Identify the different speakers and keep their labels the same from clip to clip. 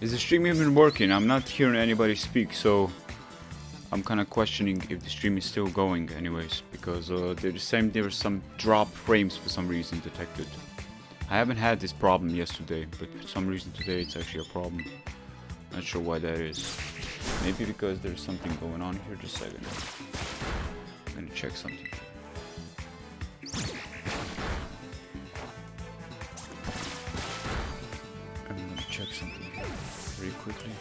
Speaker 1: Is the stream even working? I'm not hearing anybody speak, so I'm kind of questioning if the stream is still going anyways, because they're saying there were some drop frames for some reason detected. I haven't had this problem yesterday, but for some reason today it's actually a problem. Not sure why that is. Maybe because there's something going on here. Just a second. I'm gonna check something. I'm gonna check something here very quickly.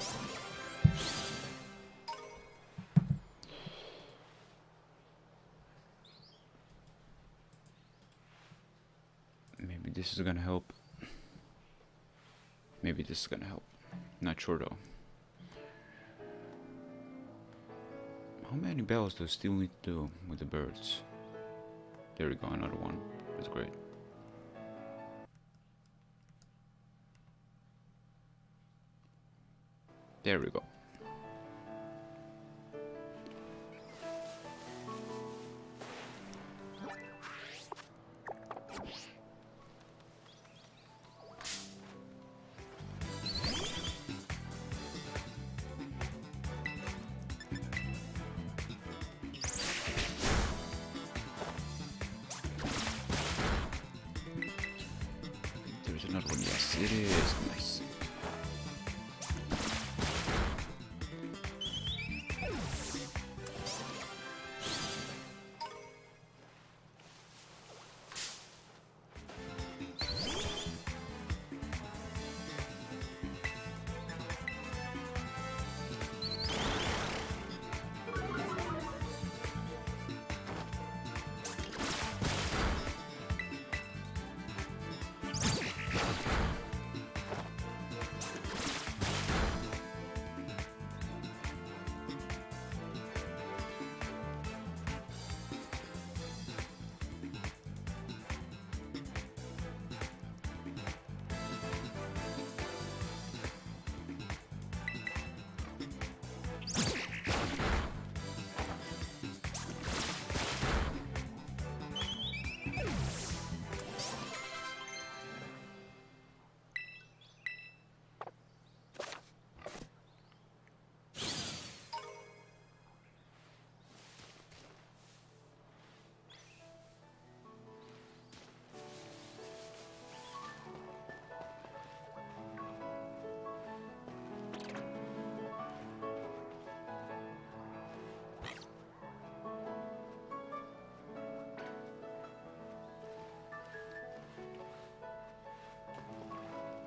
Speaker 1: Maybe this is gonna help. Maybe this is gonna help. Not sure though. How many bells do I still need to do with the birds? There we go, another one. That's great. There we go. Another one, yes, it is nice.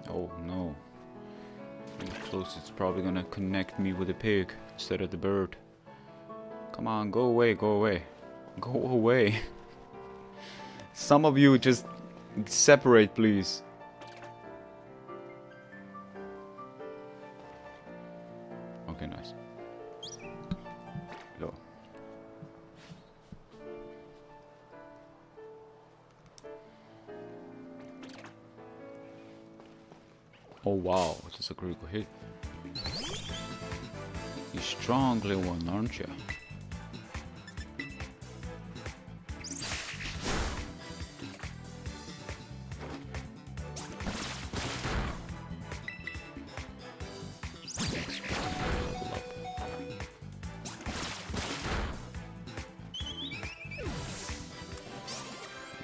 Speaker 1: Oh no. Really close, it's probably gonna connect me with the pig instead of the bird. Come on, go away, go away. Go away. Some of you just separate, please. Okay, nice. Hello. Oh wow, that's a critical hit. You're strong little one, aren't you?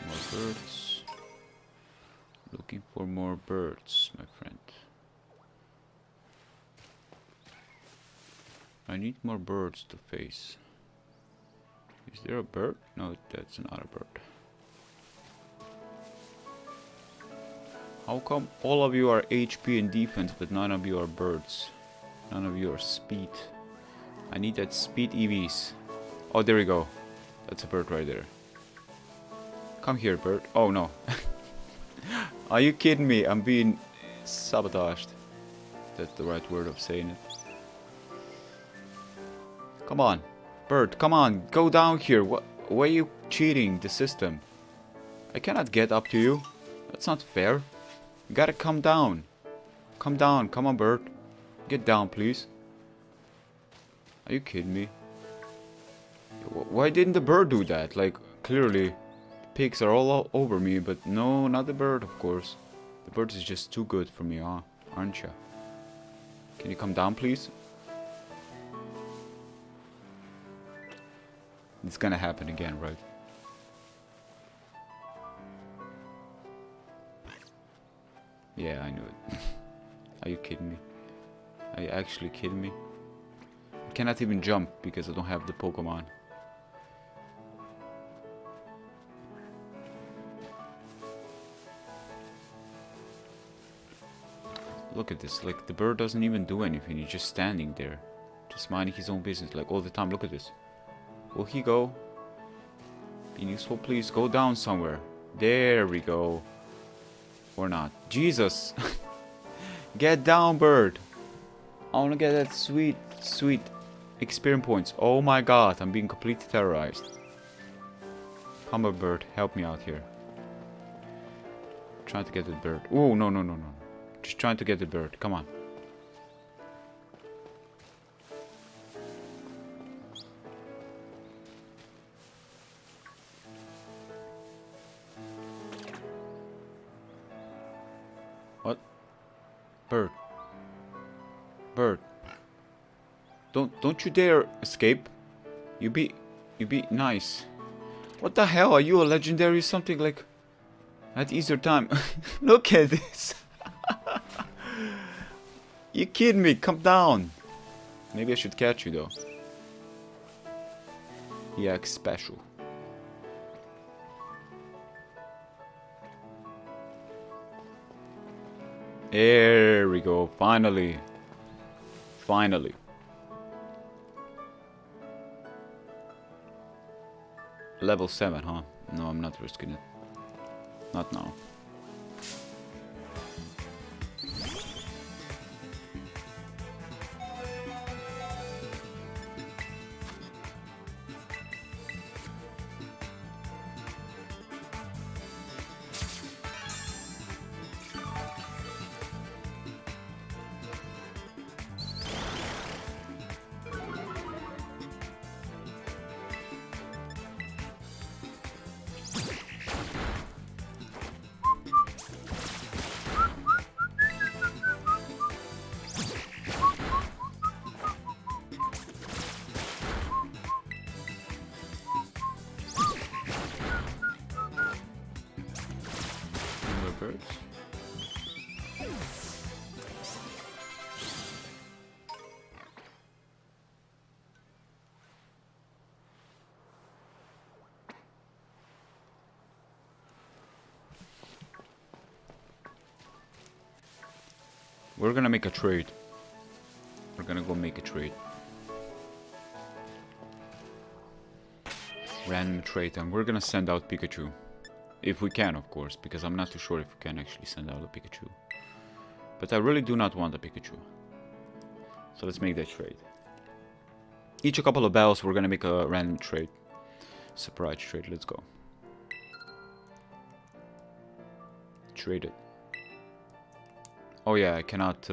Speaker 1: More birds. Looking for more birds, my friend. I need more birds to face. Is there a bird? No, that's not a bird. How come all of you are HP and defense, but none of you are birds? None of you are speed. I need that speed EVs. Oh, there we go. That's a bird right there. Come here, bird. Oh, no. Are you kidding me? I'm being sabotaged. That's the right word of saying it. Come on, bird, come on, go down here. Why are you cheating the system? I cannot get up to you. That's not fair. You gotta come down. Come down, come on, bird. Get down, please. Are you kidding me? Why didn't the bird do that? Like, clearly, pigs are all over me, but no, not the bird, of course. The bird is just too good for me, huh? Aren't you? Can you come down, please? It's gonna happen again, right? Yeah, I knew it. Are you kidding me? Are you actually kidding me? I cannot even jump because I don't have the Pokemon. Look at this, like the bird doesn't even do anything, he's just standing there. Just minding his own business, like all the time. Look at this. Will he go? Be useful, please go down somewhere. There we go. Or not. Jesus! Get down, bird! I wanna get that sweet, sweet experience points. Oh my god, I'm being completely terrorized. Come on, bird, help me out here. Trying to get the bird. Oh, no, no, no, no. Just trying to get the bird. Come on. What? Bird. Bird. Don't you dare escape. You be nice. What the hell? Are you a legendary something like at Easter time? Look at this. You kidding me? Come down. Maybe I should catch you though. Yeah, special. There we go. Finally. Finally. Level 7, huh? No, I'm not risking it. Not now. Birds. We're gonna make a trade. We're gonna go make a trade. Random trade, and we're gonna send out Pikachu. If we can, of course, because I'm not too sure if we can actually send out a Pikachu. But I really do not want a Pikachu. So let's make that trade. Each a couple of battles, we're gonna make a random trade. Surprise trade, let's go. Trade it. Oh yeah, I cannot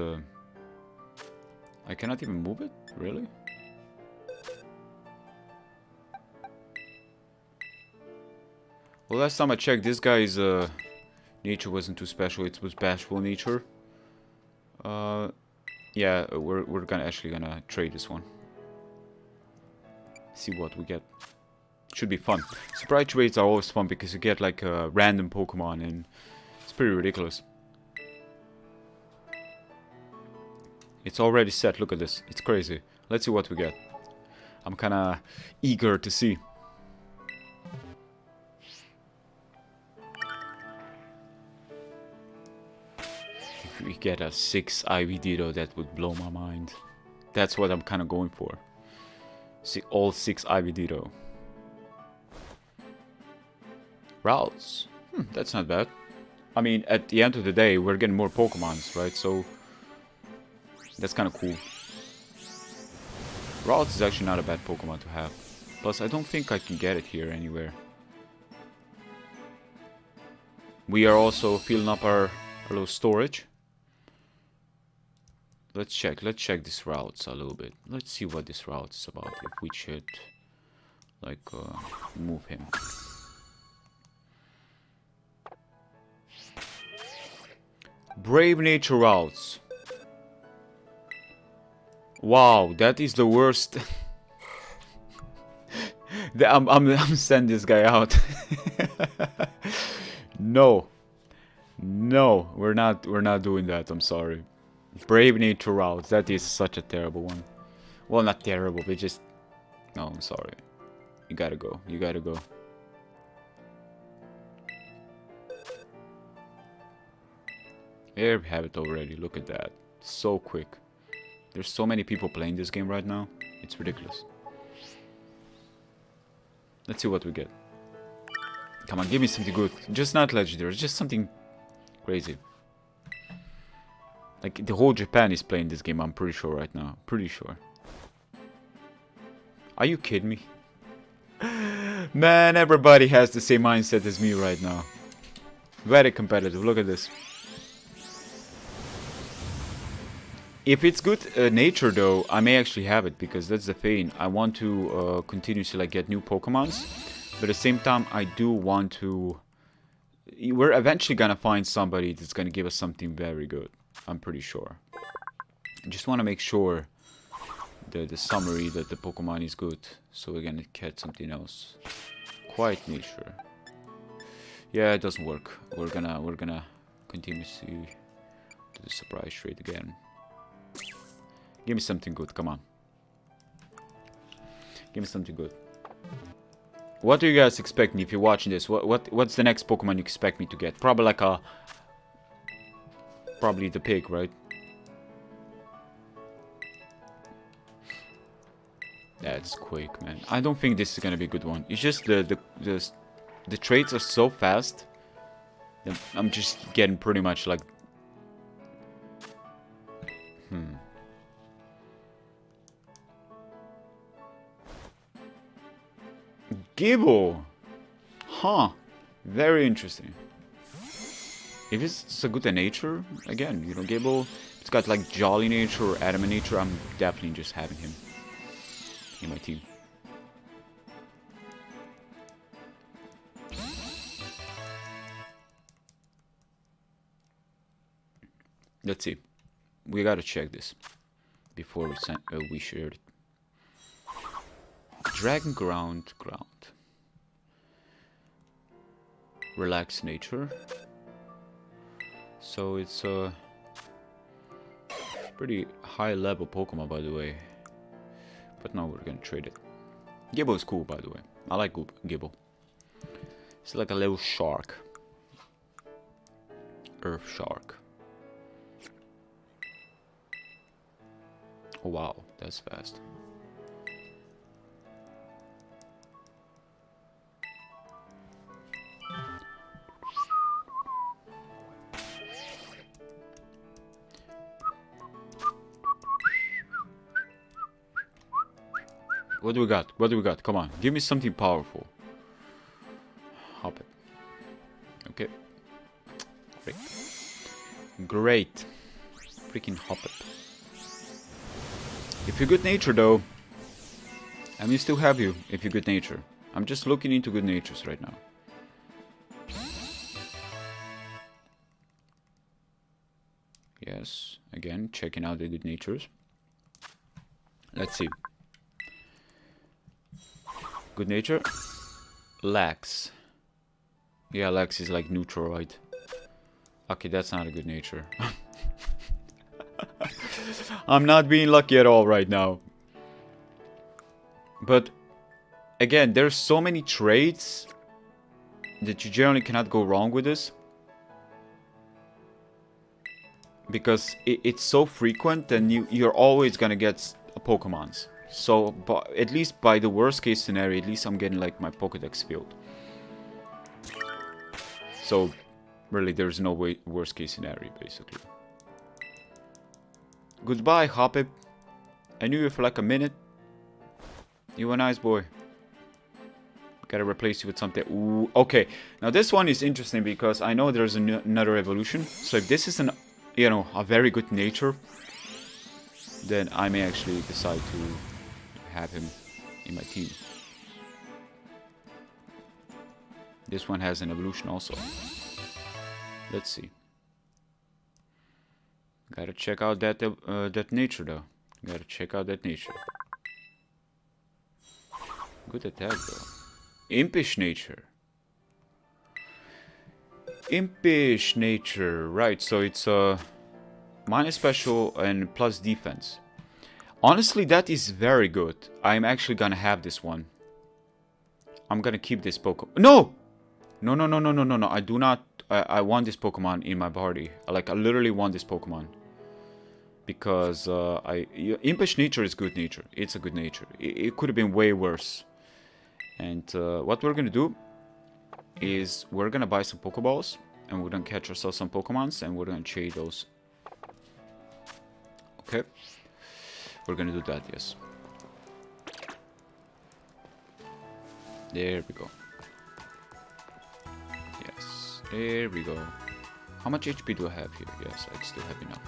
Speaker 1: even move it? Really? Well, last time I checked, this guy's nature wasn't too special. It was bashful nature. Yeah, we're actually gonna trade this one. See what we get. Should be fun. Surprise trades are always fun because you get like a random Pokemon and it's pretty ridiculous. It's already set. Look at this. It's crazy. Let's see what we get. I'm kind of eager to see. If we get a 6 IVD, that would blow my mind. That's what I'm kind of going for. See, all 6 IVD. Routes. That's not bad. I mean, at the end of the day, we're getting more Pokemons, right? So that's kind of cool. Routes is actually not a bad Pokemon to have. Plus, I don't think I can get it here anywhere. We are also filling up our little storage. Let's check this routes a little bit. Let's see what this route is about. If we should, like, move him. Brave nature routes. Wow, that is the worst. I'm sending this guy out. No. No, we're not doing that. I'm sorry. Brave nature routes. That is such a terrible one. Well, not terrible, but just no, I'm sorry. You gotta go. You gotta go. There we have it already. Look at that. So quick. There's so many people playing this game right now. It's ridiculous. Let's see what we get. Come on, give me something good. Just not legendary. Just something crazy. Like, the whole Japan is playing this game, I'm pretty sure right now. Pretty sure. Are you kidding me? Man, everybody has the same mindset as me right now. Very competitive. Look at this. If it's good nature though, I may actually have it, because that's the thing. I want to continuously like get new Pokemons, but at the same time I do want to... We're eventually gonna find somebody that's gonna give us something very good. I'm pretty sure. I just want to make sure the summary that the Pokemon is good, so we're gonna catch something else. Quiet nature. Yeah, it doesn't work. We're gonna continue to do the surprise trade again. Give me something good, come on. Give me something good. What do you guys expect me if you're watching this? What's the next Pokemon you expect me to get? Probably like a... Probably the pig, right? That's quick, man. I don't think this is gonna be a good one. It's just the traits are so fast that I'm just getting pretty much like... Gibble! Huh. Very interesting. If it's a good nature, again, you know, Gibble, it's got like jolly nature or adamant nature, I'm definitely just having him in my team. Let's see. We gotta check this before we share it. Dragon ground. Relaxed nature. So it's a pretty high level Pokemon, by the way. But now we're gonna trade it. Gibble is cool, by the way. I like Gibble. It's like a little shark. Earth shark. Oh wow, that's fast. What do we got? What do we got? Come on, give me something powerful. Hop it. Okay. Great. Freaking hop it. If you're good nature though, I may still have you if you're good nature. I'm just looking into good natures right now. Yes, again, checking out the good natures. Let's see. Good nature. Lax. Yeah, Lax is like neutral, right? Okay, that's not a good nature. I'm not being lucky at all right now. But again, there's so many traits that you generally cannot go wrong with this. Because it's so frequent and you're always gonna get Pokemons. So, at least by the worst case scenario, at least I'm getting like my Pokédex filled. So, really, there's no worst case scenario, basically. Goodbye, Hoppip. I knew you for like a minute. You a nice boy. Gotta replace you with something. Ooh, okay. Now this one is interesting because I know there's another evolution. So if this is an, you know, a very good nature, then I may actually decide to have him in my team. This one has an evolution also. Let's see. Gotta check out that that nature though. Gotta check out that nature. Good attack though. Impish nature. Impish nature. Right, so it's minus special and plus defense. Honestly, that is very good. I'm actually gonna have this one. I'm gonna keep this Pokemon. No! No, no, no, no, no, no, no. I do not. I want this Pokemon in my party. I literally want this Pokemon. Because Impish nature is good nature. It's a good nature. It could have been way worse. And what we're gonna do is we're gonna buy some Pokeballs. And we're gonna catch ourselves some Pokemons. And we're gonna trade those. Okay. We're gonna do that, yes. There we go. Yes, there we go. How much HP do I have here? Yes, I still have enough.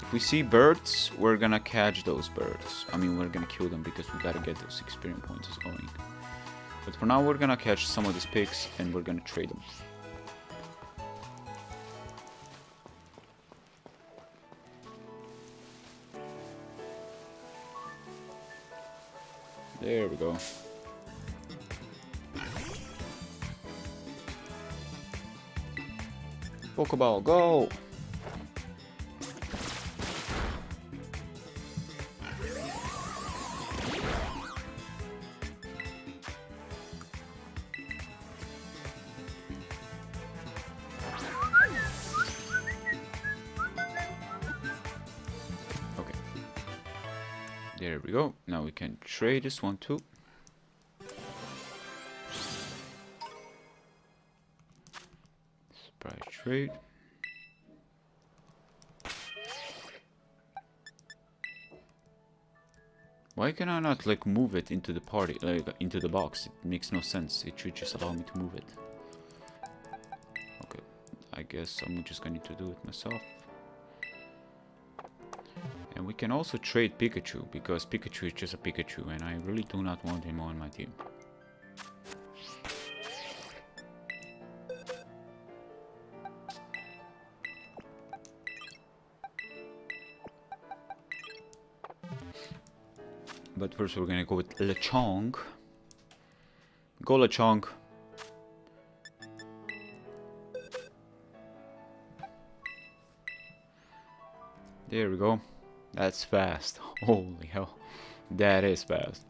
Speaker 1: If we see birds, we're gonna catch those birds. I mean, we're gonna kill them because we gotta get those experience points going. But for now, we're gonna catch some of these pigs and we're gonna trade them. There we go. Pokeball, go! Okay. There we go. Now we can trade this one too. Surprise trade. Why can I not like move it into the party, like into the box? It makes no sense. It should just allow me to move it. Okay, I guess I'm just going to do it myself. And we can also trade Pikachu, because Pikachu is just a Pikachu and I really do not want him on my team. But first we're gonna go with Lechonk. Go Lechonk. There we go. That's fast. Holy hell. That is fast.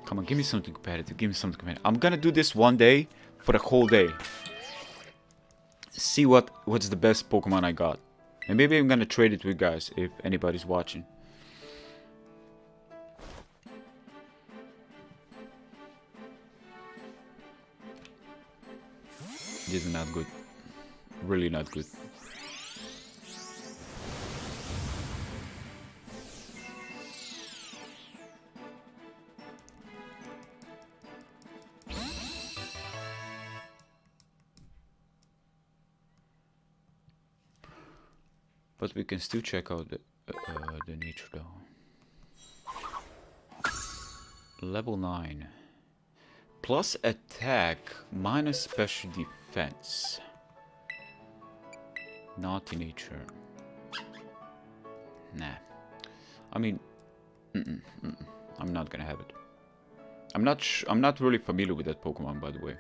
Speaker 1: Come on, give me something competitive. Give me something competitive. I'm gonna do this one day for the whole day. See what's the best Pokemon I got. And maybe I'm gonna trade it with you guys if anybody's watching. This is not good. Really not good. But we can still check out the nature though. Level 9. Plus attack, minus special defense. Naughty nature. Nah. I mean, I'm not gonna have it. I'm not really familiar with that Pokemon, by the way.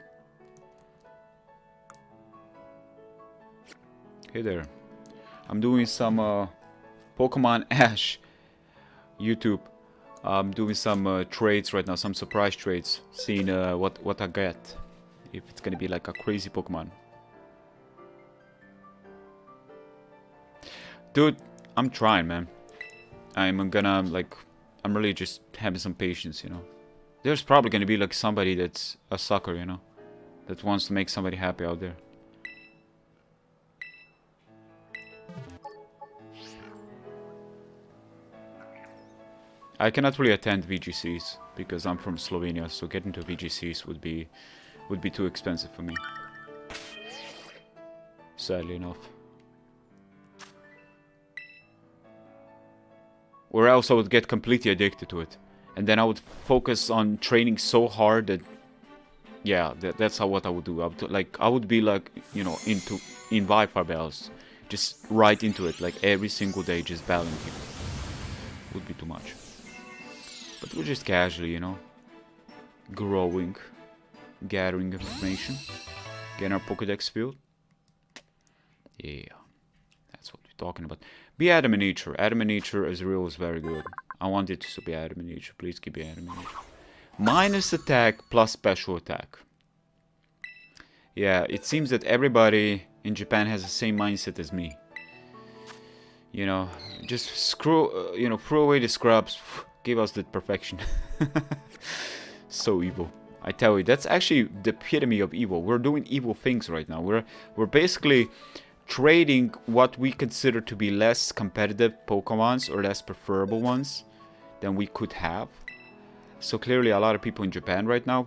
Speaker 1: Hey there. I'm doing some Pokemon Ash YouTube. I'm doing some trades right now, some surprise trades, seeing what I get. If it's gonna be like a crazy Pokemon. Dude, I'm trying, man. I'm gonna like, I'm really just having some patience, you know. There's probably gonna be like somebody that's a sucker, you know, that wants to make somebody happy out there. I cannot really attend VGCs because I'm from Slovenia, so getting to VGCs would be too expensive for me. Sadly enough. Or else I would get completely addicted to it. And then I would focus on training so hard that, yeah, that's what I would do. I would be like, you know, in Wi-Fi battles. Just right into it, like every single day, just battling people. would be too much. But we're just casually, you know, growing, gathering information, getting our Pokédex filled. Yeah, that's what we're talking about. Be Adam in Nature. Adam in Nature as real is very good. I want it to be Adam in Nature. Please keep Adam in Nature. Minus attack plus special attack. Yeah, it seems that everybody in Japan has the same mindset as me. You know, just screw, you know, throw away the scrubs, give us the perfection. So evil. I tell you, that's actually the epitome of evil. We're doing evil things right now. We're basically trading what we consider to be less competitive Pokemons or less preferable ones than we could have. So clearly a lot of people in Japan right now,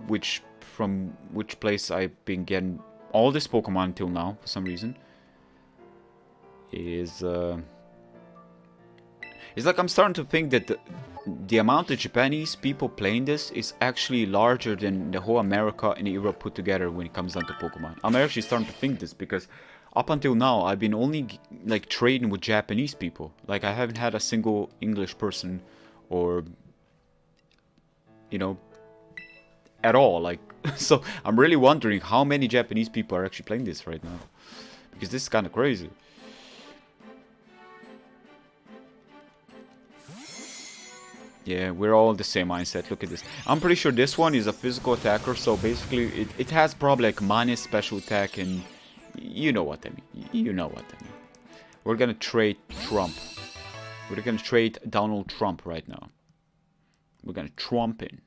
Speaker 1: from which place I've been getting all this Pokemon until now for some reason, is it's like I'm starting to think that the amount of Japanese people playing this is actually larger than the whole America and Europe put together when it comes down to Pokemon. I'm actually starting to think this because up until now I've been only like trading with Japanese people. Like I haven't had a single English person or, you know, at all. Like, so I'm really wondering how many Japanese people are actually playing this right now, because this is kind of crazy. Yeah, we're all the same mindset. Look at this. I'm pretty sure this one is a physical attacker, so basically it has probably like minus special attack, and you know what I mean. You know what I mean. We're gonna trade Trump. We're gonna trade Donald Trump right now. We're gonna Trump in.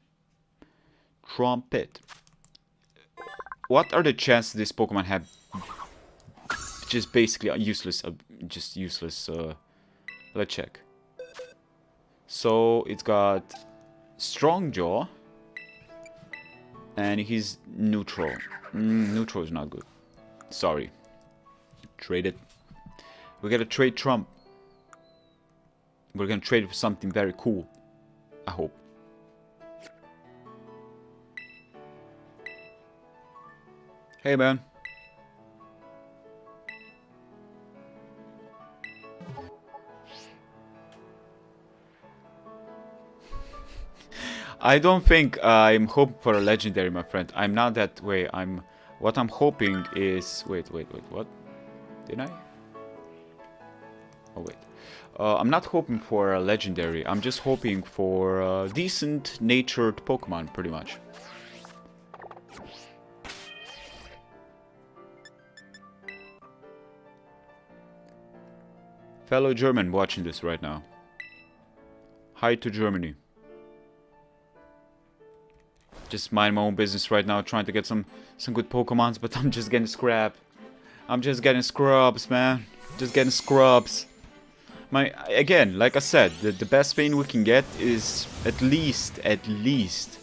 Speaker 1: Trump it. What are the chances this Pokemon have just basically useless, just useless, let's check. So it's got Strong Jaw, and he's neutral. Neutral is not good. Sorry. Trade it. We gotta trade Trump. We're gonna trade it for something very cool. I hope. Hey man. I don't think I'm hoping for a legendary, my friend. I'm not that way. What I'm hoping is... Wait, what? Did I? Oh, wait. I'm not hoping for a legendary. I'm just hoping for a decent natured Pokemon, pretty much. Fellow German watching this right now. Hi to Germany. Just mind my own business right now, trying to get some good Pokemons, but I'm just getting scrap. I'm just getting scrubs, man. Just getting scrubs. Again, like I said, the best thing we can get is at least a decent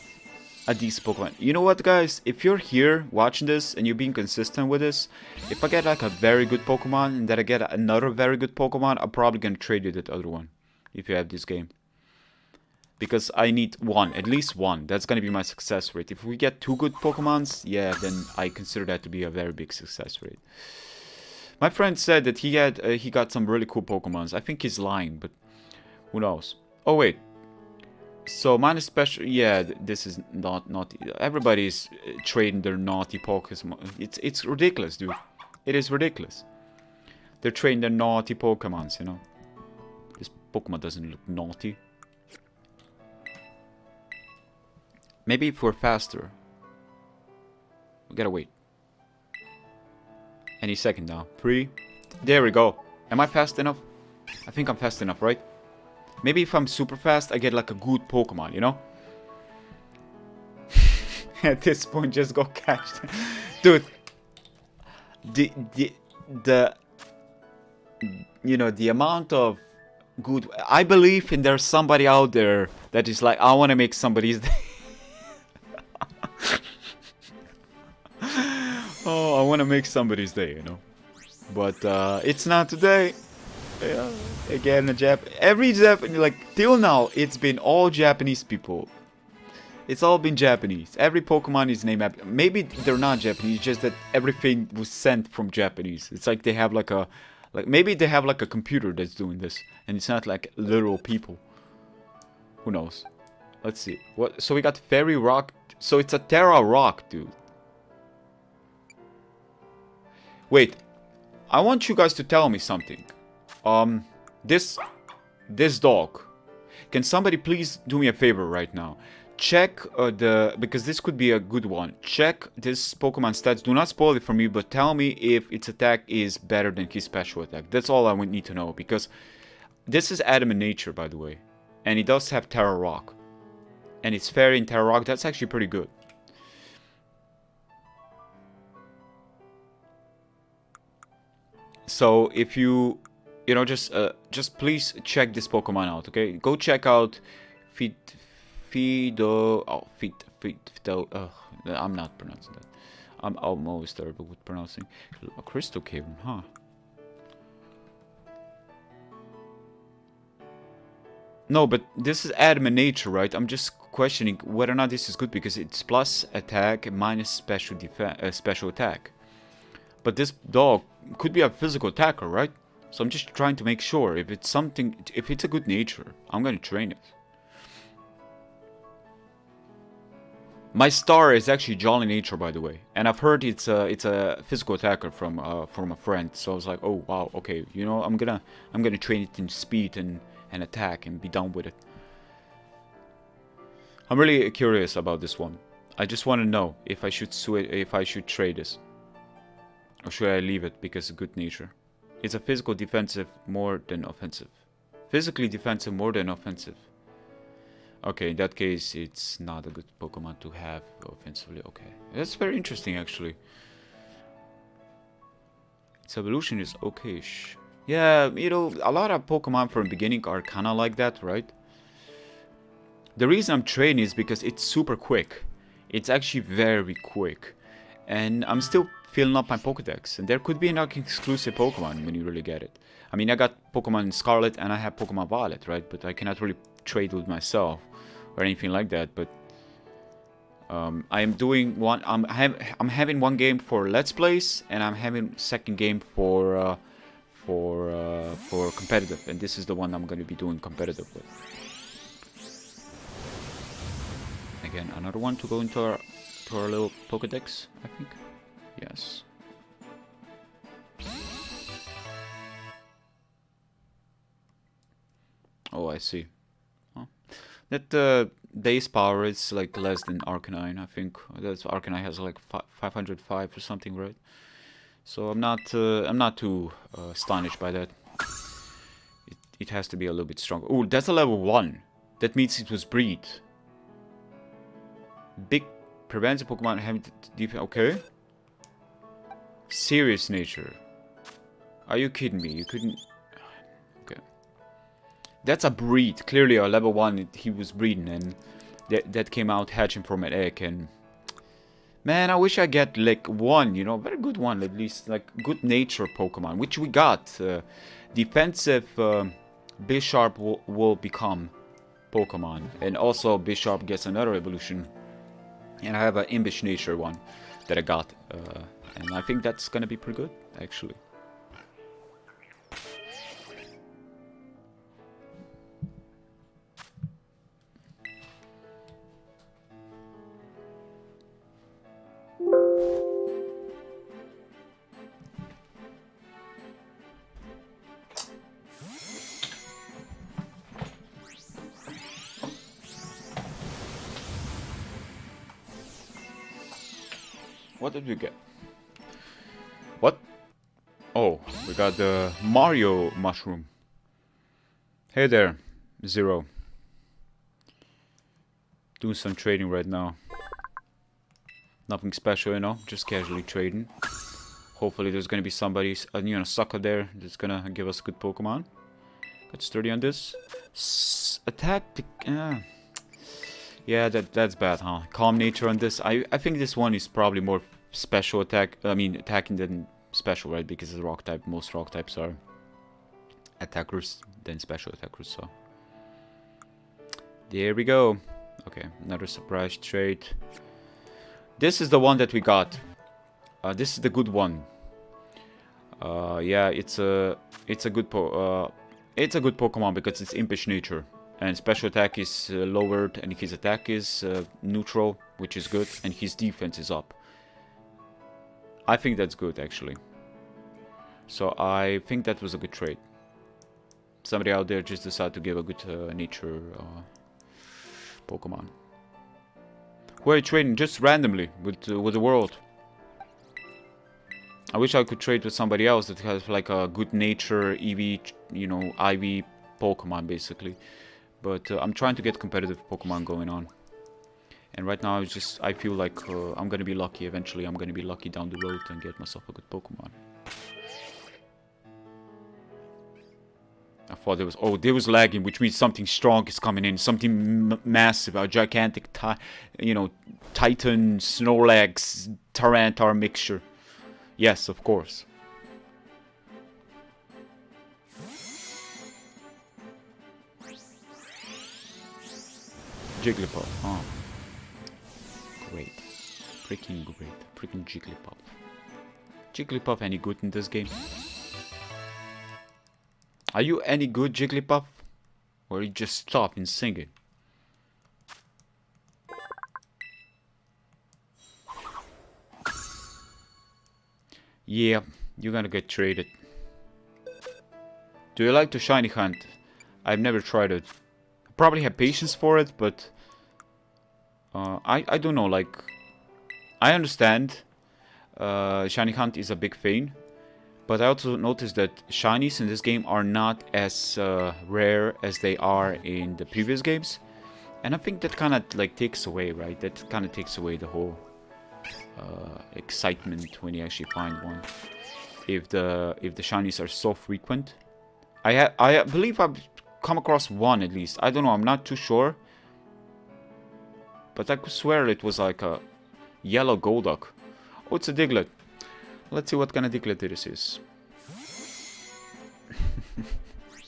Speaker 1: Pokemon. You know what, guys? If you're here watching this and you're being consistent with this, if I get like a very good Pokemon and then I get another very good Pokemon, I'm probably gonna trade you that other one if you have this game. Because I need one, at least one. That's gonna be my success rate. If we get 2 good Pokemons, yeah, then I consider that to be a very big success rate. My friend said that he got some really cool Pokemons. I think he's lying, but who knows? Oh wait. So minus special, yeah, this is not naughty. Everybody's trading their naughty Pokemon. It's ridiculous, dude. It is ridiculous. They're trading their naughty Pokemons, you know. This Pokemon doesn't look naughty. Maybe if we're faster. We gotta wait. Any second now. 3. There we go. Am I fast enough? I think I'm fast enough, right? Maybe if I'm super fast, I get like a good Pokemon, you know? At this point, just go catch them. Dude. You know, the amount of good... I believe there's somebody out there that is like, I want to make somebody's day. Oh, I want to make somebody's day, you know. But it's not today. Yeah. Again, every Japanese, like till now, it's been all Japanese people. It's all been Japanese. Every Pokemon is named after. Maybe they're not Japanese, just that everything was sent from Japanese. It's like they have maybe they have like a computer that's doing this, and it's not like literal people. Who knows? Let's see. What? So we got Fairy Rock. So it's a Terra Rock, dude. Wait. I want you guys to tell me something. This dog. Can somebody please do me a favor right now? Check because this could be a good one. Check this Pokemon stats. Do not spoil it for me, but tell me if its attack is better than his special attack. That's all I would need to know, because this is Adamant Nature, by the way. And it does have Terra Rock. And it's Fairy in Terra Rock. That's actually pretty good. So if you know, just please check this Pokemon out, okay? Go check out Fido. Oh, Fido. I'm not pronouncing that. I'm always terrible with pronouncing. A Crystal Cavern, huh? No, but this is Adamant Nature, right? I'm just questioning whether or not this is good, because it's plus attack minus special attack. But this dog could be a physical attacker, right? So I'm just trying to make sure if it's something, if it's a good nature, I'm gonna train it. My star is actually Jolly Nature, by the way, and I've heard it's a physical attacker from a friend. So I was like, oh wow, okay, you know, I'm gonna train it in speed and attack and be done with it. I'm really curious about this one. I just want to know if I should trade this, or should I leave it because of good nature. It's a physical defensive more than offensive. Physically defensive more than offensive. Okay, in that case, it's not a good Pokemon to have offensively. Okay, that's very interesting, actually. Its evolution is okayish. Yeah, you know, a lot of Pokemon from the beginning are kind of like that, right? The reason I'm training is because it's super quick. It's actually very quick. And I'm still filling up my Pokedex. And there could be an exclusive Pokemon when you really get it. I mean, I got Pokemon Scarlet and I have Pokemon Violet, right? But I cannot really trade with myself or anything like that. But I am doing one. I'm having one game for Let's Plays, and I'm having second game for competitive. And this is the one I'm going to be doing competitive with. Again, another one to go into our little Pokedex, I think. Yes. Oh, I see. Huh. That base power is like less than Arcanine, I think. That's Arcanine has like 505 or something, right? So I'm not too astonished by that. It has to be a little bit stronger. Oh, that's a level 1. That means it was breed. Big prevents a Pokemon having to defend. Okay. Serious nature. Are you kidding me? You couldn't. Okay. That's a breed. Clearly, a level 1. He was breeding, and that came out hatching from an egg. And man, I wish I get like one. You know, very good one at least, like good nature Pokemon, which we got. Defensive Bisharp will become Pokemon, and also Bisharp gets another evolution. And I have an Imbish Nature one that I got, and I think that's gonna be pretty good, actually. What did we get? What? Oh, we got the Mario Mushroom. Hey there, Zero. Doing some trading right now. Nothing special, you know, just casually trading. Hopefully there's gonna be somebody, you know, sucker there that's gonna give us good Pokemon. Got sturdy on this. Attack. Yeah, that's bad, huh? Calm nature on this. I think this one is probably more special attack. I mean, attacking than special, right? Because it's a rock type. Most rock types are attackers than special attackers. So there we go. Okay, another surprise trade. This is the one that we got. This is the good one. Yeah, it's a good Pokemon because it's Impish nature. And special attack is lowered, and his attack is neutral, which is good, and his defense is up. I think that's good, actually. So I think that was a good trade. Somebody out there just decided to give a good nature Pokemon. Who are you trading just randomly with the world? I wish I could trade with somebody else that has like a good nature EV, you know, IV Pokemon basically. But I'm trying to get competitive Pokemon going on. And right now I feel like I'm gonna be lucky eventually. I'm gonna be lucky down the road and get myself a good Pokemon. I thought there was lagging, which means something strong is coming in, something massive, a gigantic, you know, Titan, Snorlax, Tyranitar mixture. Yes, of course. Jigglypuff. Oh, great, freaking great, freaking Jigglypuff. Jigglypuff any good in this game? Are you any good, Jigglypuff? Or are you just stopping singing? Yeah, you're gonna get traded. Do you like to shiny hunt? I've never tried it. I probably have patience for it, but I don't know, like, I understand shiny hunt is a big thing. But I also noticed that shinies in this game are not as rare as they are in the previous games. And I think that kind of like takes away, right? That kind of takes away the whole excitement when you actually find one. If the shinies are so frequent. I believe I've come across one at least. I don't know, I'm not too sure. But I could swear it was like a yellow Golduck. Oh, it's a Diglett. Let's see what kind of Diglett this is.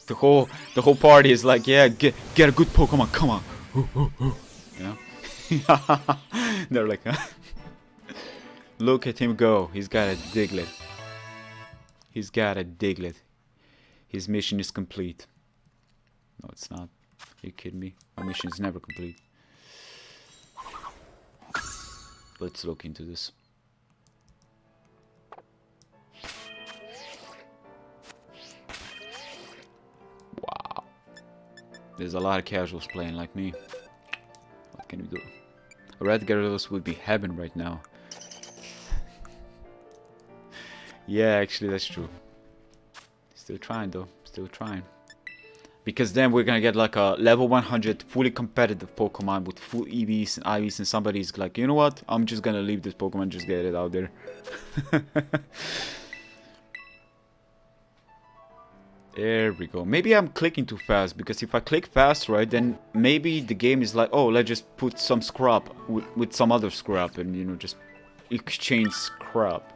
Speaker 1: the whole party is like, yeah, get a good Pokemon, come on. Yeah. They're like, look at him go. He's got a Diglett. He's got a Diglett. His mission is complete. No, it's not. Are you kidding me? My mission is never complete. Let's look into this. Wow. There's a lot of casuals playing like me. What can we do? Red Gyarados would be heaven right now. Yeah, actually that's true. Still trying though. Still trying. Because then we're gonna get like a level 100 fully competitive Pokemon with full EVs and IVs, and somebody's like, you know what? I'm just gonna leave this Pokemon, just get it out there. There we go. Maybe I'm clicking too fast, because if I click fast, right, then maybe the game is like, oh, let's just put some scrap with some other scrap and, you know, just exchange scrap.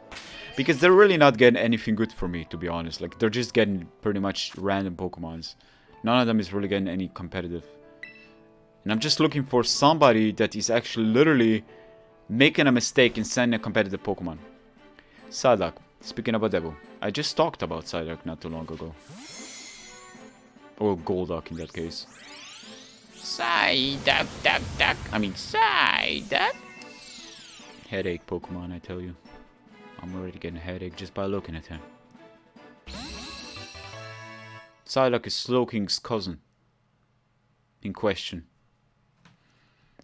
Speaker 1: Because they're really not getting anything good for me, to be honest. Like, they're just getting pretty much random Pokemons. None of them is really getting any competitive. And I'm just looking for somebody that is actually literally making a mistake in sending a competitive Pokemon. Psyduck. Speaking of a devil, I just talked about Psyduck not too long ago. Or Golduck in that case. Psyduck, duck, duck. I mean, Psyduck. Headache Pokemon, I tell you. I'm already getting a headache just by looking at him. Psyduck is Slowking's cousin. In question.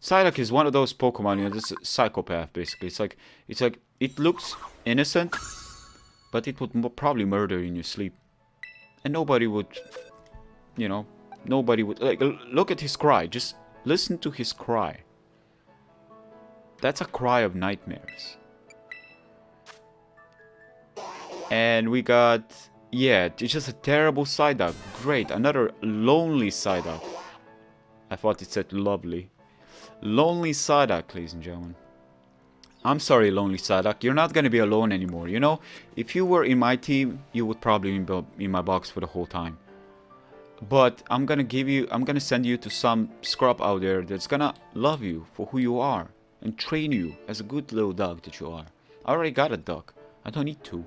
Speaker 1: Psyduck is one of those Pokemon, you know, this psychopath basically. It's like it looks innocent, but it would probably murder you in your sleep. And nobody would, you know, nobody would, like, look at his cry. Just listen to his cry. That's a cry of nightmares. And we got, yeah, it's just a terrible Psyduck. Great, another lonely Psyduck. I thought it said lovely. Lonely Psyduck, ladies and gentlemen. I'm sorry, lonely Psyduck. You're not gonna be alone anymore. You know, if you were in my team, you would probably be in my box for the whole time. But I'm gonna send you to some scrub out there that's gonna love you for who you are and train you as a good little dog that you are. I already got a dog. I don't need two.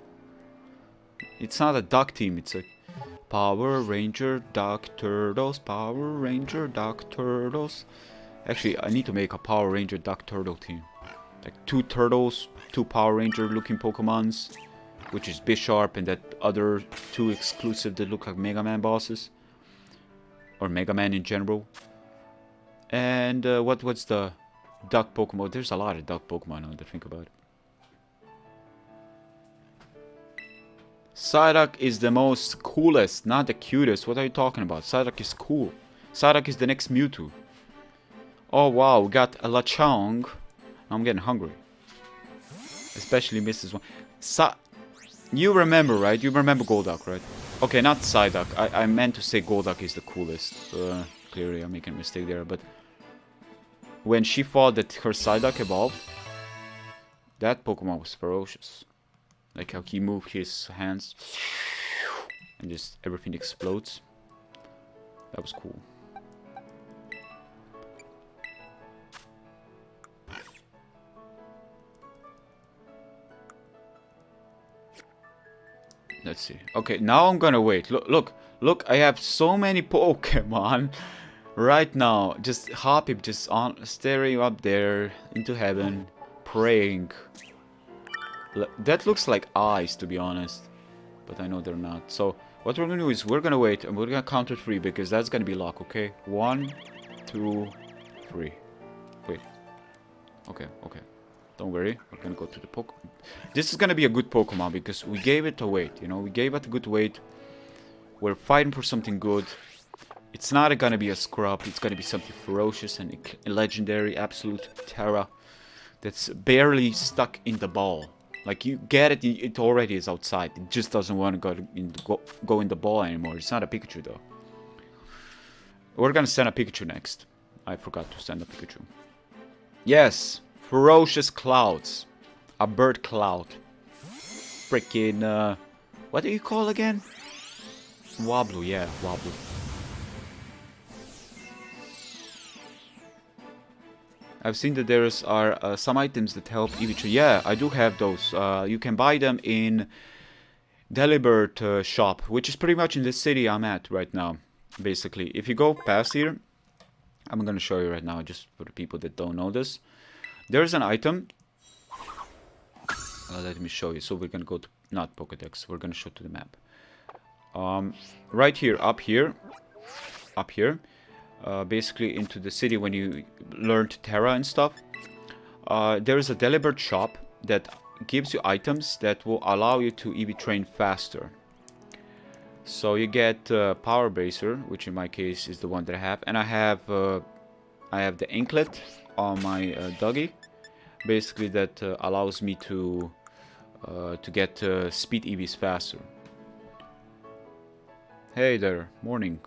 Speaker 1: It's not a dog team. It's a Power Ranger Duck Turtles. Power Ranger Duck Turtles. Actually, I need to make a Power Ranger Duck Turtle team. Like 2 turtles, 2 Power Ranger looking Pokemons, which is Bisharp and that other 2 exclusive that look like Mega Man bosses. Or Mega Man in general. And what's the duck Pokemon? There's a lot of duck Pokemon now to think about it. Psyduck is the most coolest, not the cutest. What are you talking about? Psyduck is cool. Psyduck is the next Mewtwo. Oh wow, we got a Lechonk. I'm getting hungry. Especially Mrs. One. You remember, right? You remember Golduck, right? Okay, not Psyduck. I meant to say Golduck is the coolest. Clearly I'm making a mistake there, but when she thought that her Psyduck evolved, that Pokemon was ferocious. Like how he moved his hands and just everything explodes. That was cool. Let's see. Okay, now I'm gonna wait. Look, I have so many Pokemon right now. Just Hoppip just on staring up there into heaven, praying. That looks like eyes, to be honest. But I know they're not. So, what we're gonna do is we're gonna wait and we're gonna count to 3 because that's gonna be luck, okay? 1, 2, 3. Wait. Okay. Don't worry. We're gonna go to the Pokemon. This is gonna be a good Pokemon because we gave it a weight, you know? We gave it a good weight. We're fighting for something good. It's not gonna be a scrub. It's gonna be something ferocious and legendary, absolute terror. That's barely stuck in the ball. Like, you get it, it already is outside. It just doesn't want to go in the ball anymore. It's not a Pikachu, though. We're gonna send a Pikachu next. I forgot to send a Pikachu. Yes, ferocious clouds. A bird cloud. Freaking, what do you call again? Wobblu, yeah, Wobblu. I've seen that there are some items that help EV3. Yeah, I do have those. You can buy them in Delibird shop, which is pretty much in the city I'm at right now. Basically, if you go past here, I'm gonna show you right now, just for the people that don't know this. There's an item. Let me show you. So we're gonna go to not Pokedex. We're gonna show to the map. Right here, up here. Basically into the city when you learned Terra and stuff. There is a Delibird shop that gives you items that will allow you to EV train faster. So you get Power Bracer, which in my case is the one that I have, and I have the Inklet on my Dougie. Basically, that allows me to get speed EVs faster. Hey there, morning.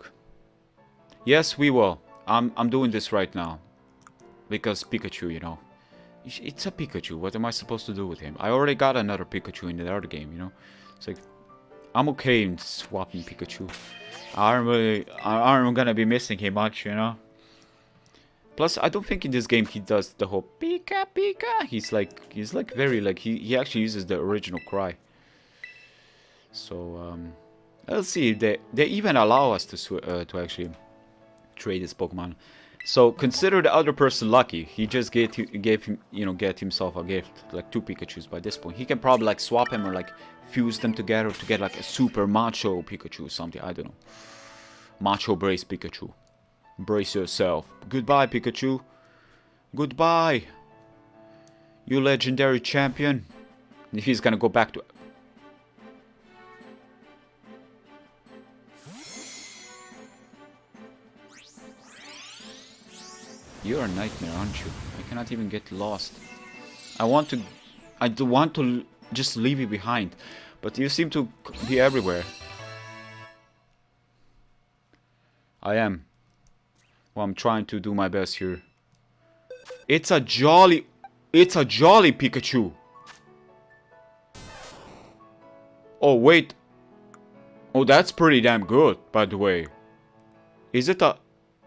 Speaker 1: Yes, we will. I'm doing this right now. Because Pikachu, you know. It's a Pikachu. What am I supposed to do with him? I already got another Pikachu in the other game, you know. It's like, I'm okay in swapping Pikachu. I'm gonna be missing him much, you know. Plus, I don't think in this game he does the whole Pika Pika. He's like very like he actually uses the original cry. So let's see. They even allow us to actually trade this Pokemon. So consider the other person lucky. He just get himself a gift, like 2 Pikachus by this point. He can probably like swap him or like fuse them together to get like a super macho Pikachu or something. I don't know. Macho brace Pikachu. Brace yourself. Goodbye, Pikachu. Goodbye. You legendary champion. He's gonna go back to... You're a nightmare, aren't you? I cannot even get lost. I do want to just leave you behind. But you seem to be everywhere. I am. Well, I'm trying to do my best here. It's a jolly Pikachu. Oh, wait. Oh, that's pretty damn good, by the way. Is it a...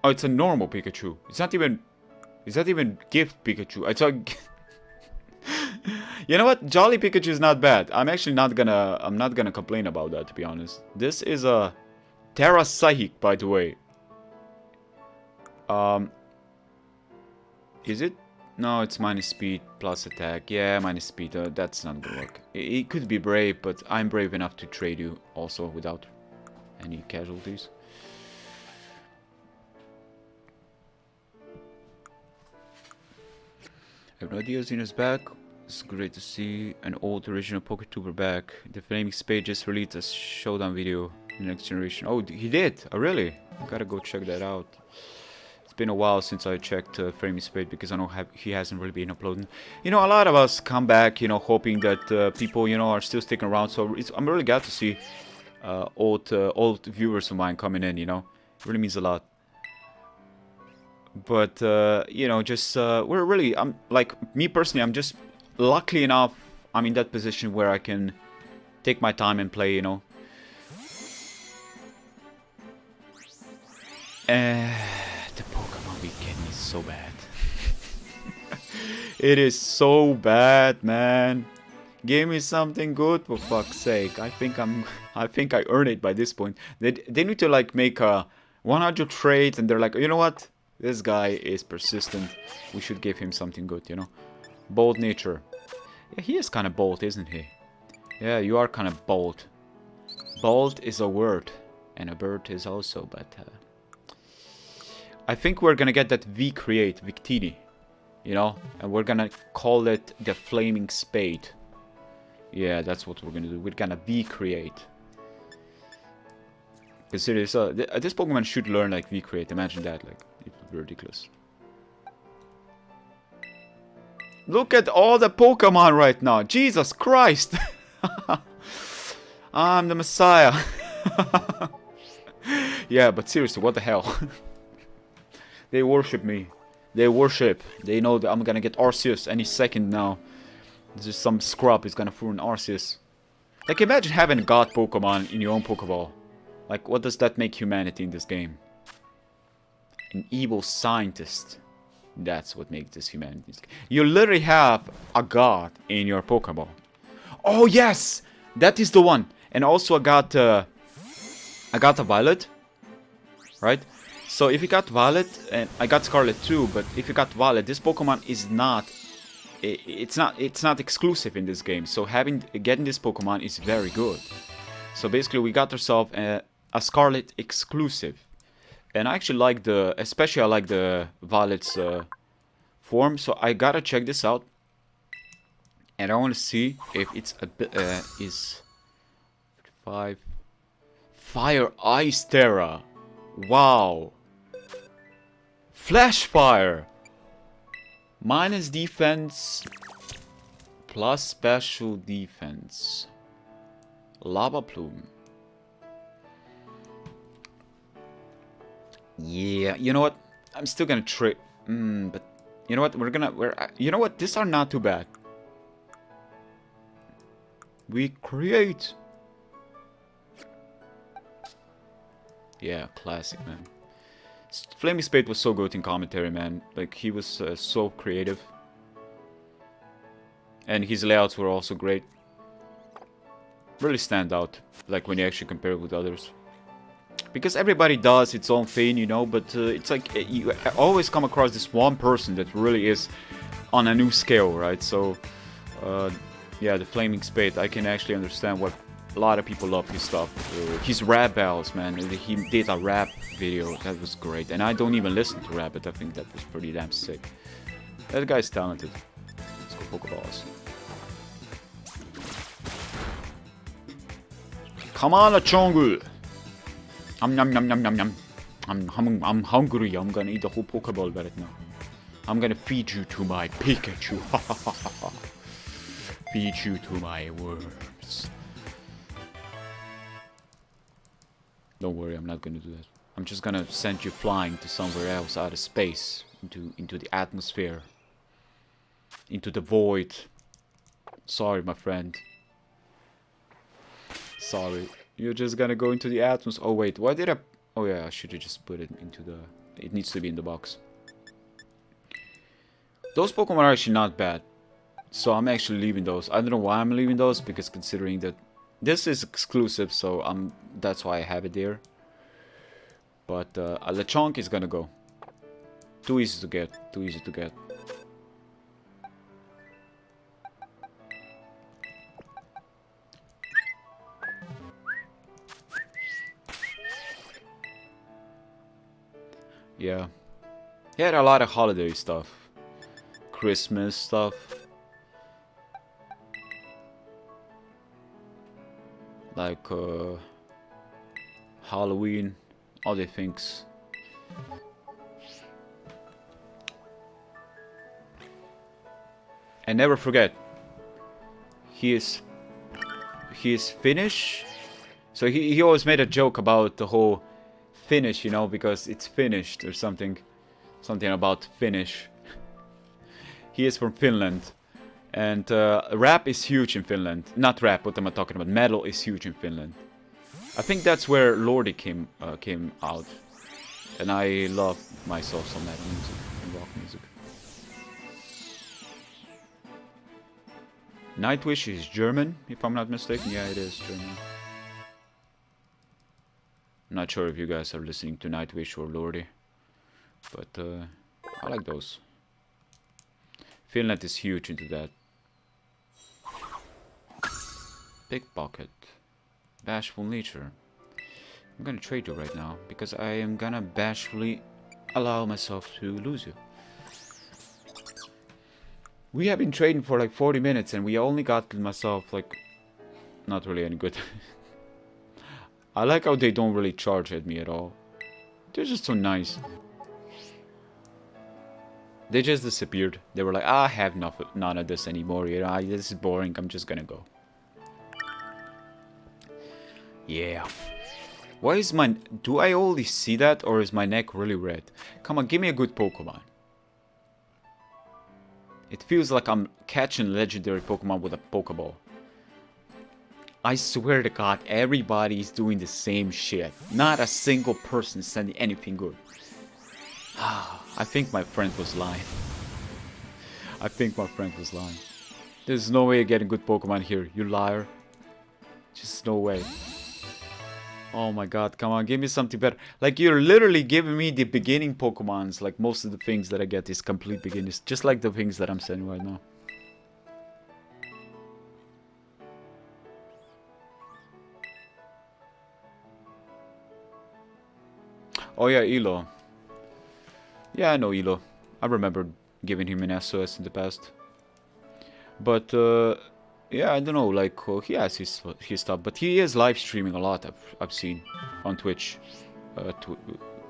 Speaker 1: Oh, it's a normal Pikachu. It's not even... Is that even gift Pikachu? It's a... You know what? Jolly Pikachu is not bad. I'm actually not gonna... I'm not gonna complain about that, to be honest. This is a... Terra Psychic, by the way. Is it? No, it's minus speed plus attack. Yeah, minus speed. That's not gonna work. It could be brave, but I'm brave enough to trade you also without any casualties. I have no idea Xeno's back. It's great to see an old original PokeTuber back. The Flaming Spade just released a showdown video in the next generation. Oh, he did? Oh, really? I gotta go check that out. It's been a while since I checked Flaming Spade because I know he hasn't really been uploading. You know, a lot of us come back, you know, hoping that people, you know, are still sticking around. So I'm really glad to see old viewers of mine coming in, you know. It really means a lot. But, you know, just, we're really, like, me personally, I'm just luckily enough, I'm in that position where I can take my time and play, you know. The Pokemon weekend is so bad. It is so bad, man. Give me something good, for fuck's sake. I think I earned it by this point. They need to, like, make a 100 trades, and they're like, you know what? This guy is persistent. We should give him something good, you know. Bold nature. Yeah, he is kind of bold, isn't he? Yeah, you are kind of bold. Bold is a word. And a bird is also, but... I think we're gonna get that V-Create, Victini. You know? And we're gonna call it the Flaming Spade. Yeah, that's what we're gonna do. We're gonna V-Create. Consider this, this Pokemon should learn like V-Create. Imagine that, like, it would be ridiculous. Look at all the Pokemon right now. Jesus Christ. I'm the Messiah. Yeah, but seriously, what the hell? They worship me. They worship. They know that I'm gonna get Arceus any second now. Just some scrub is gonna throw an Arceus. Like, imagine having a god Pokemon in your own Pokeball. Like, what does that make humanity in this game? An evil scientist. That's what makes this humanity. You literally have a god in your Pokeball. Oh yes! That is the one. And also I got a Violet. Right? So if you got Violet, and I got Scarlet too, but if you got Violet, this Pokemon is not... It's not exclusive in this game. So getting this Pokemon is very good. So basically we got ourselves a Scarlet exclusive. And I actually like especially I like the Violet's form. So I gotta check this out. And I want to see if it's is 5 Fire Ice Terra. Wow. Flash Fire. Minus defense plus special defense. Lava Plume. Yeah, you know what? I'm still gonna trade. But you know what? You know what? These are not too bad. We create. Yeah, classic, man. Flaming Spade was so good in commentary, man. Like, he was so creative. And his layouts were also great. Really stand out, like, when you actually compare it with others. Because everybody does its own thing, you know, but it's like, you always come across this one person that really is on a new scale, right? So, yeah, the Flaming Spade, I can actually understand what a lot of people love his stuff. His rap battles, man. He did a rap video. That was great. And I don't even listen to rap, but I think that was pretty damn sick. That guy's talented. Let's go Pokeballs. Come on, Chongu! Nom nom nom nom nom. I'm hungry. I'm gonna eat the whole Pokeball right now. I'm gonna feed you to my Pikachu. Feed you to my worms. Don't worry, I'm not gonna do that. I'm just gonna send you flying to somewhere else out of space. Into the atmosphere. Into the void. Sorry, my friend. Sorry. You're just gonna go into the atmosphere. Oh, wait. Why did I... Oh, yeah. I should have just put it into the... It needs to be in the box. Those Pokemon are actually not bad. So I'm actually leaving those. I don't know why I'm leaving those. Because considering that this is exclusive. So that's why I have it there. But Lechonk is gonna go. Too easy to get. Too easy to get. Yeah. He had a lot of holiday stuff. Christmas stuff. Like Halloween. All the things. And never forget, he is Finnish. So he always made a joke about the whole Finnish, you know, because it's finished or something. Something about Finnish. He is from Finland. And rap is huge in Finland. Not rap, what am I talking about? Metal is huge in Finland. I think that's where Lordi came out. And I love myself some metal music and rock music. Nightwish is German, if I'm not mistaken. Yeah, it is German. Not sure if you guys are listening to Nightwish or Lordi. But I like those. Finland is huge into that. Pickpocket. Bashful nature. I'm gonna trade you right now, because I am gonna bashfully allow myself to lose you. We have been trading for like 40 minutes and we only got myself like not really any good. I like how they don't really charge at me at all. They're just so nice. They just disappeared. They were like, I have none of this anymore. You know, this is boring. I'm just gonna go. Yeah. Why is my... Do I only see that or is my neck really red? Come on, give me a good Pokemon. It feels like I'm catching legendary Pokemon with a Pokeball. I swear to God, everybody's doing the same shit. Not a single person is sending anything good. I think my friend was lying. I think my friend was lying. There's no way of getting good Pokemon here, you liar. Just no way. Oh my God, come on, give me something better. Like, you're literally giving me the beginning Pokemons. Like, most of the things that I get is complete beginners. Just like the things that I'm sending right now. Oh yeah, Elo. Yeah, I know Elo. I remember giving him an SOS in the past. But, yeah, I don't know, like, he has his stuff, but he is live streaming a lot, I've seen, on Twitch.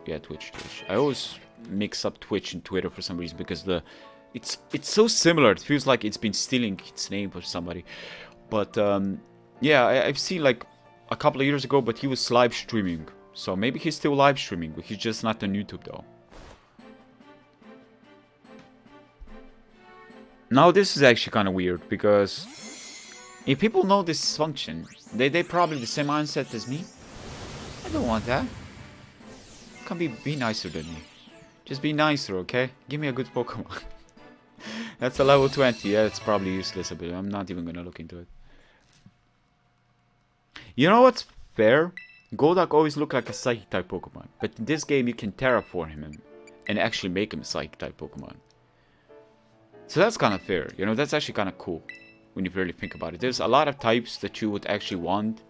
Speaker 1: Yeah, Twitch. I always mix up Twitch and Twitter for some reason, because it's so similar, it feels like it's been stealing its name from somebody. But, yeah, I've seen, like, a couple of years ago, but he was live streaming. So maybe he's still live streaming, but he's just not on YouTube, though. Now this is actually kind of weird, because if people know this function, they probably the same mindset as me. I don't want that. Come be nicer than me. Just be nicer, okay? Give me a good Pokemon. That's a level 20. Yeah, it's probably useless a bit. I'm not even gonna look into it. You know what's fair? Golduck always looked like a Psychic type Pokemon, but in this game you can terraform him and actually make him a Psychic type Pokemon. So that's kind of fair, you know, that's actually kind of cool when you really think about it. There's a lot of types that you would actually want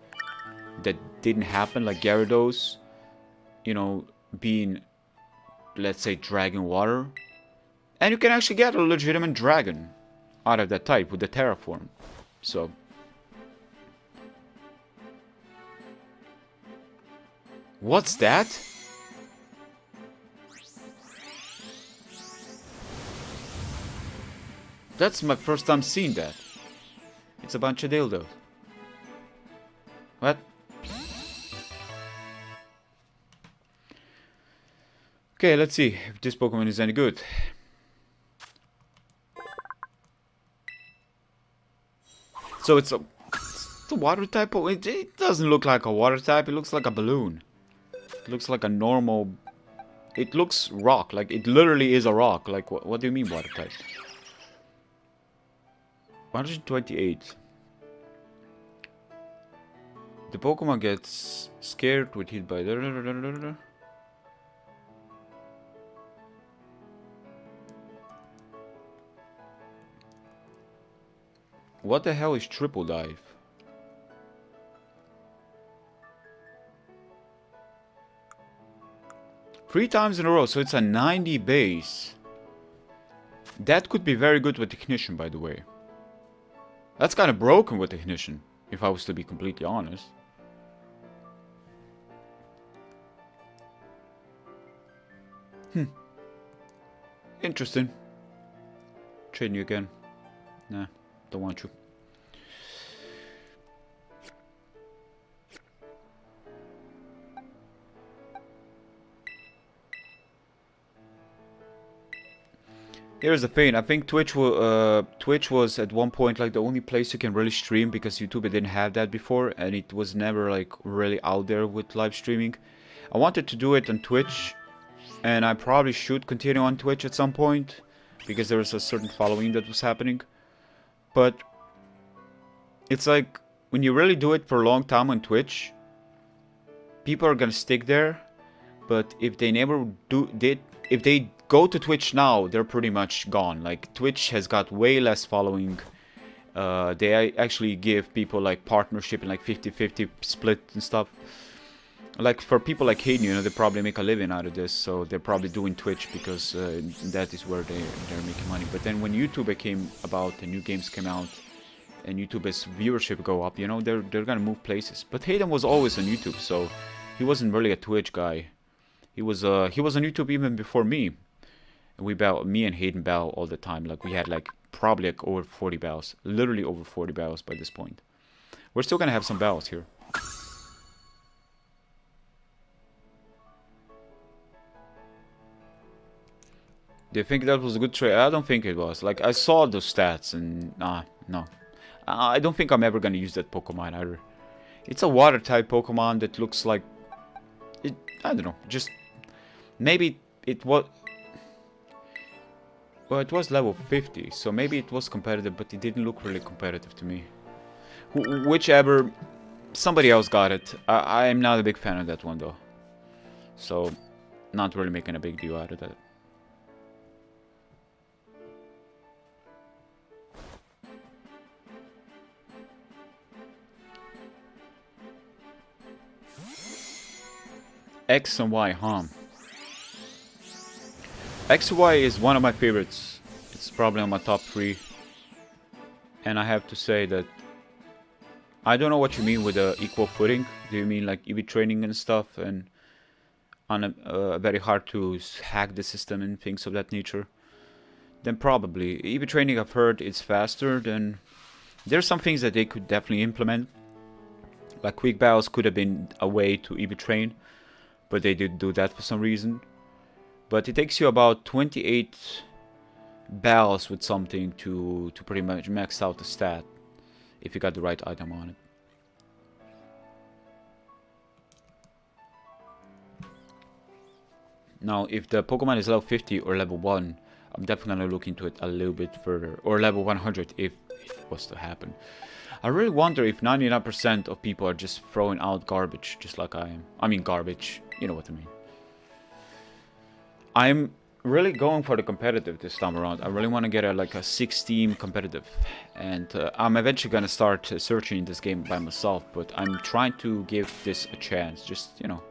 Speaker 1: that didn't happen, like Gyarados, you know, being, let's say, Dragon Water. And you can actually get a legitimate dragon out of that type with the terraform. So... What's that? That's my first time seeing that. It's a bunch of dildos. What? Okay, let's see if this Pokemon is any good. So it's a water type? It doesn't look like a water type, it looks like a balloon. It looks like a normal... It looks rock, like it literally is a rock. Like, what do you mean water type? 128. The Pokemon gets scared when hit by... What the hell is triple dive? Three times in a row, so it's a 90 base. That could be very good with Ignition, by the way. That's kind of broken with Ignition, if I was to be completely honest. Interesting. Trading you again. Nah, don't want you. Here's the thing, I think Twitch was at one point like the only place you can really stream, because YouTube didn't have that before, and it was never like really out there with live streaming. I wanted to do it on Twitch, and I probably should continue on Twitch at some point, because there was a certain following that was happening. But it's like, when you really do it for a long time on Twitch, people are gonna stick there. But if they never if they go to Twitch now, they're pretty much gone. Like, Twitch has got way less following. They actually give people like partnership and like 50-50 split and stuff. Like, for people like Hayden, you know, they probably make a living out of this, so they're probably doing Twitch because that is where they're making money. But then when YouTube came about and new games came out and YouTube's viewership go up, you know, they're gonna move places. But Hayden was always on YouTube, so he wasn't really a Twitch guy. He was on YouTube even before me. And me and Hayden battle all the time. Like, we had like probably like over 40 battles, literally over 40 battles by this point. We're still gonna have some battles here. Do you think that was a good trade? I don't think it was. Like, I saw those stats and no. I don't think I'm ever gonna use that Pokemon either. It's a water type Pokemon that looks like I don't know, just maybe it was. Well, it was level 50, so maybe it was competitive, but it didn't look really competitive to me. Whichever, somebody else got it. I am not a big fan of that one though, so not really making a big deal out of that. X and Y, huh? X and Y is one of my favorites. It's probably on my top 3. And I have to say that I don't know what you mean with equal footing. Do you mean like EV training and stuff, and on a very hard to hack the system and things of that nature? Then probably. EV training, I've heard, it's faster. Than there's some things that they could definitely implement. Like quick battles could have been a way to EV train, but they did do that for some reason. But it takes you about 28 battles with something to pretty much max out the stat, if you got the right item on it. Now, if the Pokemon is level 50 or level 1, I'm definitely going to look into it a little bit further. Or level 100 if it was to happen. I really wonder if 99% of people are just throwing out garbage, just like I am. I mean garbage, you know what I mean. I'm really going for the competitive this time around. I really want to get like a 6-team competitive. And I'm eventually going to start searching this game by myself. But I'm trying to give this a chance. Just, you know,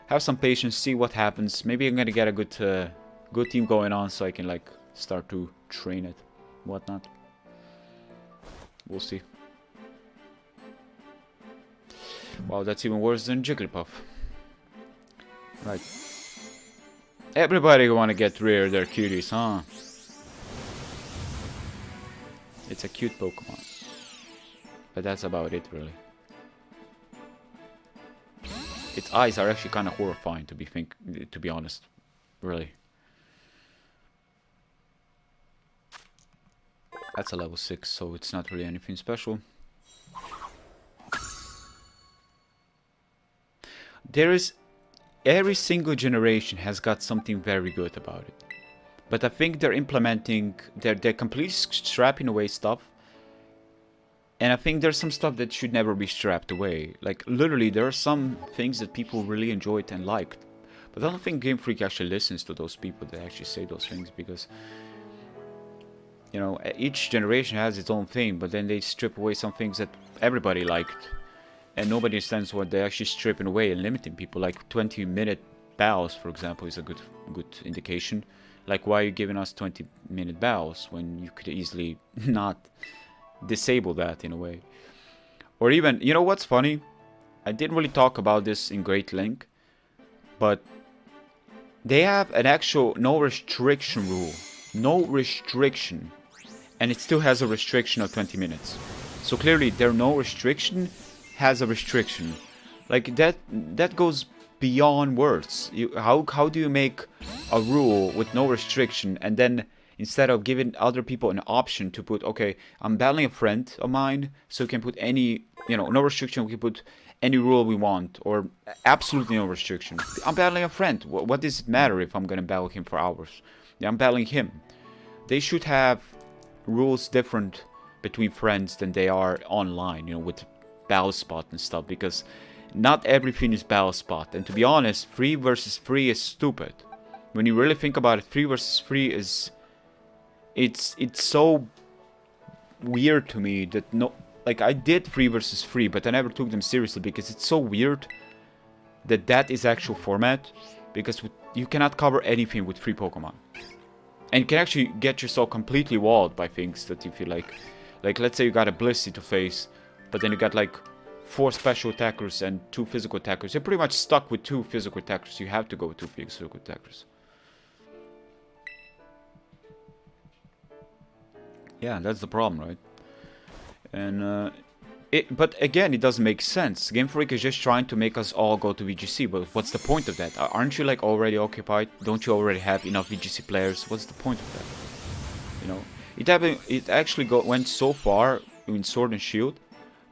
Speaker 1: have some patience, see what happens. Maybe I'm going to get a good team going on so I can like start to train it, whatnot. We'll see. Wow, that's even worse than Jigglypuff. Right. Everybody wanna get rid of their cuties, huh? It's a cute Pokemon. But that's about it, really. Its eyes are actually kind of horrifying, to be honest. Really. That's a level 6, so it's not really anything special. There is... Every single generation has got something very good about it. But I think they're implementing... They're completely strapping away stuff. And I think there's some stuff that should never be strapped away. Like, literally, there are some things that people really enjoyed and liked. But I don't think Game Freak actually listens to those people that actually say those things, because... You know, each generation has its own thing, but then they strip away some things that everybody liked. And nobody understands what they're actually stripping away and limiting people. Like 20-minute battles, for example, is a good indication. Like, why are you giving us 20-minute battles when you could easily not disable that in a way? Or even, you know what's funny? I didn't really talk about this in great length, but they have an actual no restriction rule. No restriction. And it still has a restriction of 20 minutes. So clearly, their no restriction has a restriction. Like, that goes beyond words. How do you make a rule with no restriction, and then instead of giving other people an option to put, okay, I'm battling a friend of mine, so we can put any, you know, no restriction, we can put any rule we want, or absolutely no restriction. I'm battling a friend. What does it matter if I'm gonna battle him for hours? Yeah, I'm battling him. They should have rules different between friends than they are online, you know, with battle spot and stuff, because not everything is battle spot. And to be honest, 3 versus 3 is stupid. When you really think about it, 3 versus 3 is it's so weird to me that no, like, I did 3 versus 3, but I never took them seriously because it's so weird that is actual format, because you cannot cover anything with 3 Pokemon. And you can actually get yourself completely walled by things that you feel like let's say you got a Blissey to face, but then you got like 4 special attackers and 2 physical attackers. You're pretty much stuck with 2 physical attackers. You have to go with 2 physical attackers. Yeah, that's the problem, right? And but again, it doesn't make sense. Game Freak is just trying to make us all go to VGC, but what's the point of that? Aren't you like already occupied? Don't you already have enough VGC players? What's the point of that? You know, it actually went so far in Sword and Shield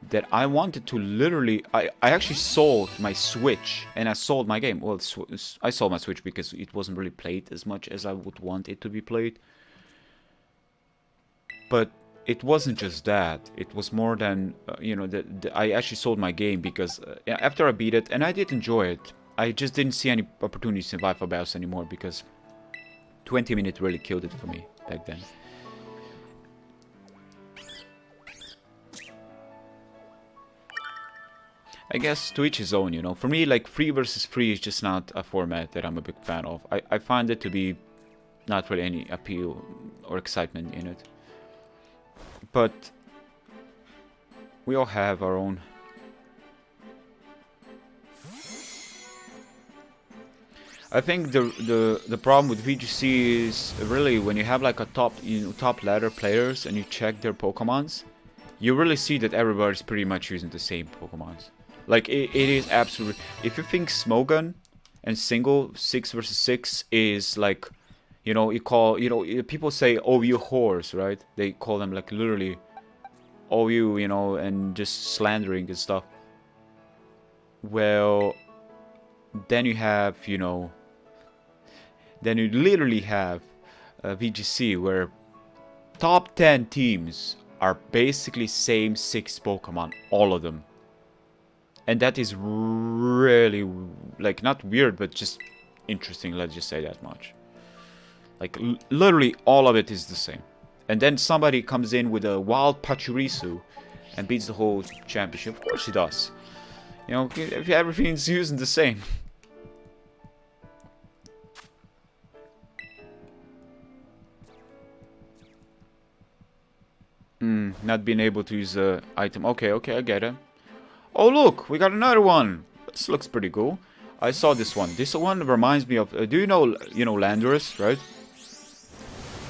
Speaker 1: that I wanted to literally, I actually sold my Switch and I sold my game. Well, I sold my Switch because it wasn't really played as much as I would want it to be played. But it wasn't just that. It was more than, you know, I actually sold my game because after I beat it, and I did enjoy it, I just didn't see any opportunities in Vital Battles anymore because 20 minutes really killed it for me back then. I guess to each his own, you know. For me, like, 3 versus 3 is just not a format that I'm a big fan of. I find it to be not really any appeal or excitement in it. But we all have our own. I think the problem with VGC is really when you have like a top ladder players and you check their Pokemons, you really see that everybody's pretty much using the same Pokemons. Like, it is absolutely. If you think Smogon and single 6 versus 6 is like, you know, people say, oh, you whores, right? They call them like literally, oh, you know, and just slandering and stuff. Well, then you have, you know, then you literally have VGC where top 10 teams are basically same 6 Pokemon, all of them. And that is really, like, not weird, but just interesting, let's just say that much. Like, literally all of it is the same. And then somebody comes in with a wild Pachirisu and beats the whole championship. Of course he does. You know, if everything's using the same. Not being able to use the item. Okay, I get it. Oh, look, we got another one. This looks pretty cool. I saw this one. This one reminds me of... do you know Landorus, right?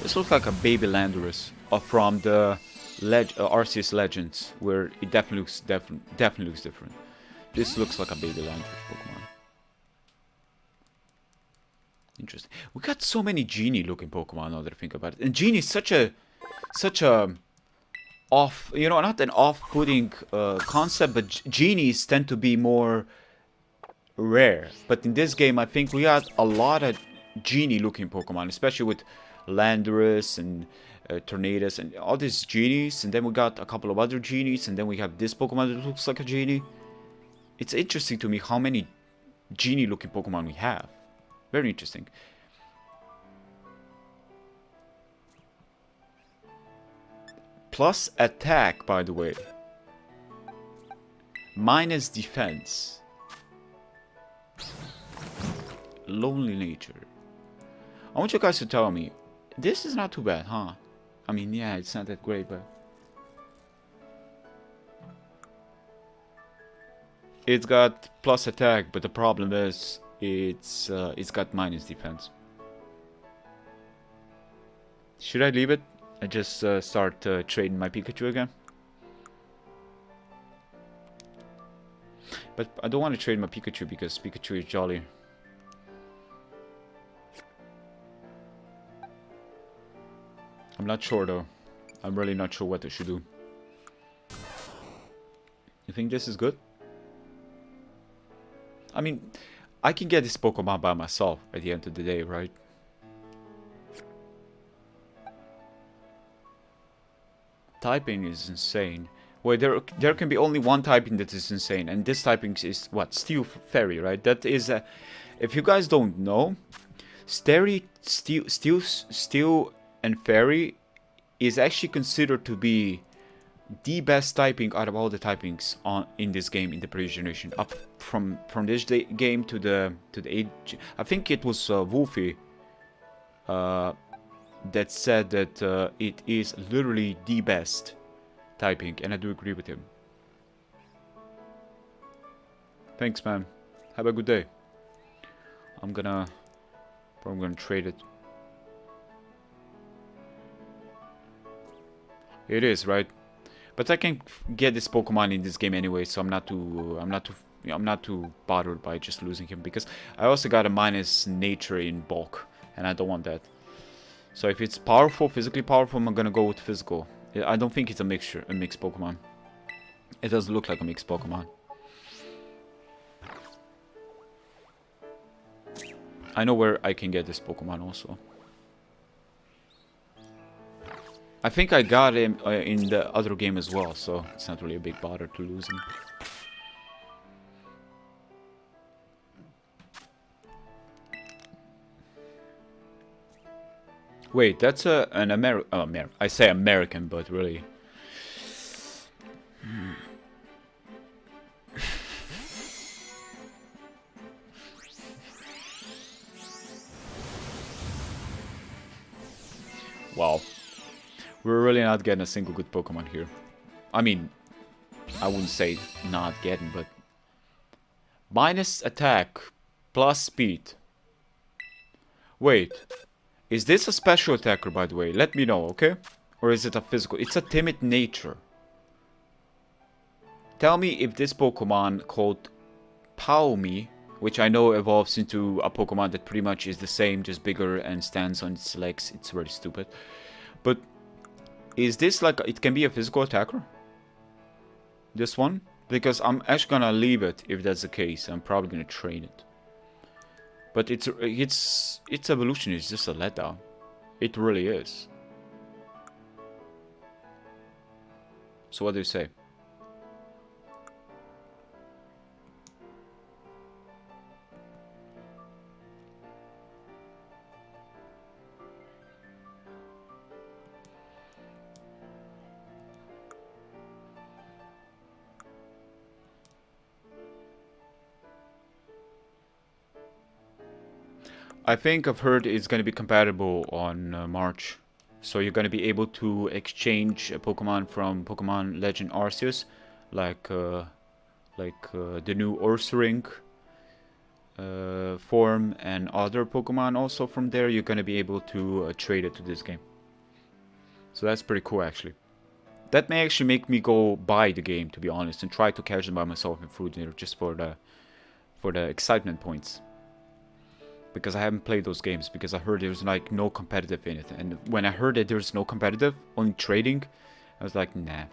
Speaker 1: This looks like a baby Landorus from the Arceus Legends, where it definitely looks different. This looks like a baby Landorus Pokemon. Interesting. We got so many genie-looking Pokemon now that I think about it. And genie is such a off, you know, not an off-putting concept, but genies tend to be more rare. But in this game, I think we got a lot of genie-looking Pokemon, especially with Landorus and Tornadus and all these genies. And then we got a couple of other genies, and then we have this Pokemon that looks like a genie. It's interesting to me how many genie-looking Pokemon we have. Very interesting. Plus attack, by the way. Minus defense. Lonely nature. I want you guys to tell me, this is not too bad, huh? I mean, yeah, it's not that great, but it's got plus attack, but the problem is it's got minus defense. Should I leave it? I just start trading my Pikachu again. But I don't want to trade my Pikachu because Pikachu is jolly. I'm not sure though. I'm really not sure what I should do. You think this is good? I mean, I can get this Pokemon by myself at the end of the day, right? Typing is insane. Wait, there can be only one typing that is insane, and this typing is what? Steel Fairy, right? That is if you guys don't know, Steel and Fairy is actually considered to be the best typing out of all the typings in this game in the previous generation. Up from this game to the age, I think it was Wolfie that said that it is literally the best typing, and I do agree with him. Thanks, man. Have a good day. I'm probably gonna trade it. It is, right? But I can get this Pokemon in this game anyway, so I'm not too bothered by just losing him, because I also got a minus nature in bulk, and I don't want that. So if it's powerful, physically powerful, I'm gonna go with physical. I don't think it's a mixed Pokemon. It doesn't look like a mixed Pokemon. I know where I can get this Pokemon also. I think I got him in the other game as well, so it's not really a big bother to lose him. Wait, that's an American. I say American, but really. Wow. We're really not getting a single good Pokemon here. I mean, I wouldn't say not getting, but... Minus attack, plus speed. Wait. Is this a special attacker, by the way? Let me know, okay? Or is it a physical? It's a timid nature. Tell me if this Pokemon called Palmy, which I know evolves into a Pokemon that pretty much is the same, just bigger and stands on its legs. It's very stupid. But is this like, it can be a physical attacker? This one? Because I'm actually gonna leave it if that's the case. I'm probably gonna train it. But its evolution is just a letdown. It really is. So what do you say? I think I've heard it's going to be compatible on March. So you're going to be able to exchange a Pokemon from Pokemon Legend Arceus, like the new Ursaring form, and other Pokemon also from there. You're going to be able to trade it to this game. So that's pretty cool, actually. That may actually make me go buy the game, to be honest, and try to catch them by myself in Fruit Dinner just for the excitement points. Because I haven't played those games, because I heard there's like no competitive in it. And when I heard that there's no competitive, only trading, I was like, nah.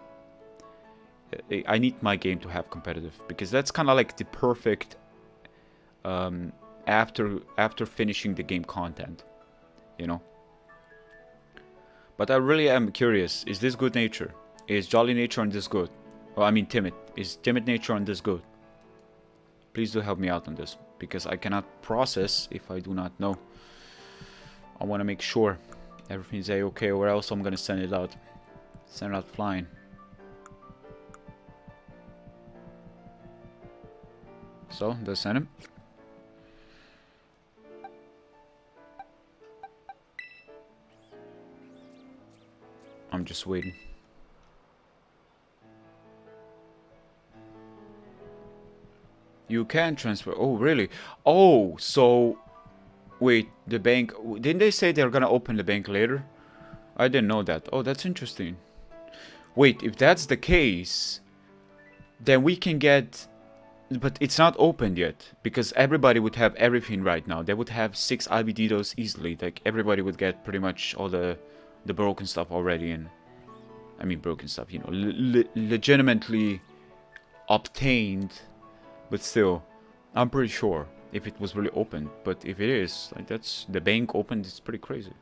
Speaker 1: I need my game to have competitive, because that's kind of like the perfect after finishing the game content, you know. But I really am curious, is this good nature? Is jolly nature on this good? Well, I mean timid. Is timid nature on this good? Please do help me out on this, because I cannot process if I do not know. I want to make sure everything's a-okay, or else I'm gonna send it out. So they're not flying. So, let's send him. I'm just waiting. You can transfer. Oh, really? Oh, so... Wait, the bank... Didn't they say they're gonna open the bank later? I didn't know that. Oh, that's interesting. Wait, if that's the case... Then we can get... But it's not opened yet. Because everybody would have everything right now. They would have 6 IBDos easily. Like, everybody would get pretty much all the broken stuff already. And I mean, broken stuff, you know. Legitimately obtained... But still, I'm pretty sure if it was really open. But if it is, like that's the bank opened, it's pretty crazy.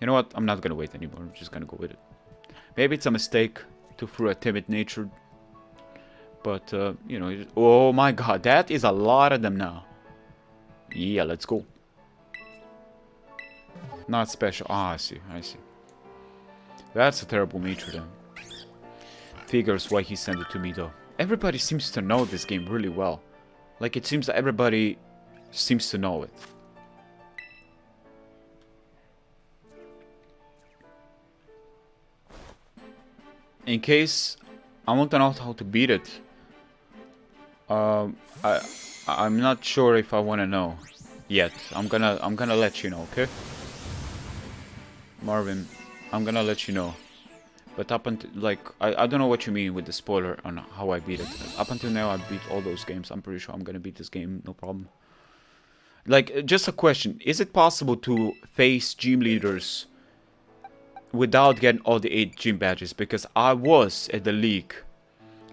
Speaker 1: You know what? I'm not gonna wait anymore. I'm just gonna go with it. Maybe it's a mistake to through a timid nature. But you know, oh my god, that is a lot of them now. Yeah, let's go. Not special. Ah, I see. I see. That's a terrible nature then. Figures why he sent it to me though. Everybody seems to know this game really well. Like, it seems that everybody seems to know it. In case I want to know how to beat it, I'm not sure if I want to know yet. I'm gonna let you know, okay? Marvin, I'm gonna let you know. But up until, like, I don't know what you mean with the spoiler on how I beat it. Up until now, I beat all those games. I'm pretty sure I'm gonna beat this game, no problem. Like, just a question. Is it possible to face gym leaders without getting all the 8 gym badges? Because I was at the league.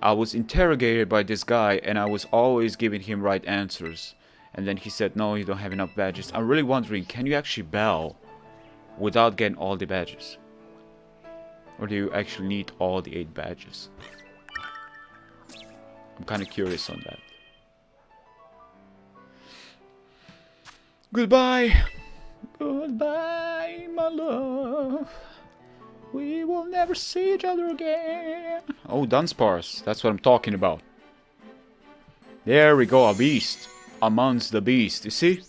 Speaker 1: I was interrogated by this guy, and I was always giving him right answers. And then he said, no, you don't have enough badges. I'm really wondering, can you actually battle without getting all the badges? Or do you actually need all the 8 badges? I'm kind of curious on that. Goodbye. Goodbye, my love. We will never see each other again. Oh, Dunsparce. That's what I'm talking about. There we go, a beast. Amongst the beast, you see?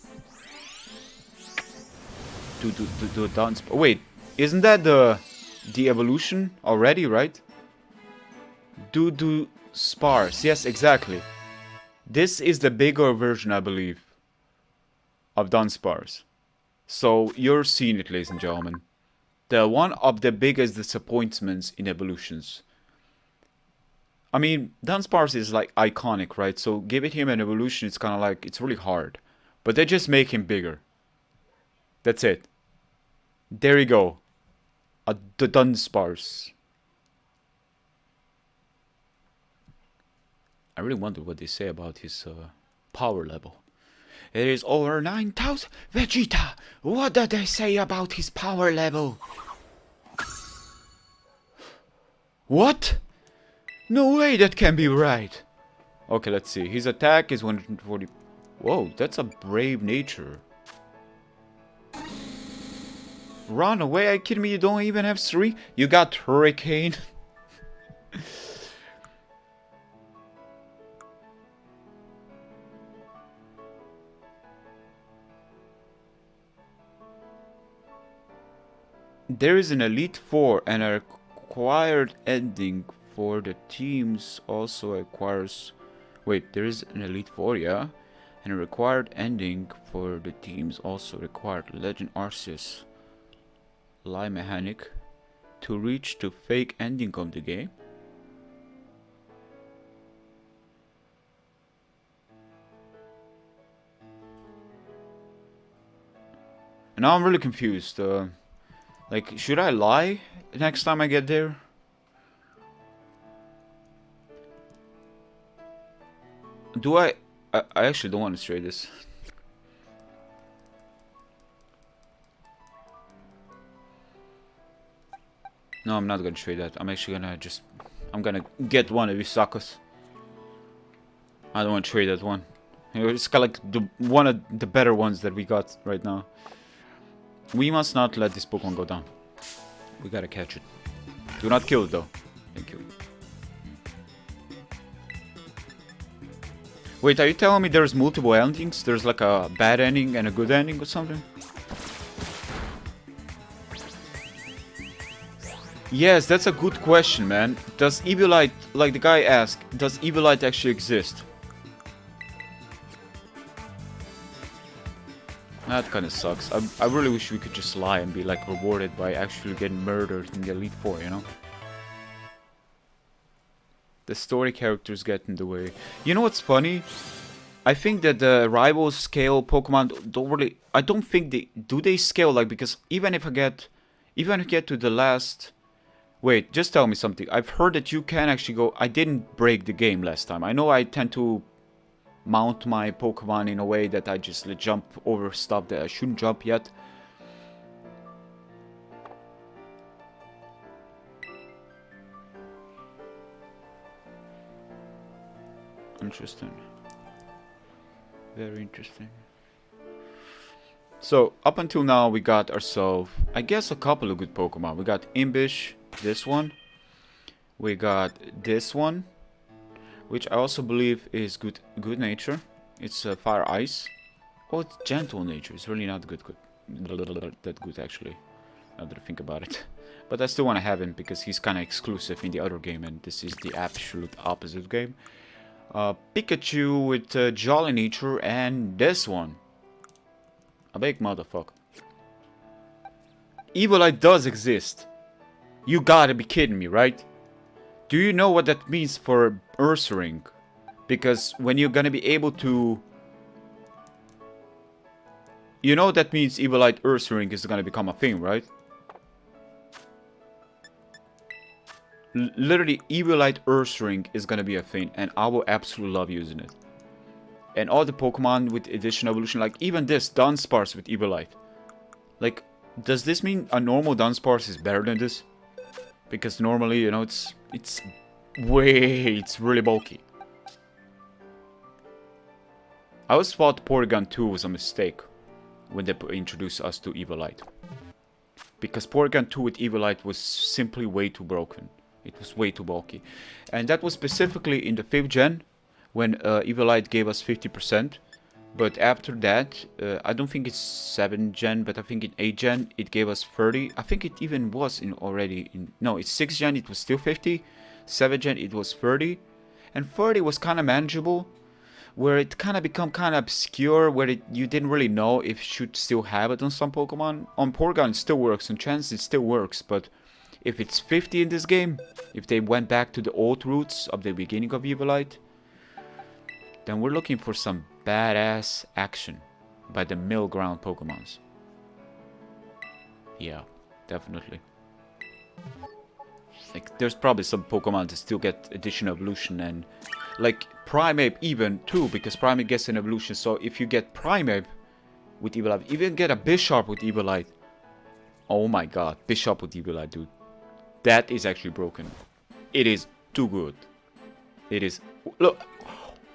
Speaker 1: Do Dunsparce. Wait, isn't that the evolution already, right? Do Sparse. Yes, exactly. This is the bigger version, I believe, of Dunsparce. So you're seeing it, ladies and gentlemen. The one of the biggest disappointments in evolutions. I mean, Dunsparce is like iconic, right? So giving him an evolution, it's kind of like, it's really hard. But they just make him bigger. That's it. There you go. The Dunsparce. I really wonder what they say about his power level. It is over 9,000. Vegeta, what did they say about his power level? What? No way that can be right. Okay, let's see. His attack is 140. Whoa, that's a brave nature. Run away, are you kidding me? You don't even have 3? You got Hurricane. There is an Elite 4 and a required ending for the teams also acquires... Wait, there is an Elite 4, yeah? And a required ending for the teams also required Legend Arceus lie mechanic to reach the fake ending of the game. And now I'm really confused. Like, should I lie next time I get there? Do I actually don't want to trade this. No, I'm not gonna trade that. I'm actually gonna just... I'm gonna get one of these suckers. I don't want to trade that one. It's got like one of the better ones that we got right now. We must not let this Pokemon go down. We gotta catch it. Do not kill it though. Thank you. Wait, are you telling me there's multiple endings? There's like a bad ending and a good ending or something? Yes, that's a good question, man. Does Evilite, like the guy asked, does Evilite actually exist? That kind of sucks. I really wish we could just lie and be like rewarded by actually getting murdered in the Elite Four, you know? The story characters get in the way. You know what's funny? I think that the rival scale Pokemon don't really... I don't think they... Do they scale? Like, because even if I get to the last... Wait, just tell me something. I've heard that you can actually go... I didn't break the game last time. I know I tend to mount my Pokemon in a way that I just jump over stuff that I shouldn't jump yet. Interesting. Very interesting. So, up until now, we got ourselves, I guess, a couple of good Pokemon. We got Imbish, this one. We got this one, which I also believe is good nature. It's Fire Ice. Oh, it's Gentle nature. It's really not that good, actually, now that I think about it. But I still want to have him because he's kind of exclusive in the other game, and this is the absolute opposite game. Pikachu with Jolly nature, and this one. A big motherfucker. Evilite does exist. You gotta be kidding me, right? Do you know what that means for Ursaring? Because when you're gonna be able to... You know that means Evilite Ursaring is gonna become a thing, right? Literally, Evilite Ursaring is gonna be a thing, and I will absolutely love using it. And all the Pokemon with Edition Evolution, like even this, Dunsparce with Evilite. Like, does this mean a normal Dunsparce is better than this? Because normally, you know, it's really bulky. I always thought Porygon 2 was a mistake when they introduced us to Evilite. Because Porygon 2 with Evilite was simply way too broken. It was way too bulky. And that was specifically in the 5th gen, when Evilite gave us 50%. But after that, I don't think it's 7th gen, but I think in 8th gen, it gave us 30. I think it even was already in... No, it's 6th gen, it was still 50. 7th gen, it was 30. And 30 was kind of manageable, where it kind of become kind of obscure, where you didn't really know if you should still have it on some Pokemon. On Porygon, it still works. On Chance, it still works, but... If it's 50 in this game, if they went back to the old roots of the beginning of Evilite, then we're looking for some badass action by the middle ground Pokemons. Yeah, definitely. Like, there's probably some Pokemon that still get Edition Evolution, and like Primeape even too, because Primeape gets an evolution. So if you get Primeape with Evilite, even get a Bisharp with Evilite. Oh my god, Bisharp with Evilite, dude. That is actually broken. It is too good. It is... Look,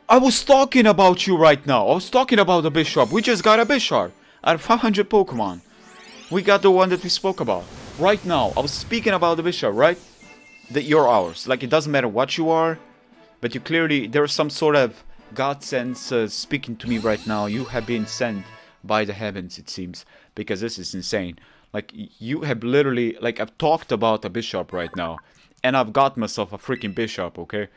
Speaker 1: I was talking about you right now. I was talking about the Bisharp. We just got a Bisharp. Out of 500 Pokemon. We got the one that we spoke about. Right now. I was speaking about the Bisharp, right? That you're ours. Like, it doesn't matter what you are. But you clearly... There's some sort of God sense speaking to me right now. You have been sent by the heavens, it seems. Because this is insane. Like, you have literally... Like, I've talked about a Bisharp right now. And I've got myself a freaking Bisharp, okay?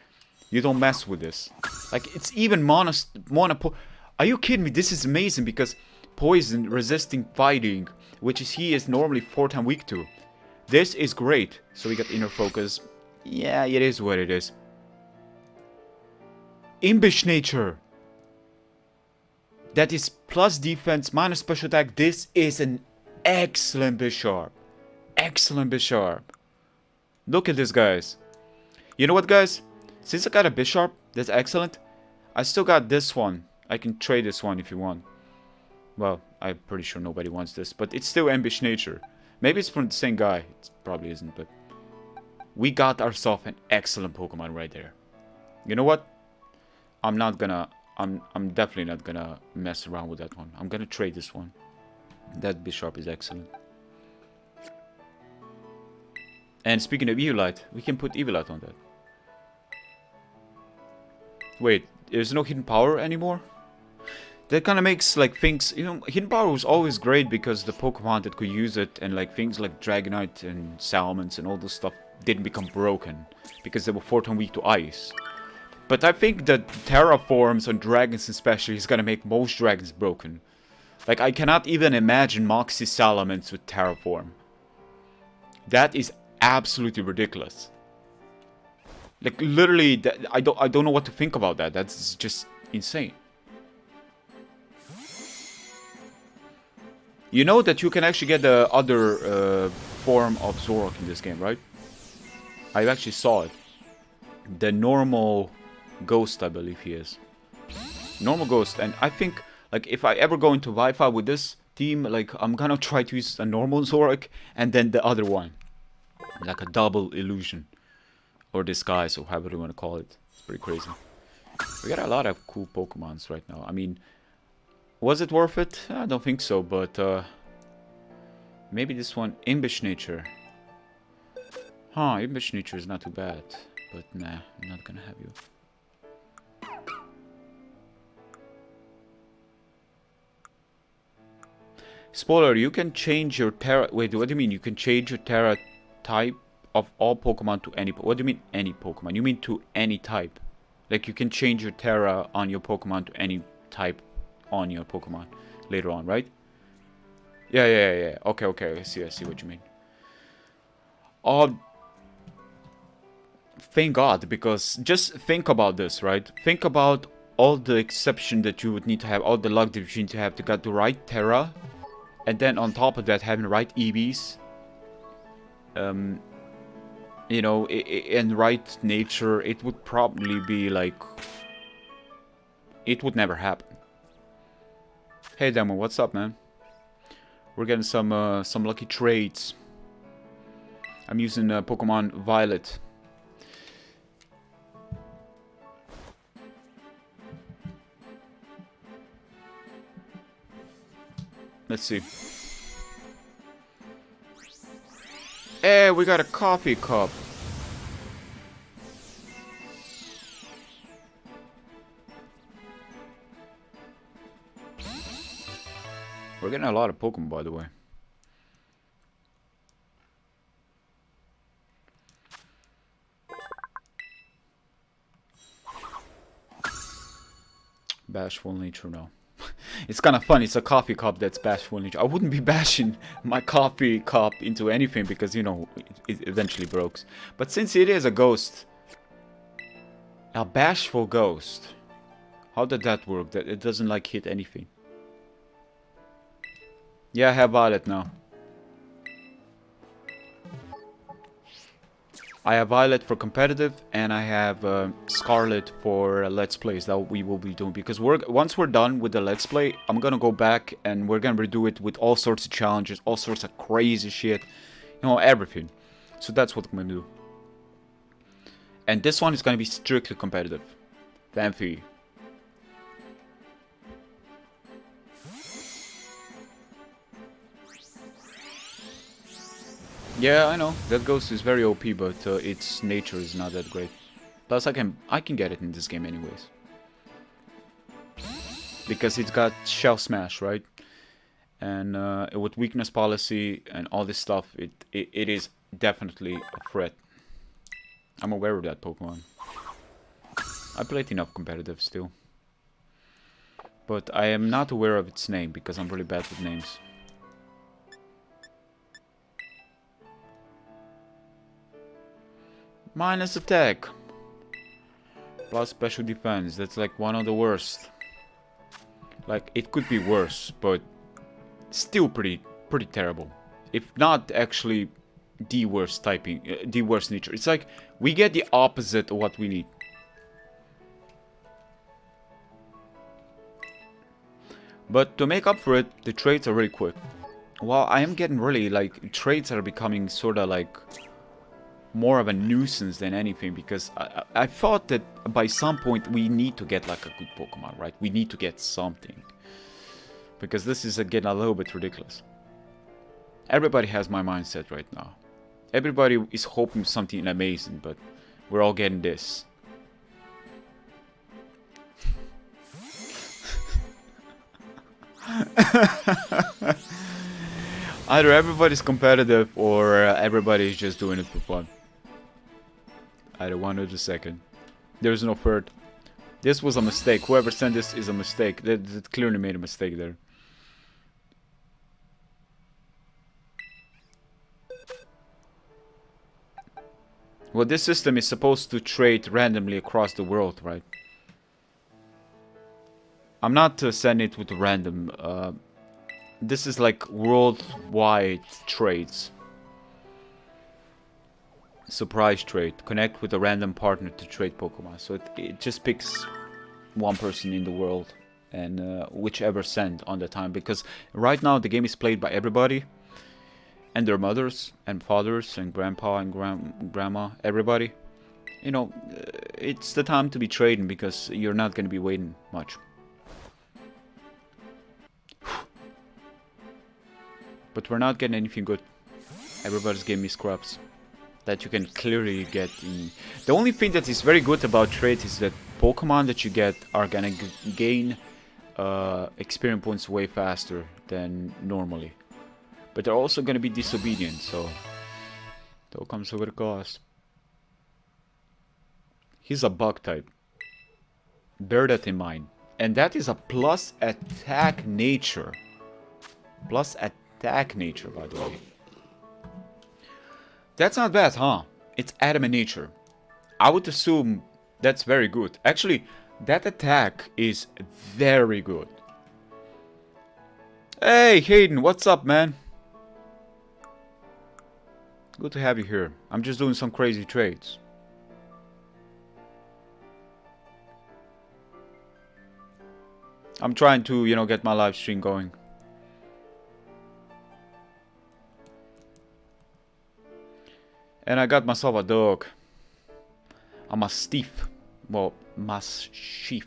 Speaker 1: You don't mess with this. Like, it's even Are you kidding me? This is amazing because poison resisting fighting, which is he is normally 4 times weak to. This is great. So we got inner focus. Yeah, it is what it is. Imbish nature. That is plus defense, minus special attack. This is an excellent Bisharp. Excellent Bisharp. Look at this, guys. You know what, guys? Since I got a Bisharp, that's excellent. I still got this one. I can trade this one if you want. Well, I'm pretty sure nobody wants this, but it's still Imbish nature. Maybe it's from the same guy. It probably isn't, but... We got ourselves an excellent Pokemon right there. You know what? I'm definitely not gonna mess around with that one. I'm gonna trade this one. That Bisharp is excellent. And speaking of Evilite, we can put Evilite on that. Wait, there's no hidden power anymore? That kind of makes like things, you know, hidden power was always great because the Pokemon that could use it and like things like Dragonite and Salamence and all this stuff didn't become broken because they were 4 times weak to ice. But I think that terraforms on dragons especially is gonna make most dragons broken. Like I cannot even imagine Moxie Salamence with terraform. That is absolutely ridiculous. Like literally, I don't know what to think about that. That's just insane. You know that you can actually get the other form of Zorok in this game, right? I actually saw it. The normal ghost, I believe he is. Normal ghost, and I think like if I ever go into Wi-Fi with this team, like I'm gonna try to use a normal Zorok and then the other one, like a double illusion or disguise or however you want to call it. It's pretty crazy. We got a lot of cool Pokemons right now. I mean, was it worth it? I don't think so, but maybe this one, Imbish Nature. Huh, Imbish Nature is not too bad, but nah, I'm not gonna have you. Spoiler, you can change your Terra... Wait, what do you mean? You can change your Terra type of all Pokemon to any... What do you mean any Pokemon? You mean to any type? Like you can change your Terra on your Pokemon to any type on your Pokemon later on, right? Yeah. Okay. I see what you mean. Thank God, because just think about this, right? Think about all the exception that you would need to have, all the luck that you need to have to get the right Terra. And then on top of that, having the right EVs, you know, and right nature, it would probably be like, it would never happen. Hey Demo, what's up, man? We're getting some lucky trades. I'm using Pokemon Violet. Let's see. Hey, we got a coffee cup. We're getting a lot of Pokemon, by the way. Bashful nature, no. It's kind of funny, it's a coffee cup that's bashful nature. I wouldn't be bashing my coffee cup into anything because, you know, it eventually breaks. But since it is a ghost, a bashful ghost, how did that work? That it doesn't like hit anything. Yeah, I have Violet now. I have Violet for competitive, and I have Scarlet for Let's Plays that we will be doing. Because once we're done with the Let's Play, I'm gonna go back and we're gonna redo it with all sorts of challenges, all sorts of crazy shit, you know, everything. So that's what I'm gonna do. And this one is gonna be strictly competitive. Thank you. Yeah, I know that ghost is very OP, but its nature is not that great. Plus, I can get it in this game anyways, because it's got Shell Smash, right? And with weakness policy and all this stuff, it is definitely a threat. I'm aware of that Pokemon. I played enough competitive still, but I am not aware of its name because I'm really bad with names. Minus attack. Plus special defense. That's like one of the worst. Like, it could be worse, but still pretty terrible. If not actually the worst typing, the worst nature. It's like we get the opposite of what we need. But to make up for it, the traits are really quick. While I am getting really, like, traits are becoming sort of like more of a nuisance than anything, because I thought that by some point we need to get like a good Pokemon, right? We need to get something, because this is getting a little bit ridiculous. Everybody has my mindset right now. Everybody is hoping something amazing, but we're all getting this. Either everybody's competitive or everybody's just doing it for fun. Either one or the second. There's no third. This was a mistake. Whoever sent this is a mistake. They clearly made a mistake there. Well, this system is supposed to trade randomly across the world, right? I'm not sending it with random. This is like worldwide trades. Surprise trade. Connect with a random partner to trade Pokemon. So it just picks one person in the world and whichever send on the time. Because right now the game is played by everybody. And their mothers and fathers and grandpa and grandma. Everybody. You know, it's the time to be trading because you're not going to be waiting much. But we're not getting anything good. Everybody's giving me scrubs that you can clearly get in. The only thing that is very good about trade is that Pokemon that you get are gonna gain experience points way faster than normally. But they're also gonna be disobedient, so it all comes with a cost. He's a bug type. Bear that in mind. And that is a plus attack nature. Plus attack nature, by the way. That's not bad, huh? It's adamant nature. I would assume that's very good. Actually, that attack is very good. Hey, Hayden, what's up, man? Good to have you here. I'm just doing some crazy trades. I'm trying to, you know, get my live stream going. And I got myself a dog. A mastiff. Well, mastiff.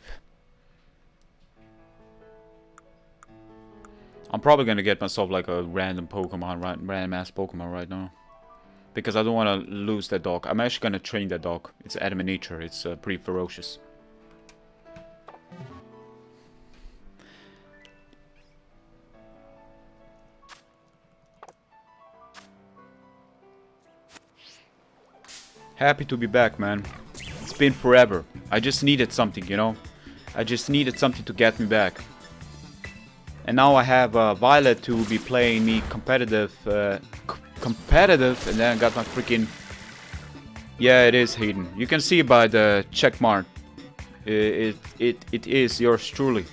Speaker 1: I'm probably gonna get myself like a random Pokemon, random ass Pokemon right now. Because I don't want to lose that dog. I'm actually gonna train that dog. It's adamant nature. It's pretty ferocious. Happy to be back, man. It's been forever. I just needed something, you know? I just needed something to get me back. And now I have Violet to be playing me competitive. Competitive, and then I got my freaking... Yeah, it is Hayden. You can see by the check mark. It is yours truly.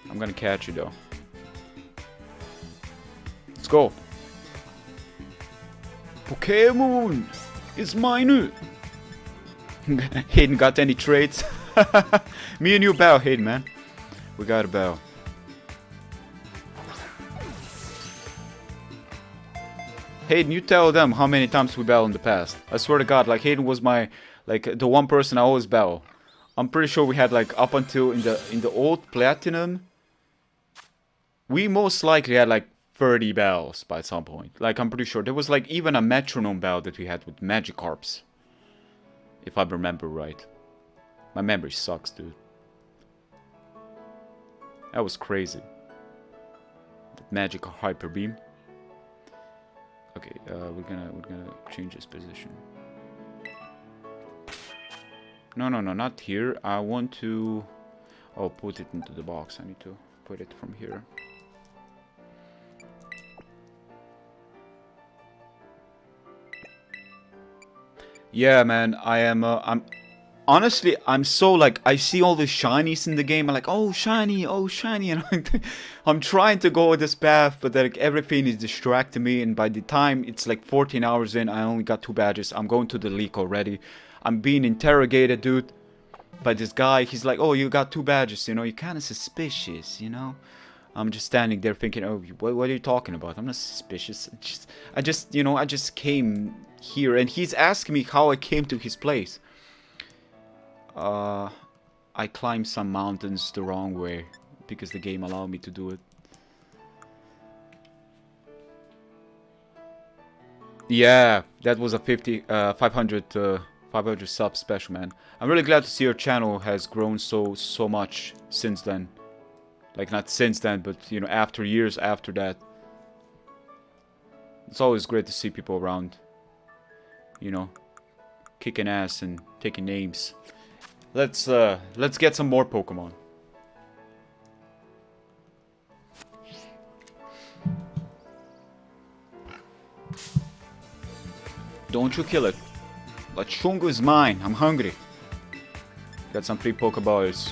Speaker 1: I'm gonna catch you though. Let's go. Pokémon is mine. Hayden got any trades? Me and you bow, Hayden, man. We got a bow. Hayden, you tell them how many times we battled in the past. I swear to God, like Hayden was my, like the one person I always battle. I'm pretty sure we had like up until in the old Platinum, we most likely had like 30 battles by some point. Like I'm pretty sure there was like even a metronome battle that we had with Magikarps, if I remember right. My memory sucks, dude. That was crazy. That magic hyper beam. Okay, we're gonna change his position. No, not here. I want to... Oh, put it into the box. I need to put it from here. Yeah, man, I'm honestly, I'm so like, I see all the shinies in the game. I'm like, oh shiny, and I'm trying to go this path, but like everything is distracting me. And by the time it's like 14 hours in, I only got 2 badges. I'm going to the leak already. I'm being interrogated, dude, by this guy. He's like, oh, you got 2 badges, you know, you're kind of suspicious, you know. I'm just standing there thinking, oh, what are you talking about? I'm not suspicious. I just came here, and he's asking me how I came to his place. I climbed some mountains the wrong way because the game allowed me to do it. Yeah, that was a 500 sub special, man. I'm really glad to see your channel has grown so much since then. Like, not since then, but, you know, after years after that. It's always great to see people around, you know, kicking ass and taking names. Let's get some more Pokemon. Don't you kill it. But Shungu is mine. I'm hungry. Got some free Pokeballs.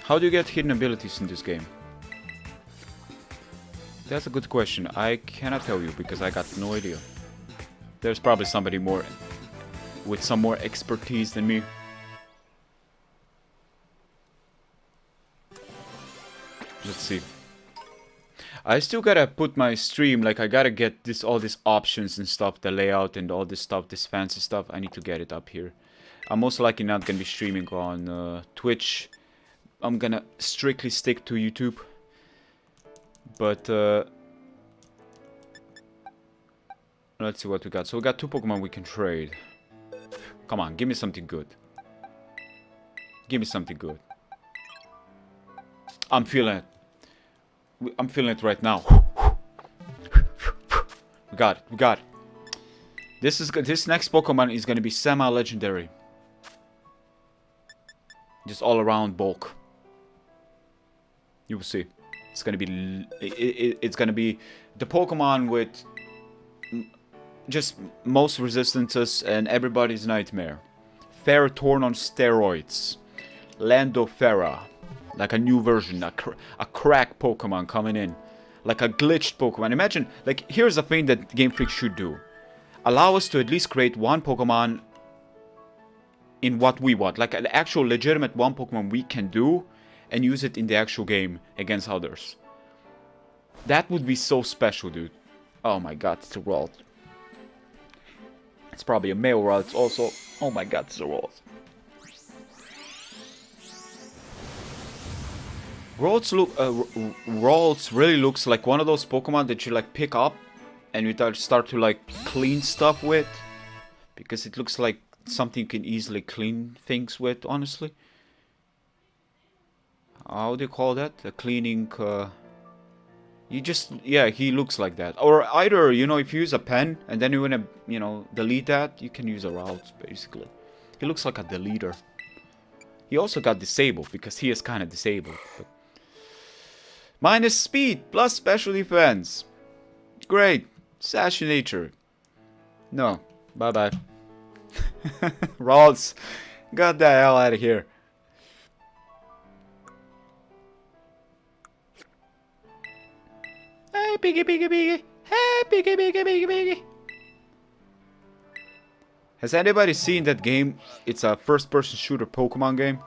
Speaker 1: How do you get hidden abilities in this game? That's a good question. I cannot tell you because I got no idea. There's probably somebody more with some more expertise than me. Let's see. I still gotta put my stream, like I gotta get this, all these options and stuff, the layout and all this stuff, this fancy stuff. I need to get it up here. I'm most likely not gonna be streaming on Twitch. I'm gonna strictly stick to YouTube. But let's see what we got. So we got 2 Pokemon we can trade. Come on, give me something good. Give me something good. I'm feeling it. I'm feeling it right now. We got it. We got it. This next Pokemon is gonna be semi-legendary. Just all around bulk. You will see. It's gonna be. It's gonna be the Pokemon with just most resistances and everybody's nightmare. Ferrothorn on steroids. Landofera. Like a new version, a crack Pokemon coming in. Like a glitched Pokemon. Imagine, like, here's a thing that Game Freak should do. Allow us to at least create one Pokemon in what we want. Like an actual legitimate one Pokemon we can do and use it in the actual game against others. That would be so special, dude. Oh my god, it's a world. It's probably a male world also. Oh my god, it's a world. Ralts really looks like one of those Pokemon that you like pick up and you start to like clean stuff with, because it looks like something you can easily clean things with, honestly. How do you call that? A cleaning, you just, yeah, he looks like that. Or either, you know, if you use a pen and then you wanna, you know, delete that, you can use a Ralts, basically. He looks like a deleter. He also got disabled, because he is kind of disabled, but minus speed, plus special defense. Great. Sash nature. No. Bye-bye. Ralts, got the hell out of here. Hey, piggy, piggy, piggy. Hey, piggy, piggy, piggy, piggy. Has anybody seen that game? It's a first-person shooter Pokemon game.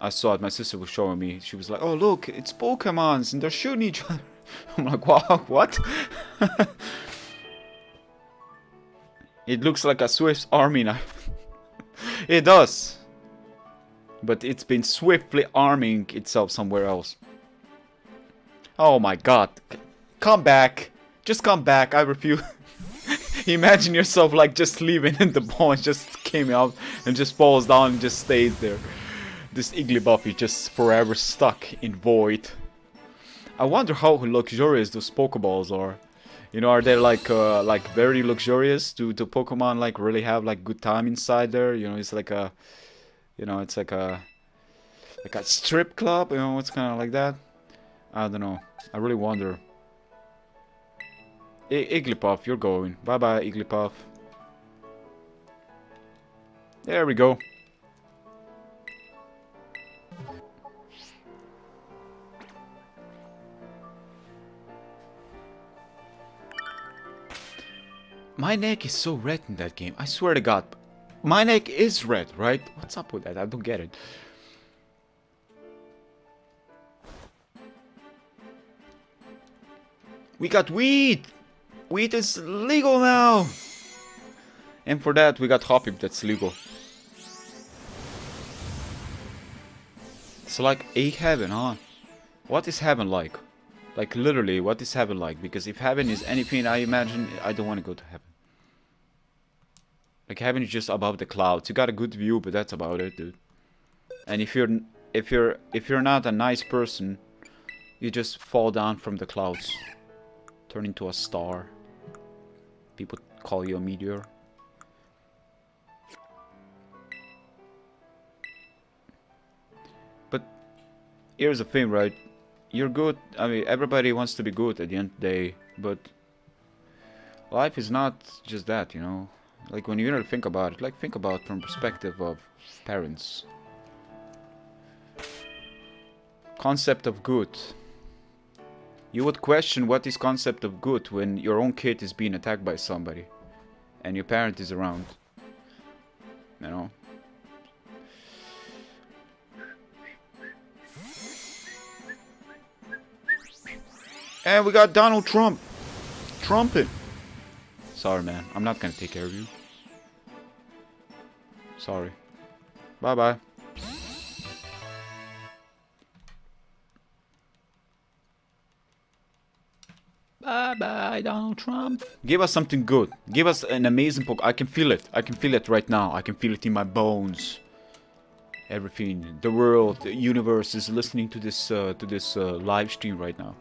Speaker 1: I saw it. My sister was showing me. She was like, "Oh, look, it's Pokemons and they're shooting each other." I'm like, "Wow, what?" It looks like a Swiss army knife. It does. But it's been swiftly arming itself somewhere else. Oh my god. Come back. Just come back. I refuse. Imagine yourself like just leaving and the ball just came out and just falls down and just stays there. This Igglybuff is just forever stuck in void. I wonder how luxurious those Pokeballs are. You know, are they like very luxurious? Do Pokemon like really have like good time inside there? You know, it's like a, you know, it's like a strip club. You know, it's kind of like that. I don't know. I really wonder. Igglybuff, you're going. Bye bye, Igglybuff. There we go. My neck is so red in that game. I swear to God. My neck is red, right? What's up with that? I don't get it. We got wheat! Wheat is legal now! And for that, we got Hoppip that's legal. It's like a heaven, huh? What is heaven like? Like, literally, what is heaven like? Because if heaven is anything I imagine, I don't want to go to heaven. Like, heaven is just above the clouds. You got a good view, but that's about it, dude. And if you're not a nice person, you just fall down from the clouds, turn into a star. People call you a meteor. But here's the thing, right? You're good. I mean, everybody wants to be good at the end of the day, but life is not just that, you know? Like, when you really think about it, like, think about it from perspective of parents. Concept of good. You would question what is concept of good when your own kid is being attacked by somebody and your parent is around. You know? And we got Donald Trump. Trumping. Sorry, man. I'm not gonna take care of you. Sorry. Bye-bye. Bye-bye, Donald Trump. Give us something good. Give us an amazing Pokemon. I can feel it. I can feel it right now. I can feel it in my bones. Everything. The world, the universe is listening to this live stream right now.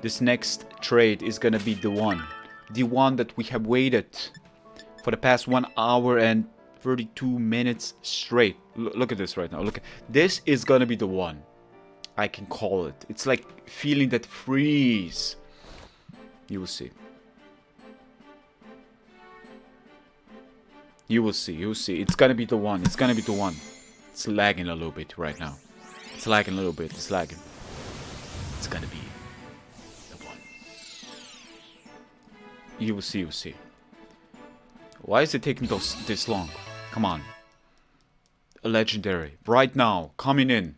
Speaker 1: This next trade is gonna be the one. The one that we have waited for the past 1 hour and 32 minutes straight. Look at this right now. Look, this is gonna be the one. I can call it. It's like feeling that freeze. You will see. You will see. You will see. It's gonna be the one. It's gonna be the one. It's lagging a little bit right now. It's lagging a little bit. It's lagging. It's gonna be the one. You will see. You will see. Why is it taking this long? Come on. A legendary. Right now. Coming in.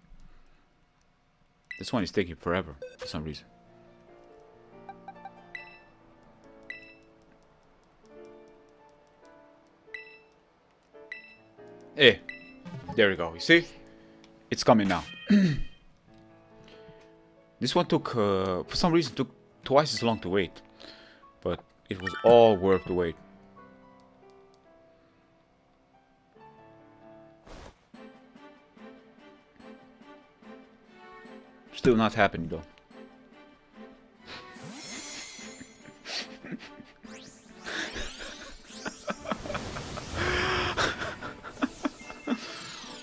Speaker 1: This one is taking forever for some reason. Eh. There we go. You see? It's coming now. This one took, for some reason, took twice as long to wait. But it was all worth the wait. Still not happening though.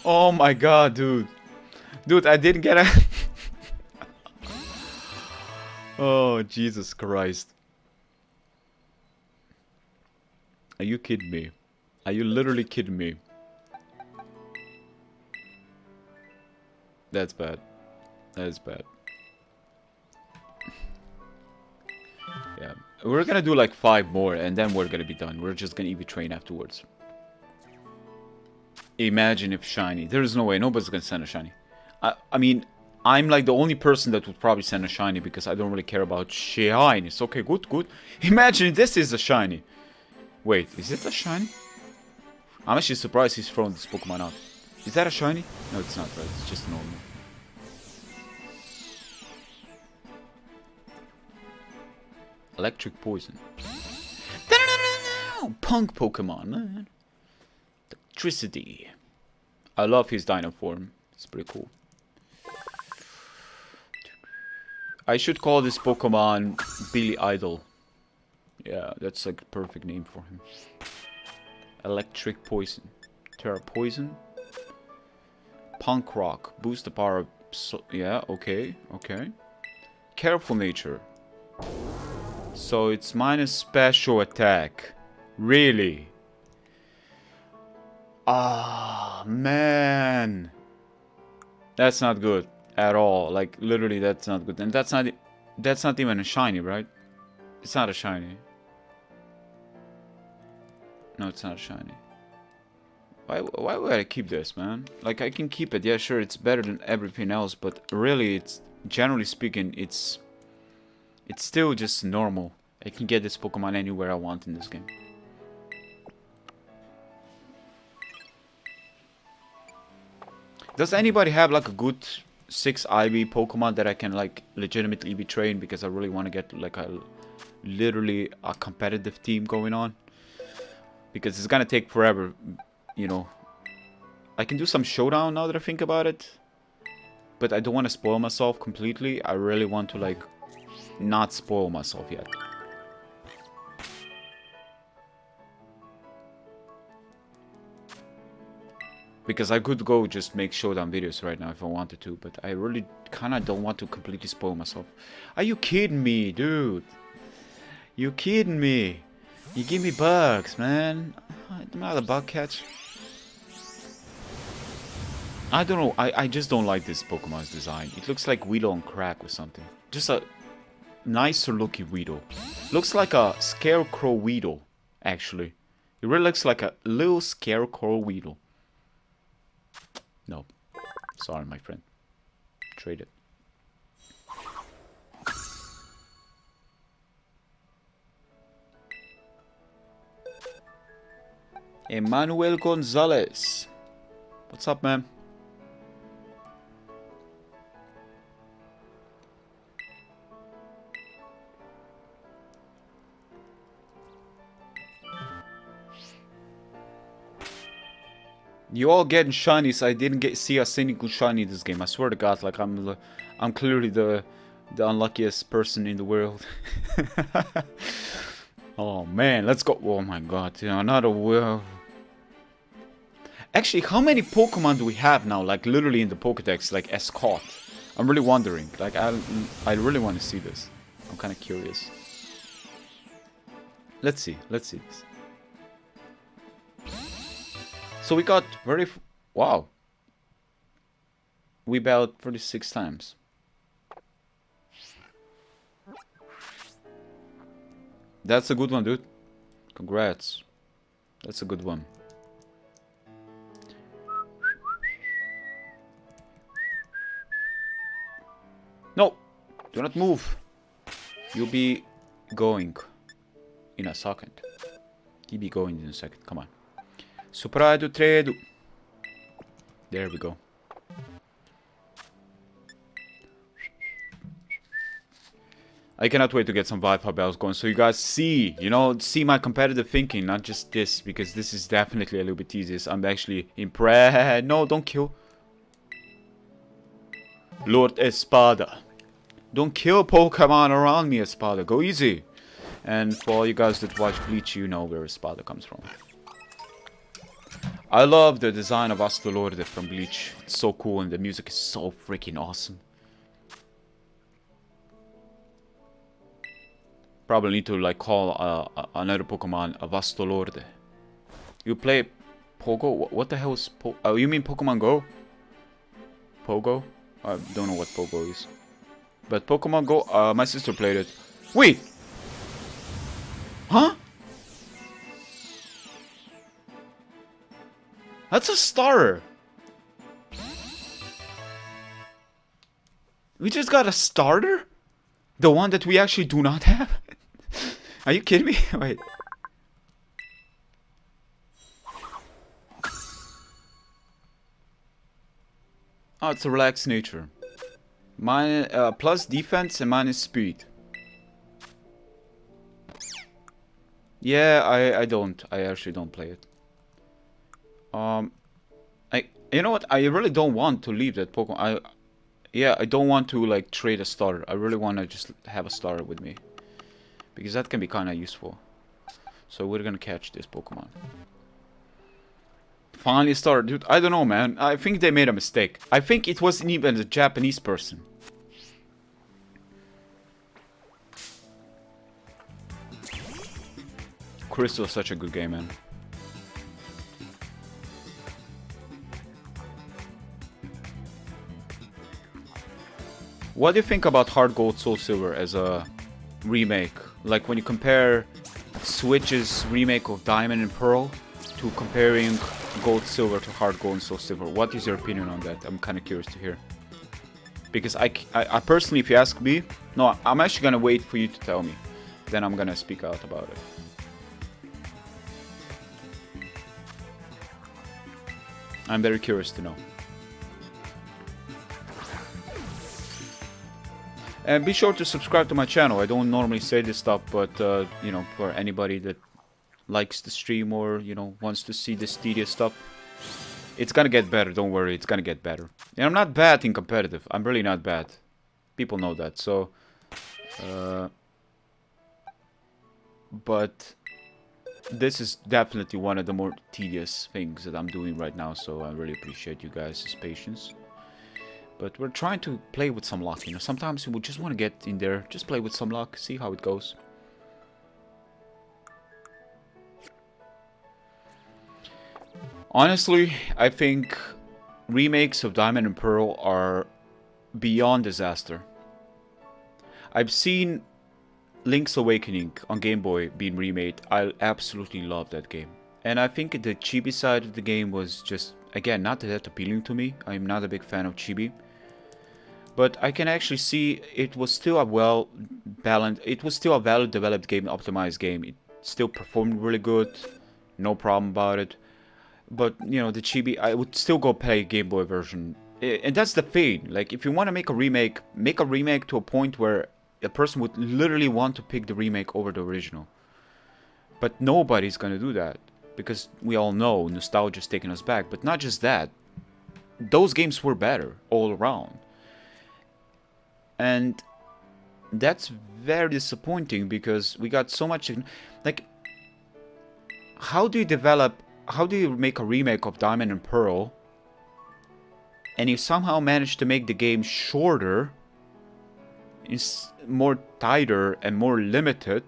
Speaker 1: Oh my god, dude. Dude, I didn't get a... Oh, Jesus Christ. Are you kidding me? Are you literally kidding me? That's bad. That is bad. Yeah. We're gonna do like 5 more and then we're gonna be done. We're just gonna EV train afterwards. Imagine if shiny. There's no way. Nobody's gonna send a shiny. I mean, I'm like the only person that would probably send a shiny because I don't really care about shinies. Okay, good, good. Imagine this is a shiny. Wait, is it a shiny? I'm actually surprised he's thrown this Pokemon out. Is that a shiny? No, it's not, right? It's just normal. Electric poison. Punk Pokemon, man. Electricity. I love his dino form. It's pretty cool. I should call this Pokemon Billy Idol. Yeah, that's like a perfect name for him. Electric poison. Terra poison. Punk rock. Boost the power of... yeah, okay, okay. Careful nature. So it's minus special attack. Really? Ah, man. That's not good at all. Like, literally, that's not good. And that's not even a shiny, right? It's not a shiny. No, it's not a shiny. Why would I keep this, man? Like, I can keep it. Yeah, sure, it's better than everything else. But really, it's... generally speaking, it's still just normal. I can get this Pokemon anywhere I want in this game. Does anybody have like a good 6 IV Pokemon that I can like legitimately be trained, because I really want to get like literally a competitive team going on, because it's gonna take forever, you know. I can do some showdown now that I think about it, but I don't want to spoil myself completely. I really want to like not spoil myself yet. Because I could go just make showdown videos right now if I wanted to, but I really kind of don't want to completely spoil myself. Are you kidding me, dude? You kidding me? You give me bugs, man. I'm not a bug catch. I don't know. I just don't like this Pokemon's design. It looks like Weedle on crack or something. Just a nicer looking Weedle. Looks like a Scarecrow Weedle, actually. It really looks like a little Scarecrow Weedle. No. Sorry, my friend. Trade it. Emmanuel Gonzalez. What's up, man? You all getting shinies. I didn't see a single shiny this game. I swear to God, like I'm clearly the unluckiest person in the world. Oh man, let's go. Oh my God, another world. Actually, how many Pokemon do we have now? Like literally in the Pokédex, like as caught. I'm really wondering. Like I really want to see this. I'm kind of curious. Let's see this. So we got wow. We battled 36 times. That's a good one, dude. Congrats. That's a good one. No! Do not move. You'll be going in a second. You'll be going in a second. Come on. Suprado tredo. There we go. I cannot wait to get some Wi-Fi bells going, so you guys see, see my competitive thinking, not just this, because this is definitely a little bit tedious. I'm actually impressed. No, don't kill. Lord Espada. Don't kill Pokemon around me, Espada. Go easy. And for all you guys that watch Bleach, you know where Espada comes from. I love the design of Astalorde from Bleach. It's so cool and the music is so freaking awesome. Probably need to like call another Pokemon a Vastolorde. You play Pogo? What the hell is Pogo? Oh, you mean Pokemon Go? Pogo? I don't know what Pogo is. But Pokemon Go, my sister played it. Wait! Huh? That's a starter! We just got a starter? The one that we actually do not have? Are you kidding me? Wait. Oh, it's a relaxed nature. Mine, plus defense and minus speed. Yeah, I actually don't play it. You know what? I really don't want to leave that Pokemon. I don't want to like trade a starter. I really want to just have a starter with me, because that can be kind of useful. So we're gonna catch this Pokemon. Finally started, dude. I don't know, man. I think they made a mistake. I think it wasn't even a Japanese person. Crystal is such a good game, man. What do you think about Heart Gold Soul Silver as a remake? Like when you compare Switch's remake of Diamond and Pearl to comparing Gold Silver to Heart Gold and Soul Silver. What is your opinion on that? I'm kind of curious to hear. Because I personally, if you ask me, no, I'm actually gonna wait for you to tell me. Then I'm gonna speak out about it. I'm very curious to know. And be sure to subscribe to my channel. I don't normally say this stuff, but, you know, for anybody that likes the stream or, you know, wants to see this tedious stuff, it's gonna get better. Don't worry, it's gonna get better. And I'm not bad in competitive. I'm really not bad. People know that, so... but this is definitely one of the more tedious things that I'm doing right now, so I really appreciate you guys' patience. But we're trying to play with some luck, you know. Sometimes we just want to get in there, just play with some luck, see how it goes. Honestly, I think remakes of Diamond and Pearl are beyond disaster. I've seen Link's Awakening on Game Boy being remade. I absolutely love that game. And I think the chibi side of the game was just, again, not that appealing to me. I'm not a big fan of chibi. But I can actually see it was still a well-balanced, it was still a well-developed game, optimized game. It still performed really good, no problem about it. But, you know, the chibi, I would still go play Game Boy version. And that's the thing, like, if you want to make a remake to a point where a person would literally want to pick the remake over the original. But nobody's gonna do that, because we all know nostalgia's taking us back. But not just that, those games were better all around. And that's very disappointing, because we got so much... like, how do you make a remake of Diamond and Pearl, and you somehow manage to make the game shorter, is more tighter and more limited,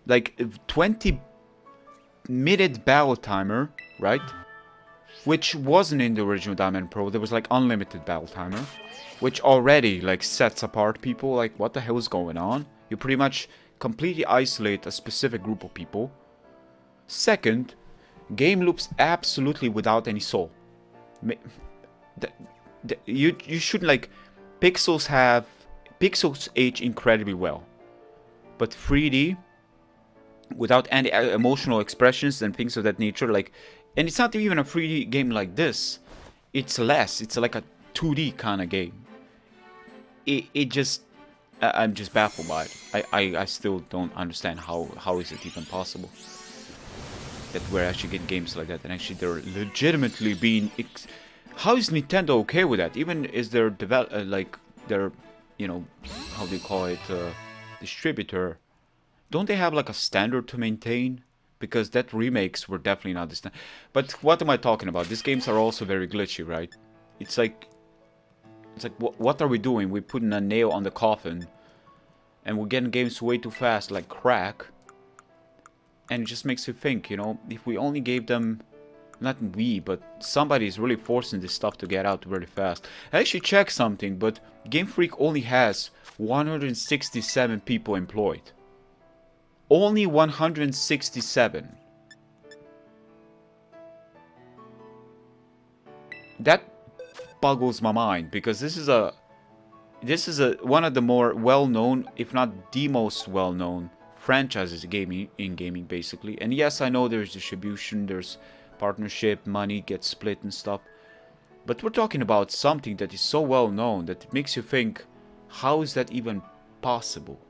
Speaker 1: like 20-minute battle timer, right? Which wasn't in the original Diamond Pro. There was like unlimited battle timer, which already like sets apart people. Like, what the hell is going on? You pretty much completely isolate a specific group of people. Second, game loops absolutely without any soul. You shouldn't, like, pixels age incredibly well, but 3D without any emotional expressions and things of that nature, like, and it's not even a 3D game like this, it's like a 2D kind of game. It just, I'm just baffled by it. I still don't understand how is it even possible that we're actually getting games like that, and actually they're legitimately being how is Nintendo okay with that? Even is their like their, you know, how do you call it, distributor, don't they have like a standard to maintain? Because that remakes were definitely not the standard. But what am I talking about? These games are also very glitchy, right? It's like what are we doing? We're putting a nail on the coffin, and we're getting games way too fast, like crack. And it just makes you think, you know, if we only gave them, not we, but somebody is really forcing this stuff to get out really fast. I actually checked something, but Game Freak only has 167 people employed. Only 167. That boggles my mind, because this is one of the more well-known, if not the most well-known franchises in gaming basically. And yes, I know there's distribution, there's partnership, money gets split and stuff, but we're talking about something that is so well known that it makes you think, how is that even possible?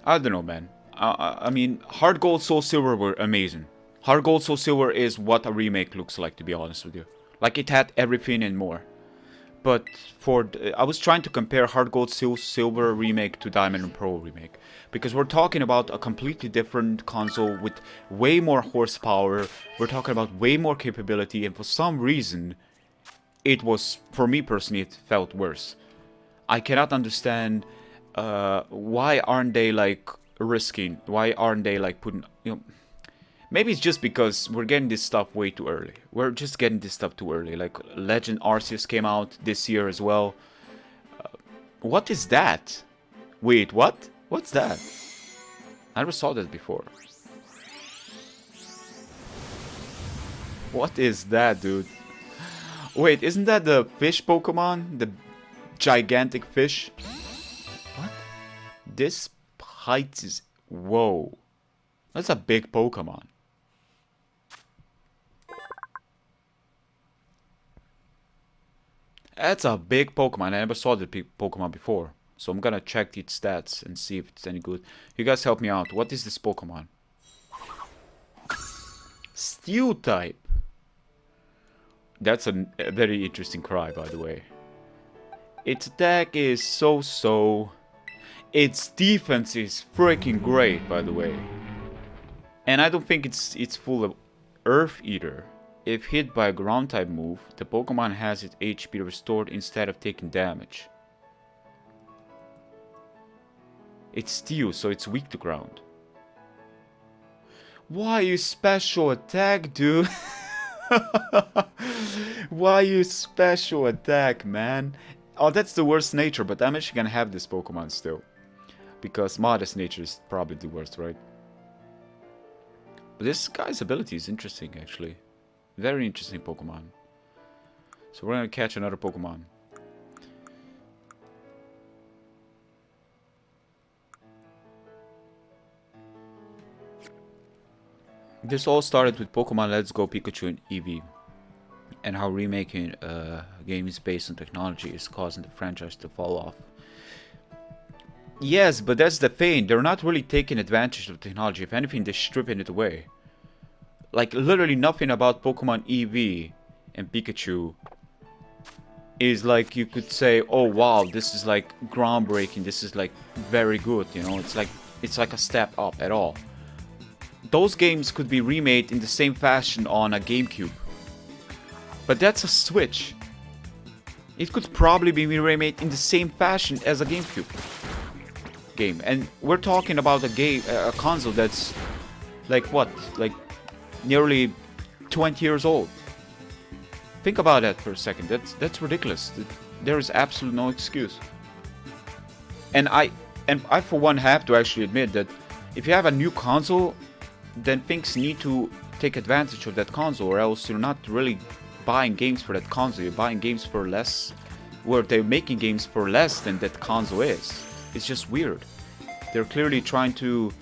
Speaker 1: I don't know, man. I mean, Heart Gold, Soul Silver were amazing. Heart Gold, Soul Silver is what a remake looks like, to be honest with you. Like, it had everything and more. But I was trying to compare Heart Gold, Soul Silver remake to Diamond and Pearl remake, because we're talking about a completely different console with way more horsepower. We're talking about way more capability, and for some reason, it was, for me personally, it felt worse. I cannot understand why aren't they like risking? Why aren't they like putting, you know? Maybe it's just because we're getting this stuff way too early. We're just getting this stuff too early. Like, Legend Arceus came out this year as well. What is that? Wait, what? What's that? I never saw that before. What is that, dude? Wait, isn't that the fish Pokemon? The gigantic fish? What? This height is... Whoa. That's a big Pokemon. That's a big Pokemon. I never saw the Pokemon before. So I'm gonna check its stats and see if it's any good. You guys help me out. What is this Pokemon? Steel type. That's a very interesting cry, by the way. Its attack is so-so. Its defense is freaking great, by the way. And I don't think it's full of Earth Eater. If hit by a ground type move, the Pokemon has its HP restored instead of taking damage. It's Steel, so it's weak to ground. Why you special attack, dude? Why you special attack, man? Oh, that's the worst nature, but I'm actually gonna have this Pokemon still. Because modest nature is probably the worst, right? But this guy's ability is interesting, actually. Very interesting Pokemon. So we're gonna catch another Pokemon. This all started with Pokemon Let's Go Pikachu and Eevee, and how remaking games based on technology is causing the franchise to fall off. Yes, but that's the thing. They're not really taking advantage of technology. If anything, they're stripping it away. Like, literally nothing about Pokemon Eevee and Pikachu is like, you could say, oh wow, this is like groundbreaking, this is like very good, you know, it's like a step up at all. Those games could be remade in the same fashion on a GameCube. But that's a Switch. It could probably be remade in the same fashion as a GameCube game. And we're talking about a console that's like what? Like nearly 20 years old. Think about that for a second. That's ridiculous. There is absolutely no excuse. And I for one have to actually admit that if you have a new console, then things need to take advantage of that console, or else you're not really buying games for that console. You're buying games for less, where they're making games for less than that console is. It's just weird. They're clearly trying to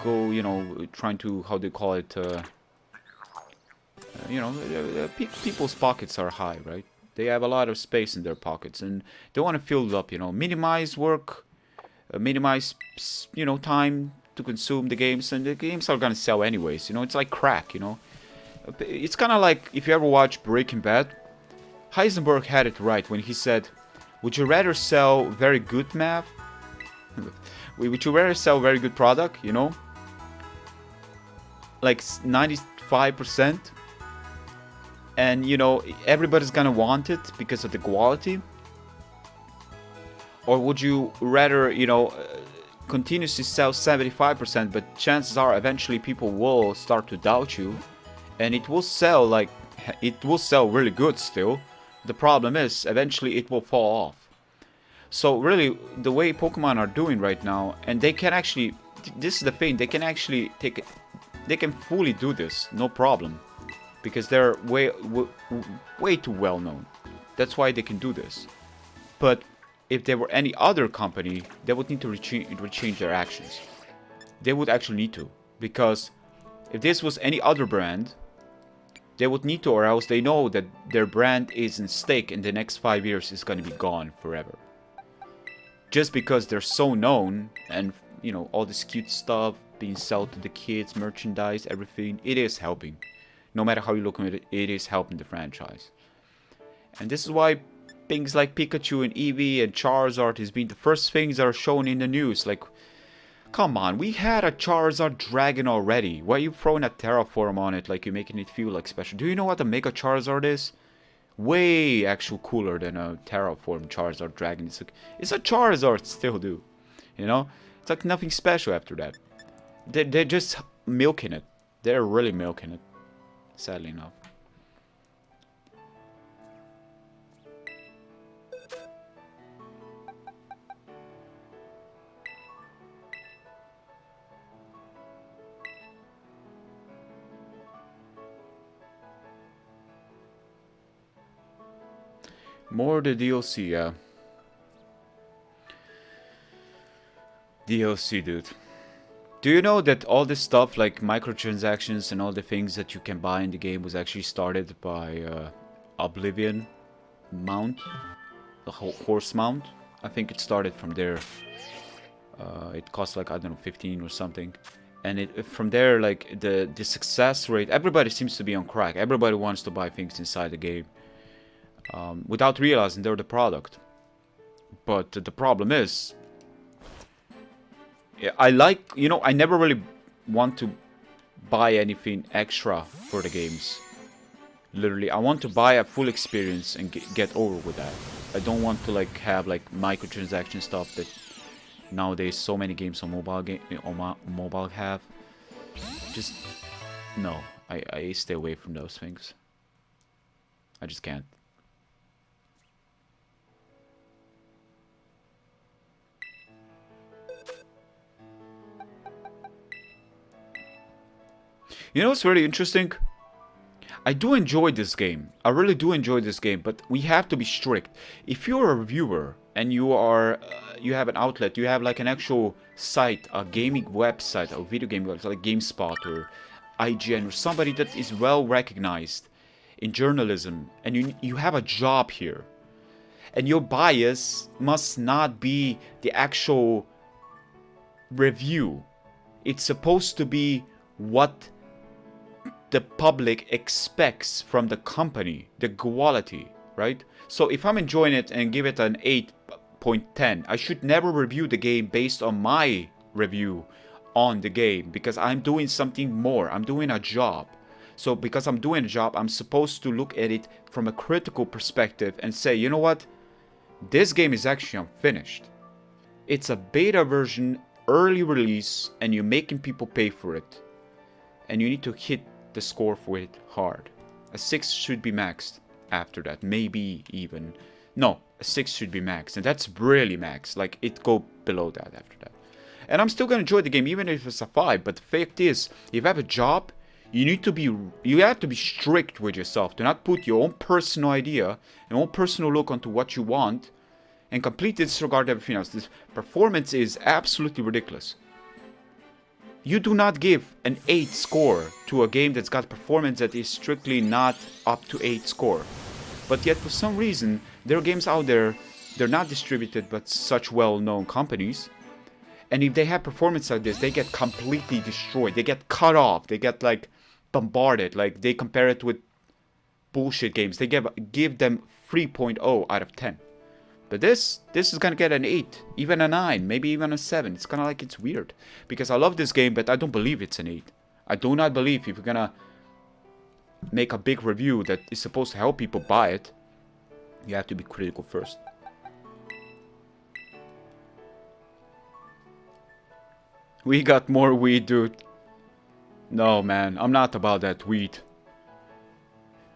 Speaker 1: go, you know, trying to, how do you call it, you know, people's pockets are high, right? They have a lot of space in their pockets, and they want to fill it up, you know, minimize work, minimize, you know, time to consume the games, and the games are gonna sell anyways, you know. It's like crack, you know. It's kind of like, if you ever watch Breaking Bad, Heisenberg had it right when he said, would you rather sell very good math? Would you rather sell very good product, you know? Like 95%, and you know, everybody's gonna want it because of the quality? Or would you rather, you know, continuously sell 75%, but chances are eventually people will start to doubt you, and it will sell, like, it will sell really good still. The problem is eventually it will fall off. So really, the way Pokemon are doing right now, and they can actually, this is the thing, they can actually take it, they can fully do this, no problem, because they're way too well known. That's why they can do this. But if there were any other company, they would need to change their actions. They would actually need to, because if this was any other brand, they would need to, or else they know that their brand is in stake in the next 5 years, is going to be gone forever. Just because they're so known, and you know, all this cute stuff being sold to the kids, merchandise, everything, it is helping. No matter how you look at it, it is helping the franchise. And this is why things like Pikachu and Eevee and Charizard has been the first things that are shown in the news. Like, come on, we had a Charizard Dragon already. Why are you throwing a Terraform on it like you're making it feel like special? Do you know what a Mega Charizard is? Way actual cooler than a Terraform Charizard Dragon. It's a Charizard still, dude. You know? It's like nothing special after that. They're just milking it. They're really milking it. Sadly enough. More the DLC, yeah. DLC, dude. Do you know that all this stuff, like microtransactions and all the things that you can buy in the game, was actually started by Oblivion mount? The horse mount? I think it started from there. It cost like, I don't know, 15 or something. And from there, like, the success rate, everybody seems to be on crack. Everybody wants to buy things inside the game. Without realizing they're the product. But the problem is, I like, you know, I never really want to buy anything extra for the games. Literally, I want to buy a full experience and get over with that. I don't want to like have like microtransaction stuff that nowadays so many games on mobile have. Just no, I stay away from those things. I just can't. You know what's really interesting? I do enjoy this game. I really do enjoy this game, but we have to be strict. If you're a reviewer and you are, you have an outlet, you have like an actual site, a gaming website, a video game website like GameSpot or IGN or somebody that is well recognized in journalism, and you have a job here, and your bias must not be the actual review. It's supposed to be what the public expects from the company, the quality, right? So if I'm enjoying it and give it an 8.10, I should never review the game based on my review on the game, because I'm doing something more. I'm doing a job. So because I'm doing a job, I'm supposed to look at it from a critical perspective and say, you know what? This game is actually unfinished. It's a beta version, early release, and you're making people pay for it. And you need to hit the score for it hard. A 6 should be maxed after that. Maybe even. No, a 6 should be maxed. And that's really maxed. Like, it go below that after that. And I'm still gonna enjoy the game even if it's a 5. But the fact is, if you have a job, you have to be strict with yourself. Do not put your own personal idea, your own personal look onto what you want, and completely disregard everything else. This performance is absolutely ridiculous. You do not give an 8 score to a game that's got performance that is strictly not up to 8 score. But yet for some reason, there are games out there, they're not distributed by such well-known companies. And if they have performance like this, they get completely destroyed. They get cut off. They get like bombarded. Like they compare it with bullshit games. They give them 3.0 out of 10. But this is gonna get an 8, even a 9, maybe even a 7. It's kind of like, it's weird. Because I love this game, but I don't believe it's an 8. I do not believe if you're gonna make a big review that is supposed to help people buy it, you have to be critical first. We got more weed, dude. No, man, I'm not about that weed.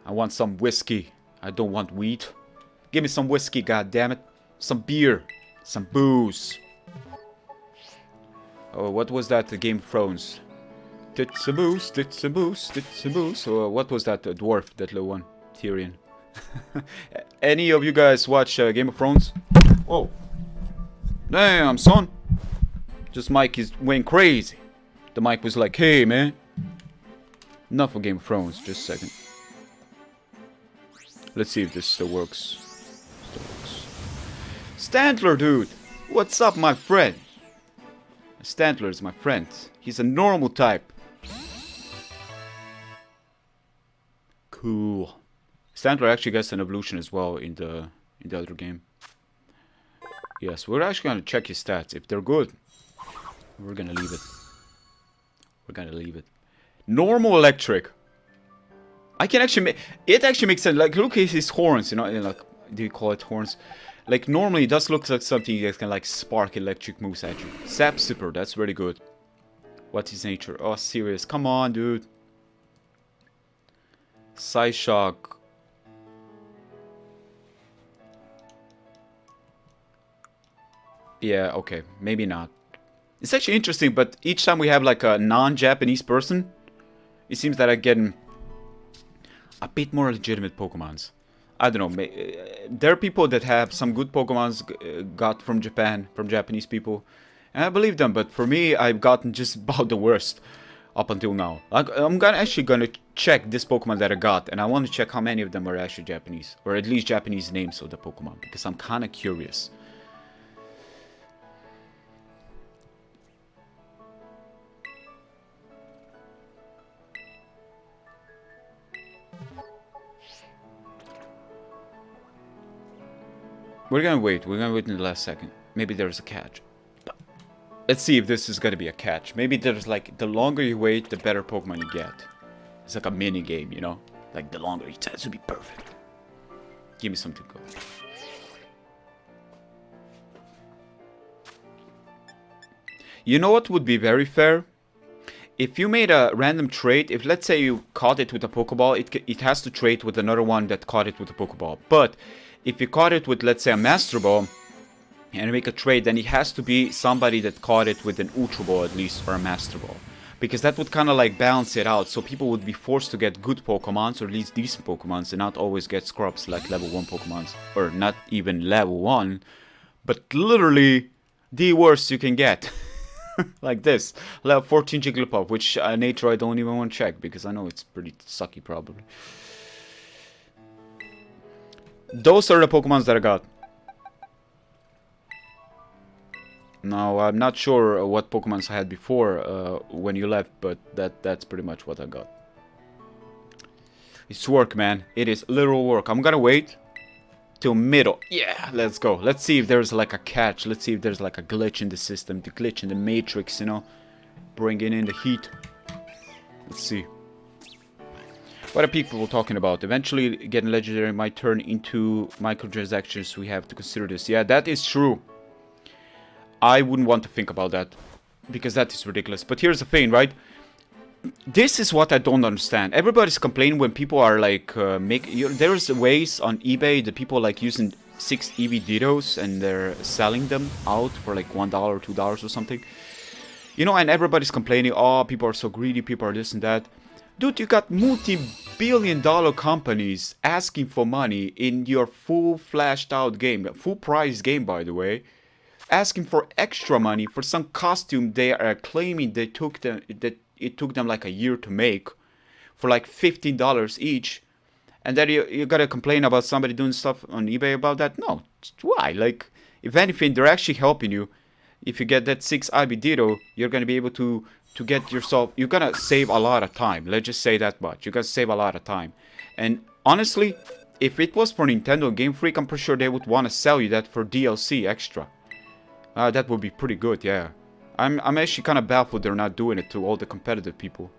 Speaker 1: I want some whiskey. I don't want weed. Give me some whiskey, goddammit. Some beer. Some booze. Oh, what was that? The Game of Thrones. Tits and booze, tits and booze, tits and booze. Oh, what was that? The dwarf, that little one. Tyrion. Any of you guys watch Game of Thrones? Oh. Damn, son. Just Mike is went crazy. The mic was like, hey, man. Enough of Game of Thrones. Just a second. Let's see if this still works. Stantler, dude! What's up, my friend? Stantler is my friend. He's a normal type. Cool. Stantler actually gets an evolution as well in the other game. Yes, we're actually gonna check his stats. If they're good, we're gonna leave it. We're gonna leave it. Normal electric. I can actually make it. Actually makes sense. Like, look at his horns. You know, like, do you call it horns? Like, normally it does look like something that can like spark electric moves at you. Sap Sipper, that's really good. What's his nature? Oh, serious. Come on, dude. Psyshock. Yeah, okay. Maybe not. It's actually interesting, but each time we have like a non-Japanese person, it seems that I'm getting a bit more legitimate Pokemons. I don't know. There are people that have some good Pokemons got from Japan, from Japanese people, And I believe them, but for me, I've gotten just about the worst up until now. I'm actually gonna check this Pokemon that I got, and I want to check how many of them are actually Japanese, or at least Japanese names of the Pokemon, because I'm kind of curious. We're gonna wait in the last second. Maybe there's a catch. Let's see if this is gonna be a catch. Maybe there's like, the longer you wait, the better Pokemon you get. It's like a mini game, you know? Like, the longer it has to be perfect. Give me something to go. You know what would be very fair? If you made a random trade, if let's say you caught it with a Pokeball, it has to trade with another one that caught it with a Pokeball. But if you caught it with, let's say, a Master Ball, and make a trade, then it has to be somebody that caught it with an Ultra Ball at least, or a Master Ball. Because that would kind of like balance it out, so people would be forced to get good Pokemons, or at least decent Pokemons, and not always get scrubs like level 1 Pokemons. Or not even level 1, but literally the worst you can get. Like this. Level 14 Jigglypuff, which nature I don't even want to check, because I know it's pretty sucky probably. Those are the Pokemons that I got. Now, I'm not sure what Pokemons I had before when you left, but that's pretty much what I got. It's work, man. It is literal work. I'm gonna wait till middle. Yeah, let's go. Let's see if there's like a catch. Let's see if there's like a glitch in the system. The glitch in the matrix, you know. Bringing in the heat. Let's see. What are people talking about? Eventually getting legendary might turn into microtransactions. We have to consider this. Yeah, that is true. I wouldn't want to think about that, because that is ridiculous. But here's the thing, right? This is what I don't understand. Everybody's complaining when people are like, there's ways on eBay that people like using 6 EV Dittos and they're selling them out for like $1 or $2 or something. You know, and everybody's complaining, oh, people are so greedy, people are this and that. Dude, you got multi-billion-dollar companies asking for money in your full flashed out game, full price game, by the way. Asking for extra money for some costume they are claiming that it took them like a year to make for like $15 each, and then you gotta complain about somebody doing stuff on eBay about that? No, why? Like, if anything, they're actually helping you. If you get that 6 IB Ditto, you're gonna be able to get yourself, you're gonna save a lot of time. Let's just say that much. You're gonna save a lot of time. And honestly, if it was for Nintendo Game Freak, I'm pretty sure they would want to sell you that for DLC extra. That would be pretty good, yeah. I'm actually kind of baffled they're not doing it to all the competitive people.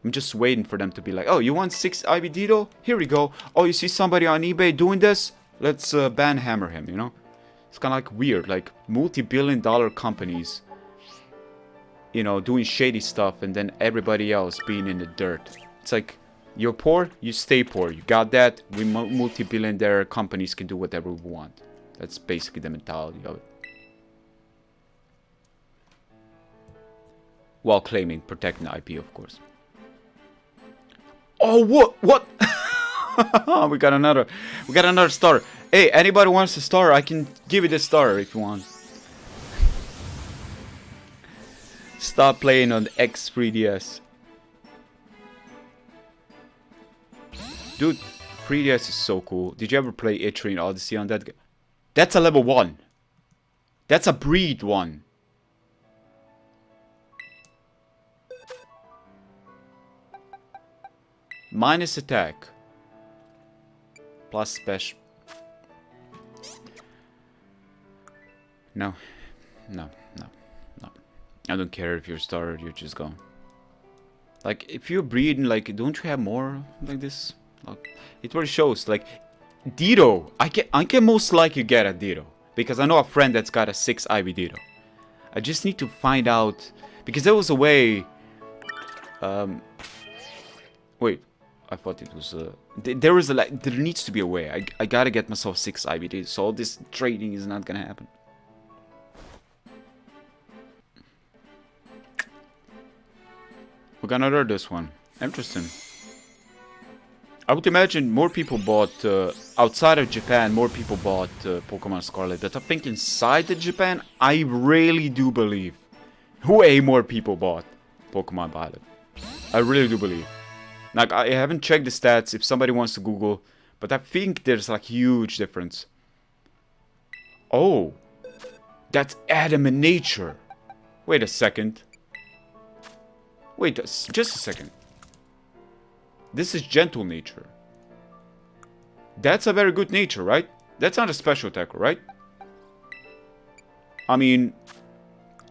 Speaker 1: I'm just waiting for them to be like, oh, you want 6 IB Ditto? Here we go. Oh, you see somebody on eBay doing this? Let's banhammer him, you know? It's kind of like weird, like multi-billion-dollar companies, you know, doing shady stuff, and then everybody else being in the dirt. It's like, you're poor, you stay poor. You got that? We multi-billion-dollar companies can do whatever we want. That's basically the mentality of it. While claiming protecting the IP, of course. Oh, what? we got another star. Hey, anybody wants a star? I can give you the star if you want. Stop playing on the X3DS. Dude, 3DS is so cool. Did you ever play Etrian Odyssey on that game? That's a level 1. That's a breed 1. Minus attack. Plus special. No. I don't care if you're started, you're just gone. Like, if you're breeding, like, don't you have more like this? Like, it really shows. Like, Ditto. I can most likely get a Ditto. Because I know a friend that's got a 6 IB Ditto. I just need to find out. Because there was a way. Wait. I thought it was there needs to be a way. I gotta get myself 6 IBD, so all this trading is not gonna happen. We're gonna learn this one. Interesting. I would imagine more people bought, outside of Japan, more people bought Pokemon Scarlet. But I think inside of Japan, I really do believe way more people bought Pokemon Violet. I really do believe. Like, I haven't checked the stats if somebody wants to Google, but I think there's like huge difference. Oh, that's Adam in Nature. Wait a second. Wait, just a second. This is Gentle Nature. That's a very good nature, right? That's not a special attacker, right? I mean,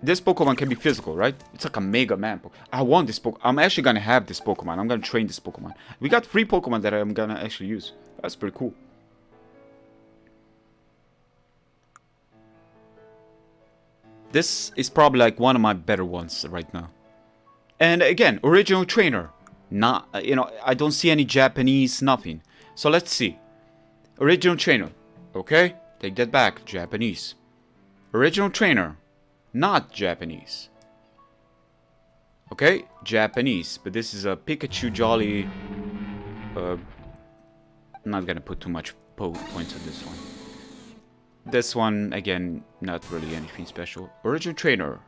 Speaker 1: this Pokemon can be physical, right? It's like a Mega Man. I want this Pokemon. I'm actually gonna have this Pokemon. I'm gonna train this Pokemon. We got 3 Pokemon that I'm gonna actually use. That's pretty cool. This is probably like one of my better ones right now. And again, original trainer. Not, you know, I don't see any Japanese, nothing. So let's see. Original trainer. Okay, take that back. Japanese. Original trainer. Not Japanese. Okay, Japanese. But this is a Pikachu Jolly. I'm not gonna put too much points on this one. This one, again, not really anything special. Original trainer.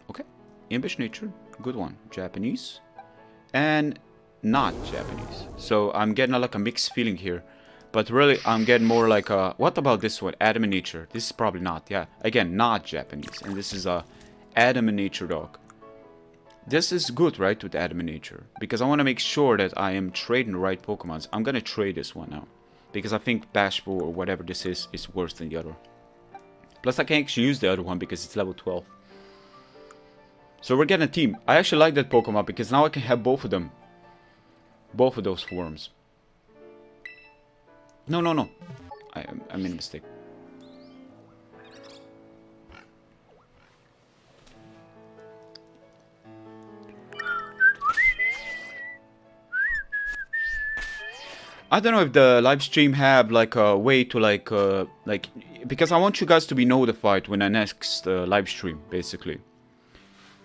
Speaker 1: Okay, Impish Nature. Good one. Japanese. And not Japanese. So I'm getting like a mixed feeling here. But really, I'm getting more like a... What about this one? Adam in Nature. This is probably not. Yeah. Again, not Japanese. And this is a Adam in Nature dog. This is good, right? With Adam in Nature. Because I want to make sure that I am trading the right Pokemons. I'm going to trade this one now. Because I think Bashful or whatever this is worse than the other. Plus, I can actually use the other one because it's level 12. So we're getting a team. I actually like that Pokemon because now I can have both of them. Both of those forms. No. I made a mistake. I don't know if the live stream have like a way to like because I want you guys to be notified when I next live stream basically.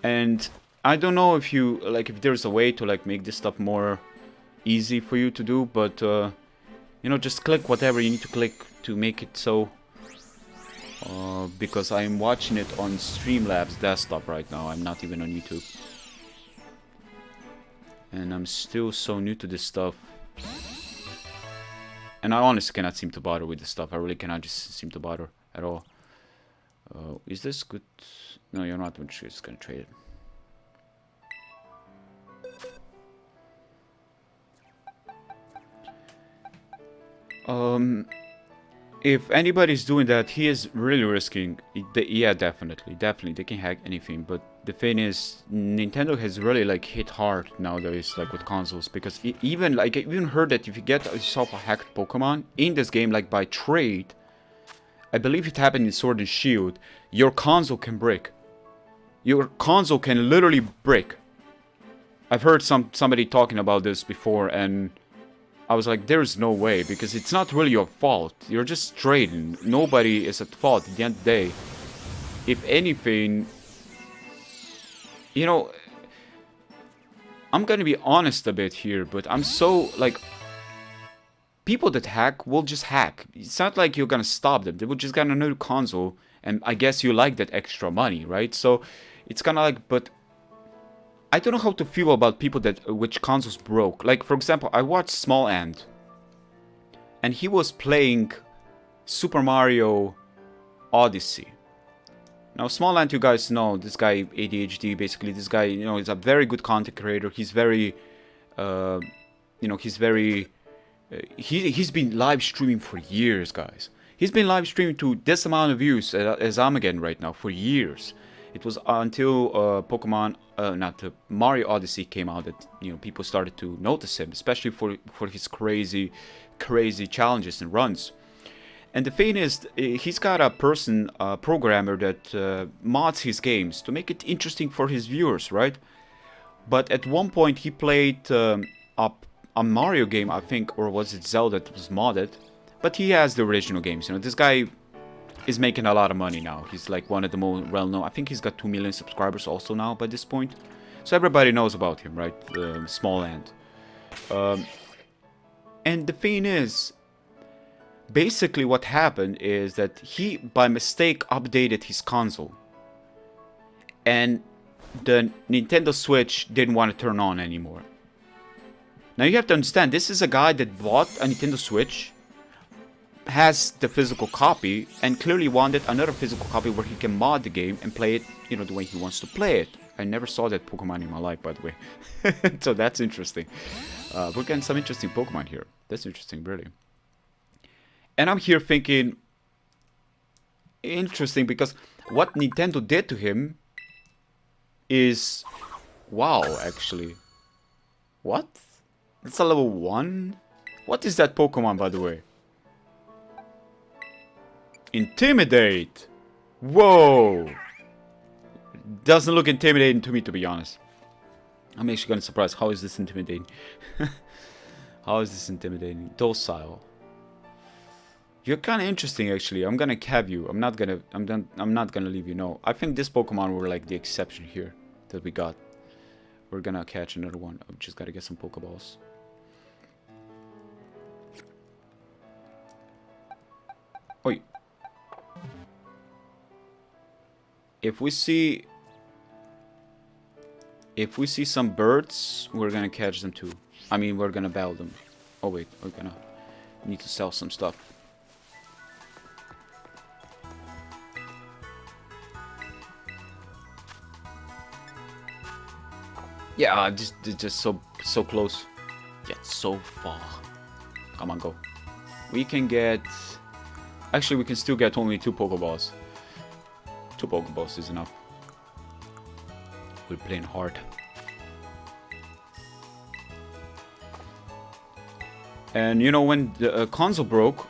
Speaker 1: And I don't know if you like if there's a way to like make this stuff more easy for you to do, but you know, just click whatever you need to click to make it so. Because I'm watching it on Streamlabs desktop right now. I'm not even on YouTube, and I'm still so new to this stuff. And I honestly cannot seem to bother with this stuff. I really cannot just seem to bother at all. Is this good? No, you're not just gonna trade it. If anybody's doing that, he is really risking. Yeah, definitely, they can hack anything. But the thing is, Nintendo has really like hit hard nowadays, like with consoles, because even like I even heard that if you get yourself a hacked Pokemon in this game, like by trade, I believe it happened in Sword and Shield, your console can break. Your console can literally break. I've heard somebody talking about this before, and I was like, there's no way, because it's not really your fault. You're just trading. Nobody is at fault at the end of the day. If anything, you know, I'm gonna be honest a bit here, but I'm so, like, people that hack will just hack. It's not like you're gonna stop them. They will just get a new console, and I guess you like that extra money, right? So, it's kinda like, but I don't know how to feel about people that which consoles broke. Like, for example, I watched Small Ant, and he was playing Super Mario Odyssey. Now, Small Ant, you guys know, this guy, ADHD, basically, this guy, you know, is a very good content creator. He's very, you know, he's very, he's been live streaming for years, guys. He's been live streaming to this amount of views as I'm getting right now for years. It was until Mario Odyssey came out that, you know, people started to notice him, especially for his crazy challenges and runs. And the thing is, he's got a programmer that mods his games to make it interesting for his viewers, right? But at one point he played a Mario game, I think, or was it Zelda that was modded? But he has the original games, you know. This guy is making a lot of money now. He's like one of the more well-known. I think he's got 2 million subscribers also now by this point. So everybody knows about him, right? Small Ant. And the thing is, basically what happened is that he, by mistake, updated his console. And the Nintendo Switch didn't want to turn on anymore. Now you have to understand, this is a guy that bought a Nintendo Switch, has the physical copy, and clearly wanted another physical copy where he can mod the game and play it, you know, the way he wants to play it. I never saw that Pokemon in my life, by the way. So that's interesting. We're getting some interesting Pokemon here. That's interesting, really. And I'm here thinking, interesting, because what Nintendo did to him is, wow, actually. What? That's a level 1? What is that Pokemon, by the way? Intimidate! Whoa! Doesn't look intimidating to me, to be honest. I'm actually kind of surprised. How is this intimidating? How is this intimidating? Docile. You're kind of interesting, actually. I'm gonna have you. I'm not gonna leave you. No, I think this Pokemon were like the exception here that we got. We're gonna catch another one. I've just gotta get some Pokeballs. Oi. If we see some birds, we're gonna catch them too. I mean, we're gonna battle them. Oh wait, we're gonna need to sell some stuff. Yeah, just so close, yet so far. Come on, go. We can get. Actually, we can still get only 2 Pokeballs. 2 Pokeballs is enough. We're playing hard. And you know, when the console broke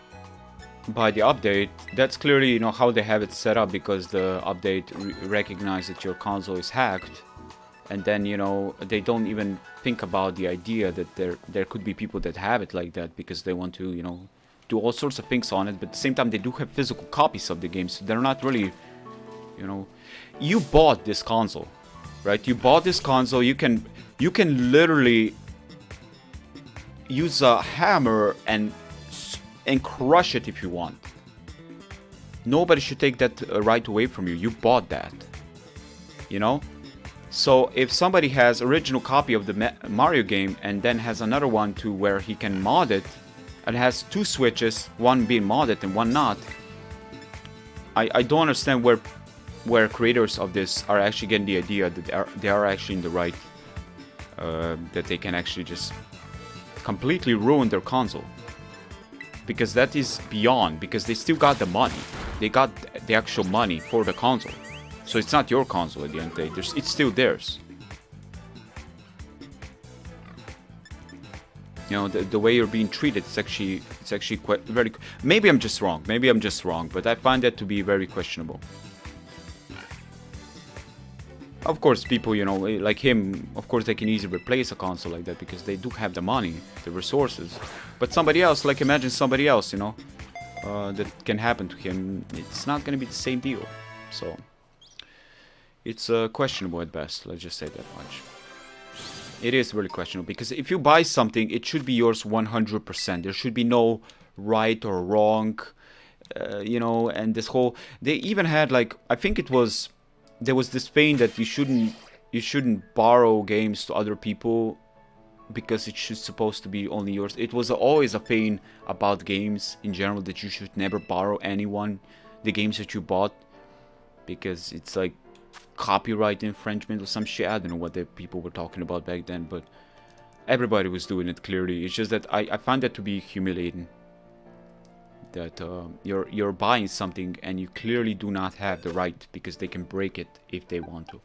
Speaker 1: by the update, that's clearly, you know, how they have it set up, because the update recognizes that your console is hacked. And then, you know, they don't even think about the idea that there could be people that have it like that, because they want to, you know, do all sorts of things on it. But at the same time, they do have physical copies of the game, so they're not really, you know, you bought this console, right? You bought this console. You can literally use a hammer and crush it if you want. Nobody should take that right away from you. You bought that, you know. So if somebody has original copy of the Mario game and then has another one to where he can mod it, and has 2 switches, one being modded and one not, I don't understand where creators of this are actually getting the idea that they are actually in the right, that they can actually just completely ruin their console. Because that is beyond, because they still got the money. They got the actual money for the console. So it's not your console at the end of the day. It's still theirs. You know, the way you're being treated, it's actually quite very. Maybe I'm just wrong. But I find that to be very questionable. Of course, people, you know, like him, of course, they can easily replace a console like that because they do have the money, the resources. But somebody else, like imagine somebody else, you know, that can happen to him. It's not gonna be the same deal. So it's questionable at best. Let's just say that much. It is really questionable, because if you buy something, it should be yours 100%. There should be no right or wrong, you know. And this whole, they even had, like, I think it was, there was this thing that you shouldn't borrow games to other people because it should supposed to be only yours. It was always a thing about games in general that you should never borrow anyone the games that you bought, because it's like copyright infringement or some shit. I don't know what the people were talking about back then, but everybody was doing it clearly. It's just that I find that to be humiliating, that you're buying something and you clearly do not have the right, because they can break it if they want to.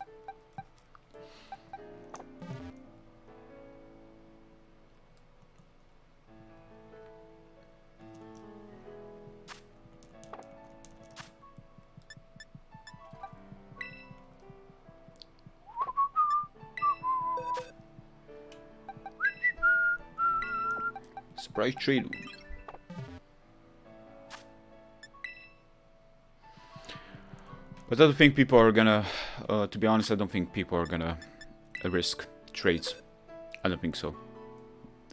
Speaker 1: Surprise trade. But I don't think people are gonna, to be honest, I don't think people are gonna risk trades. I don't think so.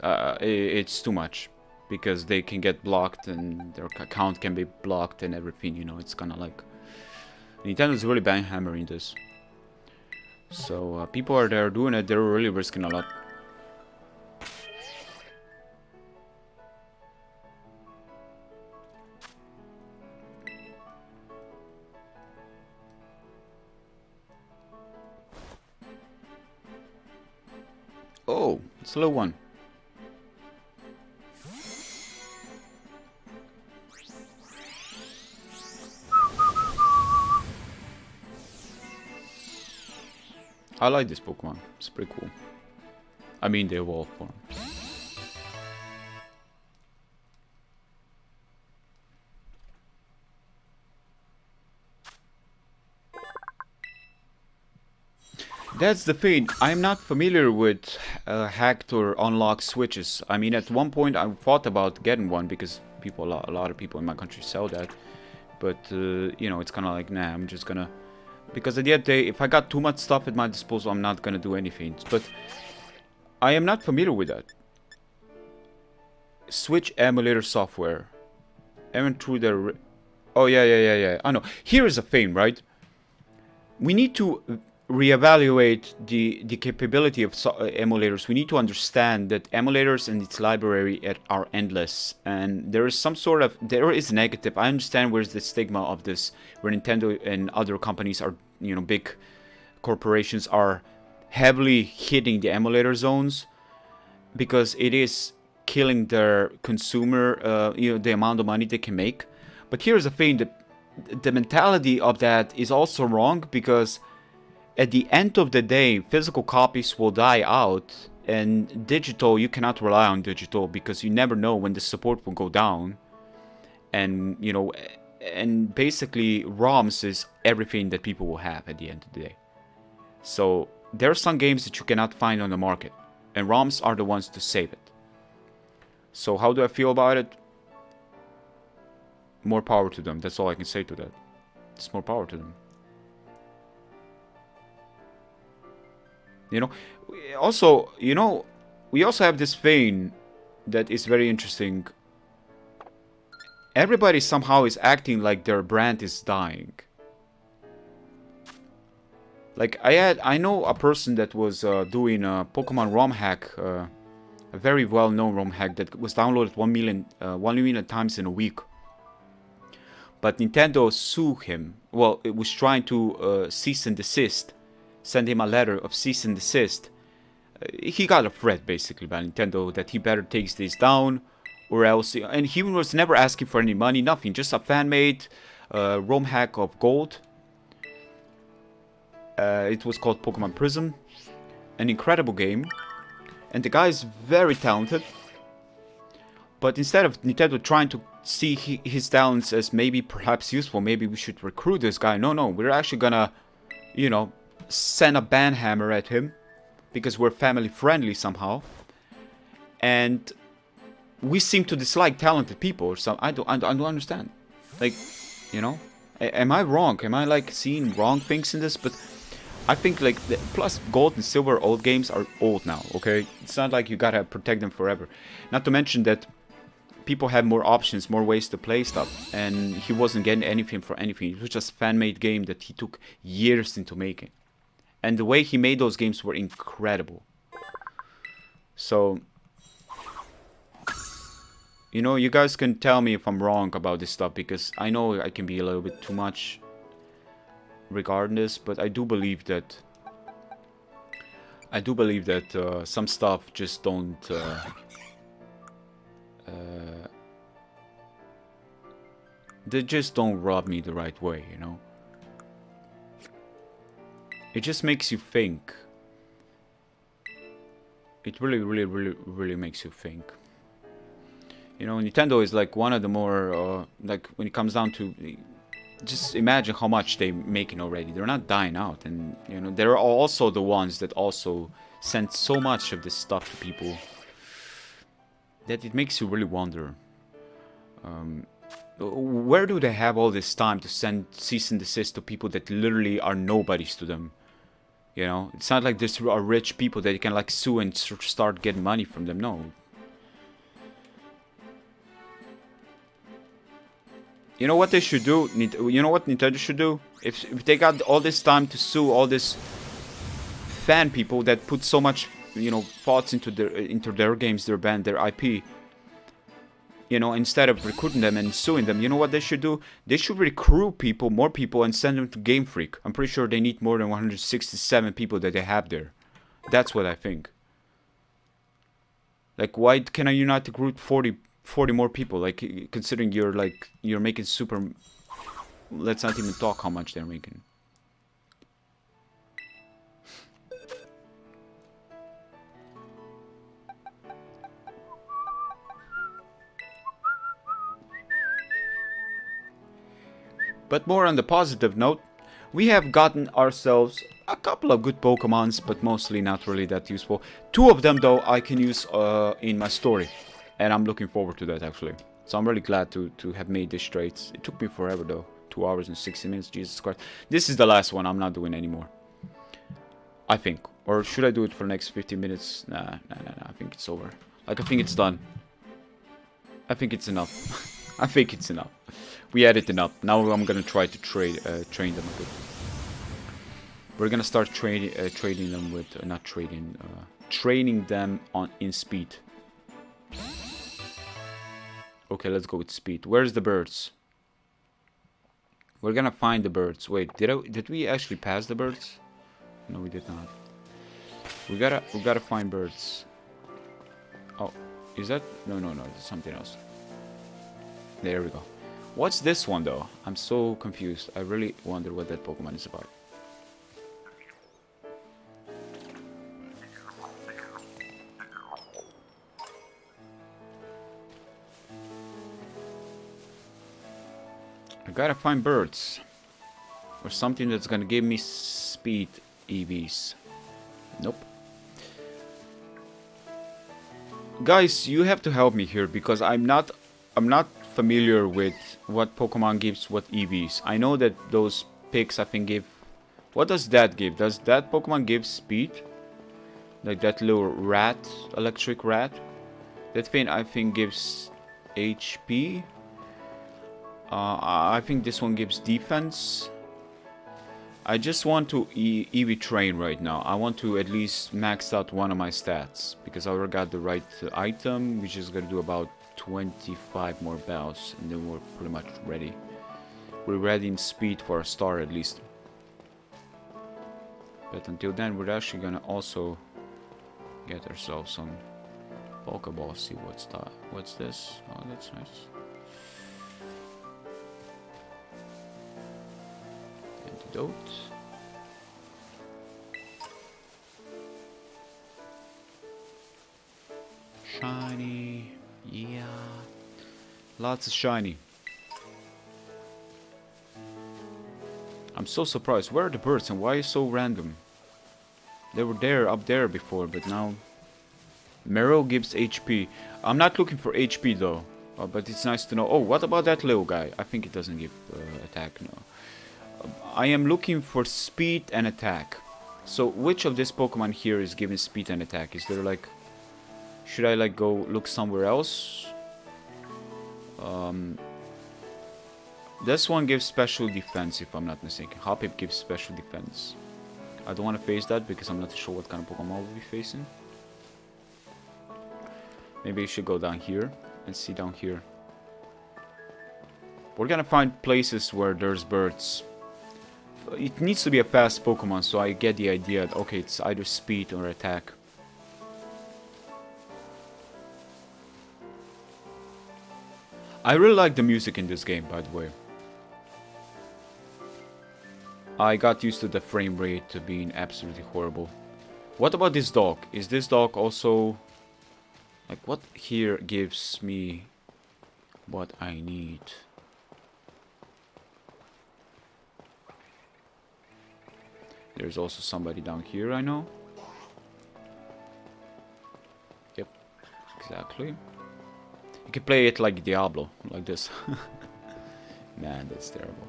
Speaker 1: It's too much. Because they can get blocked and their account can be blocked and everything, you know, it's kind of like... Nintendo's really bang hammering this. So people are there doing it, they're really risking a lot. Oh, it's a low one. I like this Pokemon. It's pretty cool. I mean, the evolved form. That's the thing. I'm not familiar with hacked or unlocked switches. I mean, at one point I thought about getting one because a lot of people in my country sell that. But you know, it's kind of like, nah, I'm just gonna... Because at the end of the day, if I got too much stuff at my disposal, I'm not gonna do anything. But I am not familiar with that. Switch emulator software. I went through the... Oh, yeah. I know. Here is a thing, right? We need to reevaluate the capability of emulators. We need to understand that emulators and its library are endless. And there is some sort of... There is negative. I understand where's the stigma of this. Where Nintendo and other companies are, you know, big corporations are heavily hitting the emulator zones. Because it is killing their consumer, you know, the amount of money they can make. But here's the thing, the mentality of that is also wrong, because at the end of the day, physical copies will die out, and digital, you cannot rely on digital, because you never know when the support will go down. And, you know, and basically ROMs is everything that people will have at the end of the day. So there are some games that you cannot find on the market, and ROMs are the ones to save it. So how do I feel about it? More power to them. That's all I can say to that. It's more power to them. You know, also, you know, we also have this thing that is very interesting. Everybody somehow is acting like their brand is dying. Like, I know a person that was doing a Pokemon ROM hack, a very well-known ROM hack that was downloaded 1 million times in a week. But Nintendo sued him. Well, it was trying to cease and desist. Send him a letter of cease and desist. He got a threat, basically, by Nintendo that he better take this down, or else... And he was never asking for any money, nothing. Just a fan-made ROM hack of Gold. It was called Pokemon Prism. An incredible game. And the guy is very talented. But instead of Nintendo trying to see his talents as maybe perhaps useful, maybe we should recruit this guy. No, we're actually gonna, you know, send a banhammer at him. Because we're family friendly somehow. And we seem to dislike talented people. So I don't understand. Like, you know, am I wrong? Am I like seeing wrong things in this? But I think like, plus Gold and Silver old games are old now, okay? It's not like you gotta protect them forever. Not to mention that people have more options, more ways to play stuff. And he wasn't getting anything for anything. It was just a fan-made game that he took years into making. And the way he made those games were incredible. So, you know, you guys can tell me if I'm wrong about this stuff, because I know I can be a little bit too much regarding this, but I do believe that some stuff just don't they just don't rub me the right way, you know. It just makes you think. It really makes you think. You know, Nintendo is like one of the more like when it comes down to, just imagine how much they're making already. They're not dying out, and you know, they're also the ones that also send so much of this stuff to people that it makes you really wonder. Where do they have all this time to send cease and desist to people that literally are nobodies to them? You know, it's not like there's rich people that you can like sue and start getting money from them. No, You know what they should do? You know what Nintendo should do? If they got all this time to sue all these fan people that put so much, you know, thoughts into their games, their band, their IP, you know, instead of recruiting them and suing them, you know what they should do? They should recruit people, more people, and send them to Game Freak. I'm pretty sure they need more than 167 people that they have there. That's what I think. Like, why can you not recruit 40 more people? Like, considering you're making super... Let's not even talk how much they're making. But more on the positive note, we have gotten ourselves a couple of good Pokemons, but mostly not really that useful. 2 of them, though, I can use in my story. And I'm looking forward to that, actually. So I'm really glad to have made this straight. It took me forever, though. 2 hours and 60 minutes, Jesus Christ. This is the last one, I'm not doing anymore. I think. Or should I do it for the next 15 minutes? Nah, I think it's over. Like, I think it's done. I think it's enough. I think it's enough. We added enough. Now I'm gonna try to train them a bit. We're gonna start trading them with not trading, training them in speed. Okay, let's go with speed. Where's the birds? We're gonna find the birds. Wait, did we actually pass the birds? No, we did not. We gotta find birds. Oh, is that? No, it's something else. There we go. What's this one, though? I'm so confused. I really wonder what that Pokemon is about. I gotta find birds. Or something that's gonna give me speed EVs. Nope. Guys, you have to help me here because I'm not familiar with what Pokemon gives what EVs. I know that those picks I think give... What does that give? Does that Pokemon give speed? Like that little rat, electric rat? That thing I think gives HP. I think this one gives defense. I just want to EV train right now. I want to at least max out one of my stats because I already got the right item, which is gonna do about 25 more battles, and then we're pretty much ready. We're ready in speed for a star at least. But until then, we're actually gonna also get ourselves some Pokeballs. See what's this? Oh, that's nice. Antidote. Shiny. Yeah. Lots of shiny. I'm so surprised. Where are the birds and why is it so random? They were there, up there before, but now... Meryl gives HP. I'm not looking for HP though. But it's nice to know. Oh, what about that little guy? I think it doesn't give attack, no. I am looking for speed and attack. So which of this Pokemon here is giving speed and attack? Is there like... Should I like go look somewhere else? This one gives special defense if I'm not mistaken. Hoppip gives special defense. I don't want to face that because I'm not sure what kind of Pokemon we'll be facing. Maybe you should go down here and see down here. We're gonna find places where there's birds. It needs to be a fast Pokemon, so I get the idea that, okay, it's either speed or attack. I really like the music in this game, by the way. I got used to the frame rate to being absolutely horrible. What about this dog? Is this dog also... Like, what here gives me what I need? There's also somebody down here, I know. Yep, exactly. You can play it like Diablo, like this. Man, that's terrible.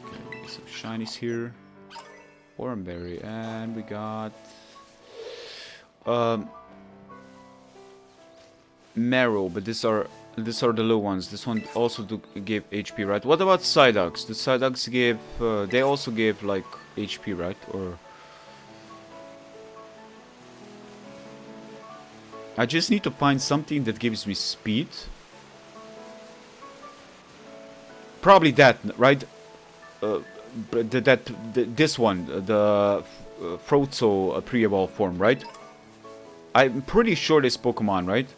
Speaker 1: Okay, some shinies here. Oranberry, and we got... Marrow, but these are These are the low ones. This one also do give HP, right? What about Psyducks? The Psyducks give... they also give, like, HP, right? Or... I just need to find something that gives me speed. Probably that, right? This one, the Frozzo pre-evolved form, right? I'm pretty sure this Pokemon, right?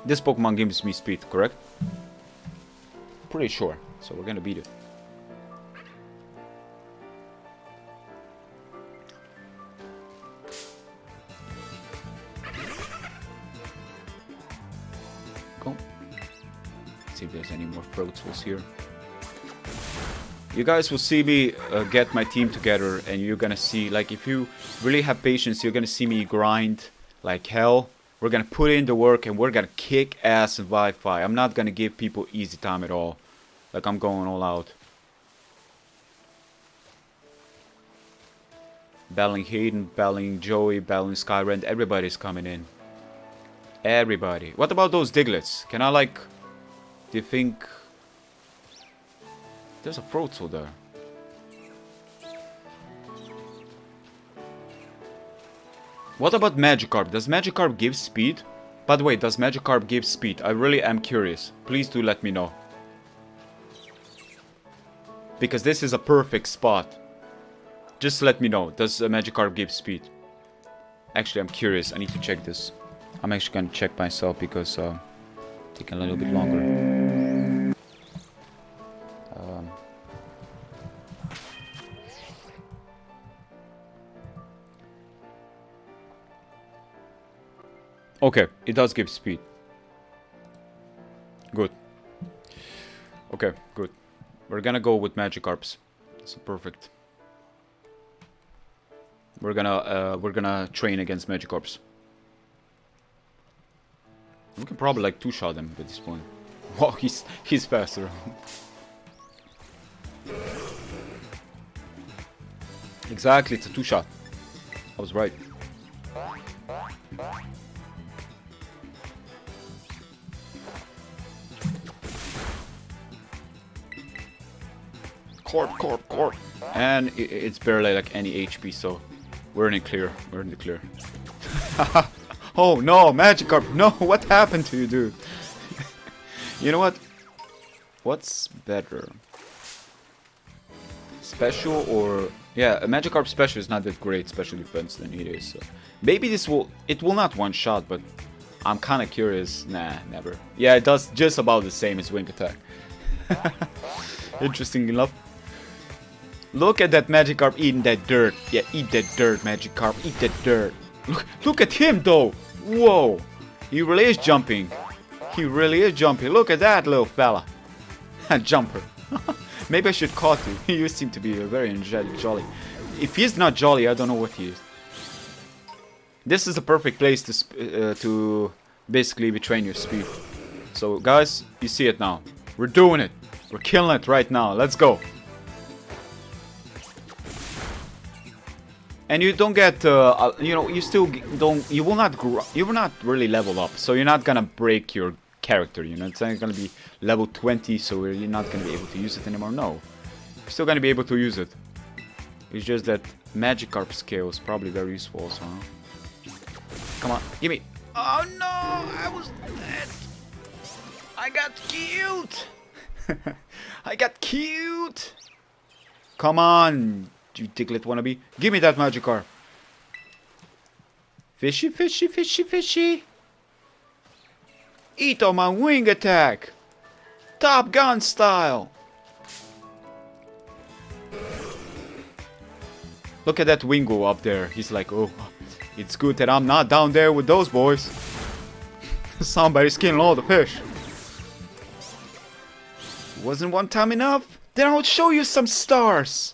Speaker 1: This Pokemon gives me speed, correct? Pretty sure. So we're gonna beat it. Go. Let's see if there's any more Frozzos here. You guys will see me get my team together, and you're gonna see, like, if you really have patience, you're gonna see me grind like hell. We're gonna put in the work, and we're gonna kick ass in Wi-Fi. I'm not gonna give people easy time at all. Like, I'm going all out. Battling Hayden, battling Joey, battling Skyrim, everybody's coming in. Everybody. What about those Diglets? Can I, like... Do you think... There's a Frozzo there. What about Magikarp? Does Magikarp give speed? By the way, does Magikarp give speed? I really am curious. Please do let me know. Because this is a perfect spot. Just let me know. Does Magikarp give speed? Actually, I'm curious. I need to check this. I'm actually going to check myself because it's taking a little bit longer. Okay, it does give speed. Good. Okay, good. We're gonna go with Magikarps. That's perfect. We're gonna train against Magikarps. We can probably like two-shot him at this point. Wow, he's faster. Exactly, it's a two-shot. I was right. Corp. And it's barely like any HP, so we're in the clear. We're in the clear. Oh no, Magikarp! No, what happened to you, dude? You know what? What's better? Special or... Yeah, a Magikarp special is not that great special defense than it is. So. Maybe this will... It will not one-shot, but I'm kind of curious. Nah, never. Yeah, it does just about the same as Wing Attack. Interesting enough. Look at that Magikarp eating that dirt. Yeah, eat that dirt, Magikarp. Eat that dirt. Look at him, though. Whoa. He really is jumping. He really is jumping. Look at that little fella. Jumper. Maybe I should call you. You seem to be very energetic, jolly. If he's not jolly, I don't know what he is. This is the perfect place to basically retrain your speed. So, guys, you see it now. We're doing it. We're killing it right now. Let's go. And you don't get, you know, you still don't, you will not really level up. So you're not gonna break your character, you know. It's not gonna be level 20, so you're not gonna be able to use it anymore. No. You're still gonna be able to use it. It's just that Magikarp scale is probably very useful also, huh? Come on, give me. Oh no, I was dead. I got cute. I got cute. Come on, you Diglett wannabe. Give me that Magikarp. Fishy, fishy, fishy, fishy. Eat on my wing attack. Top Gun style. Look at that Wingo up there. He's like, oh, it's good that I'm not down there with those boys. Somebody's killing all the fish. Wasn't one time enough? Then I'll show you some stars.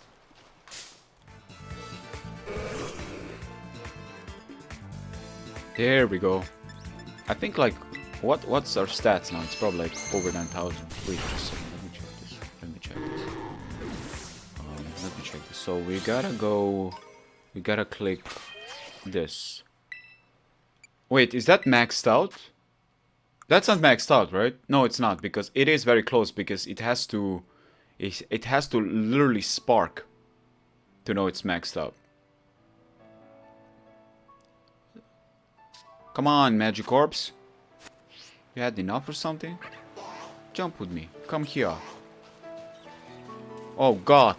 Speaker 1: There we go. I think like what's our stats now? It's probably like over 9,000. Wait just a second, let me check this. Let me check this. So we gotta click this. Wait, is that maxed out? That's not maxed out, right? No, it's not, because it is very close, because it has to literally spark to know it's maxed out. Come on, Magikarps. You had enough or something? Jump with me. Come here. Oh god.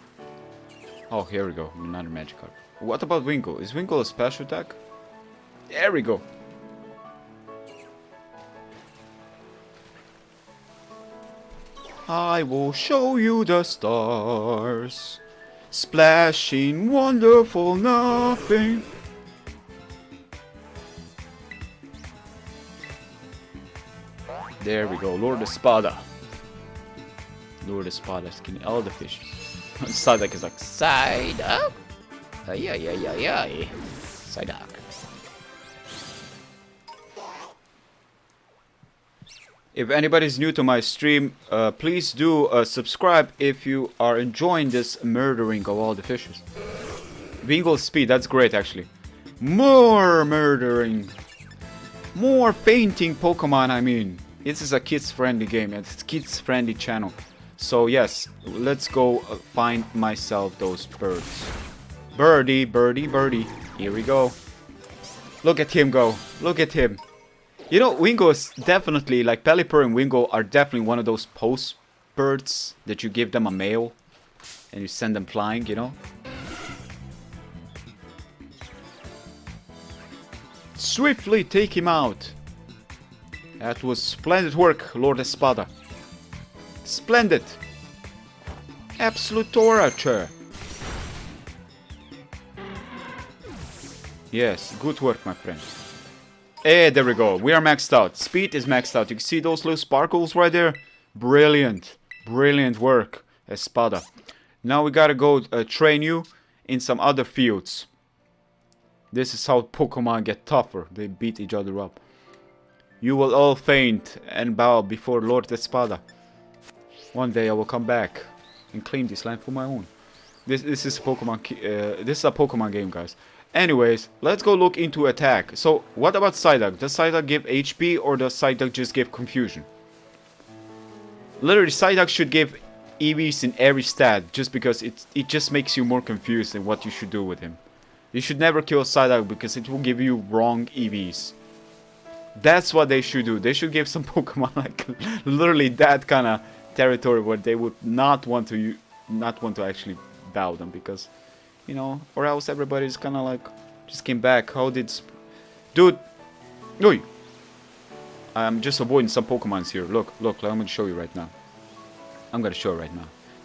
Speaker 1: Oh, here we go. Another Magikarp. What about Winkle? Is Winkle a special attack? There we go. I will show you the stars, splashing wonderful nothing. There we go, Lord Espada. Lord Espada is killing all the fish. Psyduck is like, Psyduck? Yeah. Psyduck. If anybody's new to my stream, please do subscribe if you are enjoying this murdering of all the fishes. Wingull speed, that's great actually. More murdering. More fainting Pokemon, I mean. This is a kids-friendly game, and it's a kids-friendly channel. So yes, let's go find myself those birds. Birdie, birdie, birdie. Here we go. Look at him go. Look at him. You know, Wingo is definitely, like Pelipper and Wingo are definitely one of those post birds that you give them a mail and you send them flying, you know? Swiftly take him out. That was splendid work, Lord Espada. Splendid. Absolute torture. Yes, good work, my friend. Hey, there we go. We are maxed out. Speed is maxed out. You can see those little sparkles right there? Brilliant. Brilliant work, Espada. Now we gotta go train you in some other fields. This is how Pokemon get tougher. They beat each other up. You will all faint and bow before Lord Espada. One day I will come back and claim this land for my own. This is Pokemon. This is a Pokemon game, guys. Anyways, let's go look into attack. So, what about Psyduck? Does Psyduck give HP or does Psyduck just give confusion? Literally, Psyduck should give EVs in every stat just because it just makes you more confused in what you should do with him. You should never kill Psyduck because it will give you wrong EVs. That's what they should do. They should give some Pokemon like literally that kind of territory where they would not want to actually bow them, because, you know, or else everybody's kind of like just came back. How did dude? Oi! I'm just avoiding some Pokemons here. Look, I'm gonna show you right now.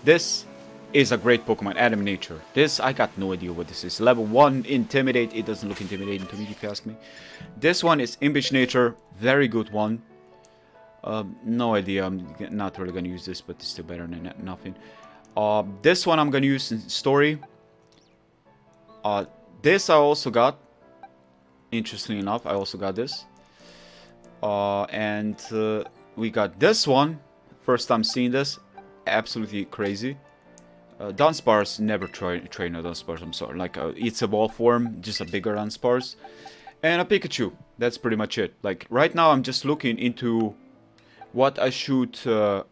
Speaker 1: This is a great Pokemon, Adam Nature. This, I got no idea what this is. Level 1, Intimidate. It doesn't look intimidating to me, if you ask me. This one is Imbish Nature. Very good one. No idea. I'm not really gonna use this, but it's still better than nothing. This one I'm gonna use in Story. This I also got. Interestingly enough, I also got this. And we got this one. First time seeing this. Absolutely crazy. Dunsparce, never train a Dunsparce, I'm sorry. Like, it's a ball form, just a bigger Dunsparce. And a Pikachu. That's pretty much it. Like, right now I'm just looking into what I should...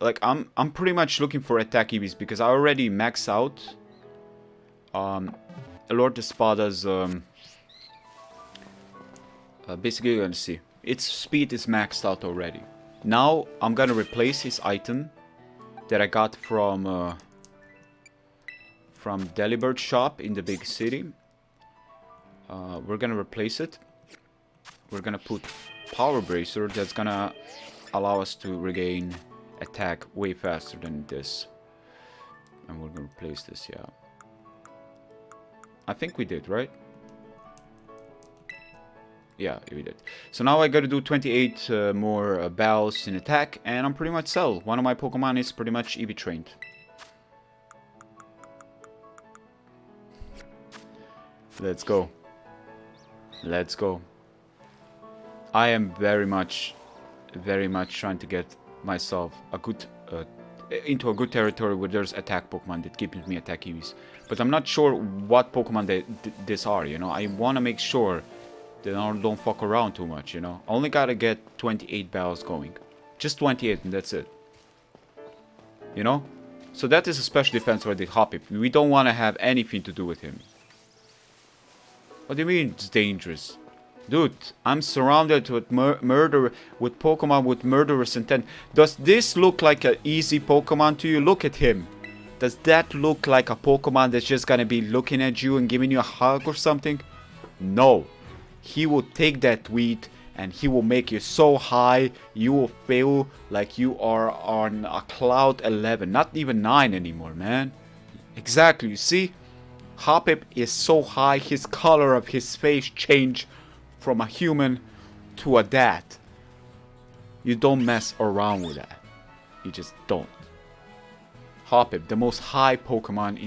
Speaker 1: like, I'm pretty much looking for attack EVs because I already max out Lord Espada's... basically, you're gonna see. Its speed is maxed out already. Now, I'm gonna replace his item that I got from Delibird shop in the big city. We're gonna replace it. We're gonna put Power Bracer. That's gonna allow us to regain attack way faster than this. And we're gonna replace this, yeah. I think we did, right? Yeah, we did. So now I gotta do 28 more bows in attack, and I'm pretty much sell. One of my Pokemon is pretty much EV trained. Let's go. Let's go. I am very much trying to get myself a good into a good territory where there's attack Pokemon that gives me attack EVs. But I'm not sure what Pokemon these are, you know. I want to make sure that I don't fuck around too much, you know. I only gotta get 28 battles going. Just 28 and that's it. You know? So that is a special defense for the Hoppip. We don't want to have anything to do with him. What do you mean it's dangerous? Dude, I'm surrounded with murder, with Pokemon with murderous intent. Does this look like an easy Pokemon to you? Look at him. Does that look like a Pokemon that's just gonna be looking at you and giving you a hug or something? No. He will take that weed and he will make you so high you will feel like you are on a cloud 11. Not even 9 anymore, man. Exactly, you see? Hoppip is so high, his color of his face changed from a human to a dat. You don't mess around with that. You just don't. Hoppip, the most high Pokemon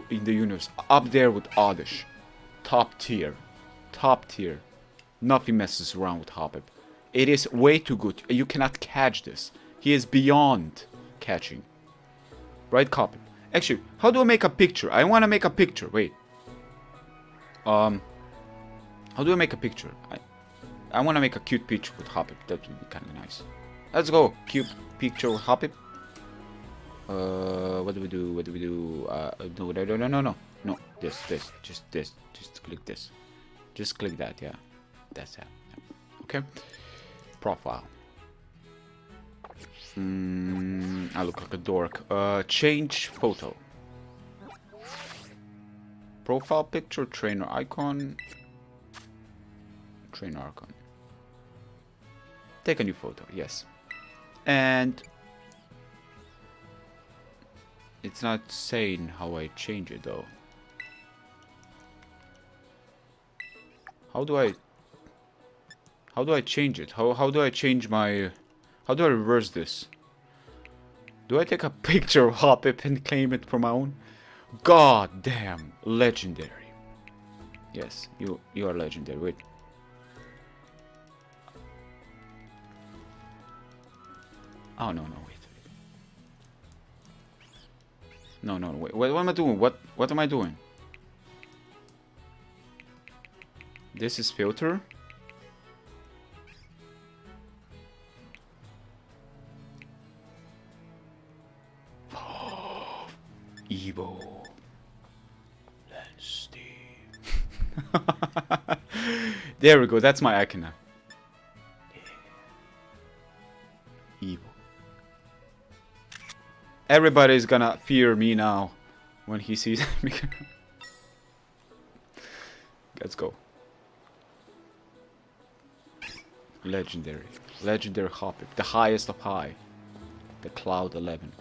Speaker 1: in the universe, up there with Oddish. Top tier. Top tier. Nothing messes around with Hoppip. It is way too good. You cannot catch this. He is beyond catching. Right, Hoppip? Actually, how do I make a picture? I want to make a picture. Wait. How do I make a picture? I want to make a cute picture with Hoppip. That would be kind of nice. Let's go. Cute picture with Hoppip. What do we do? What do we do? No. This. Just this. Just click this. Just click that, yeah. That's it. Yeah. Okay. Profile. I look like a dork. Change photo. Profile picture, trainer icon. Trainer icon. Take a new photo, yes. And it's not saying how I change it though. How do I change it? How do I change my... How do I reverse this? Do I take a picture of Hoppip and claim it for my own? God damn, legendary. Yes, you are legendary. Wait. Oh no, wait. No, wait. What am I doing? What am I doing? This is filter. Evo. Let's see. There we go. That's my icon now. Evo. Everybody's gonna fear me now when he sees me. Let's go. Legendary. Legendary Hoppip. The highest of high. The Cloud 11.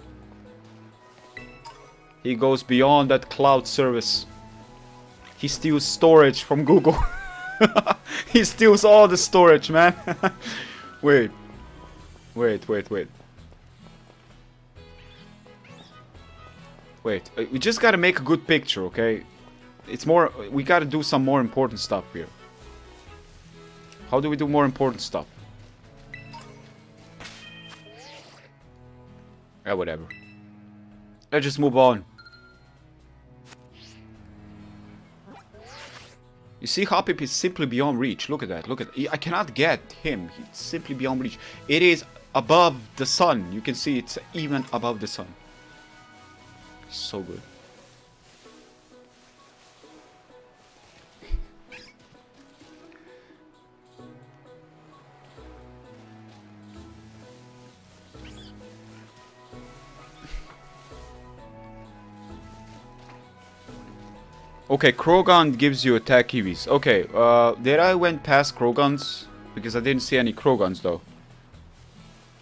Speaker 1: He goes beyond that cloud service. He steals storage from Google. He steals all the storage, man. Wait. Wait. We just gotta make a good picture, okay? It's more... We gotta do some more important stuff here. How do we do more important stuff? Yeah, whatever. Let's just move on. You see, Hoppip is simply beyond reach. Look at that. Look at that. I cannot get him. He's simply beyond reach. It is above the sun. You can see it's even above the sun. So good. Okay, Krogan gives you attack EVs. Okay, did I went past Krogans? Because I didn't see any Krogans though.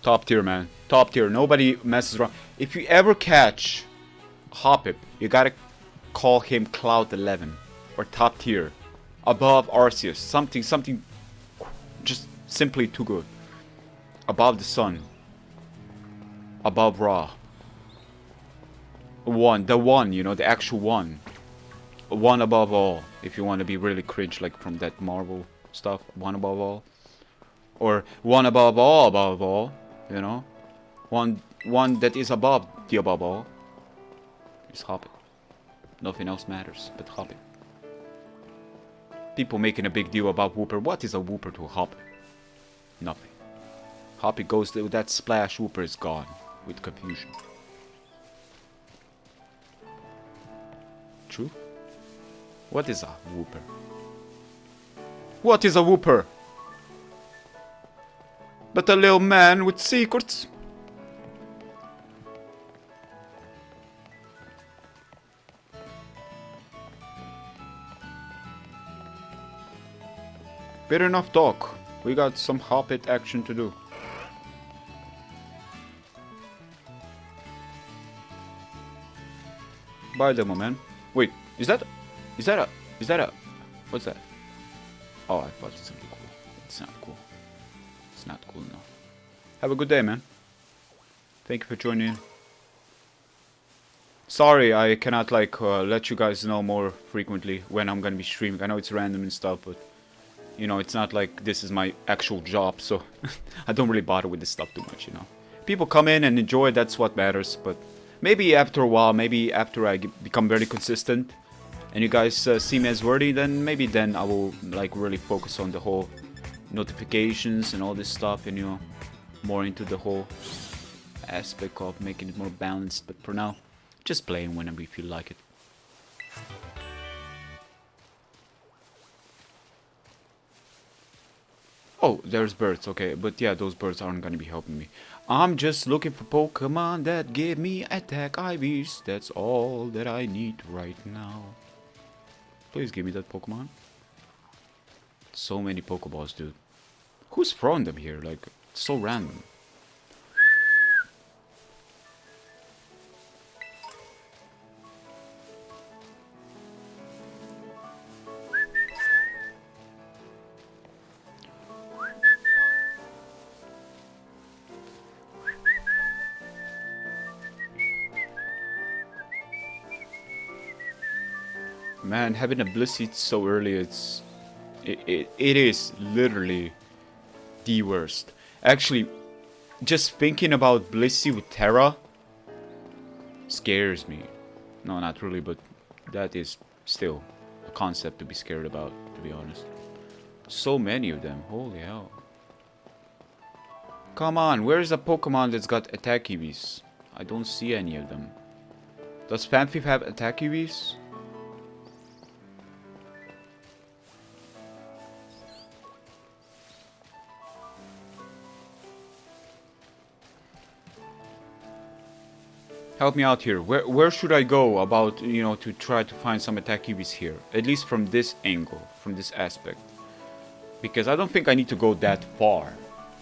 Speaker 1: Top tier, man. Top tier. Nobody messes around. If you ever catch Hoppip, you gotta call him Cloud 11. Or top tier. Above Arceus. Something just simply too good. Above the sun. Above Ra. The one, you know, the actual one. One above all, if you want to be really cringe, like from that Marvel stuff. One above all, or one above all, you know, one that is above the above all. Is Hoppip. Nothing else matters but Hoppip. People making a big deal about Wooper. What is a Wooper to Hoppip? Nothing. Hoppy goes there. That splash whooper is gone with confusion. True? What is a whooper? What is a whooper? But a little man with secrets. Fair enough talk. We got some Hoppit action to do. Bye, demo man. Wait, is that a... What's that? Oh, I thought it's something cool. It's not cool. It's not cool enough. Have a good day, man. Thank you for joining in. Sorry, I cannot like let you guys know more frequently when I'm gonna be streaming. I know it's random and stuff, but you know, it's not like this is my actual job, so I don't really bother with this stuff too much, you know. People come in and enjoy, that's what matters, but maybe after a while, maybe after I become very consistent and you guys see me as worthy, then maybe then I will like really focus on the whole notifications and all this stuff, and you know, more into the whole aspect of making it more balanced. But for now, just playing whenever you feel like it. Oh, there's birds, okay, but yeah, those birds aren't gonna be helping me. I'm just looking for Pokemon that give me attack IVs. That's all that I need right now. Please give me that Pokemon. So many Pokeballs, dude. Who's throwing them here? Like, it's so random. Man, having a Blissey so early, it is literally the worst. Actually, just thinking about Blissey with Terra scares me. No, not really, but that is still a concept to be scared about, to be honest. So many of them, holy hell. Come on, where's a Pokemon that's got attack EVs? I don't see any of them. Does Fanfif have attack EVs? Help me out here. Where should I go about, you know, to try to find some attack EVs here? At least from this angle, from this aspect. Because I don't think I need to go that far.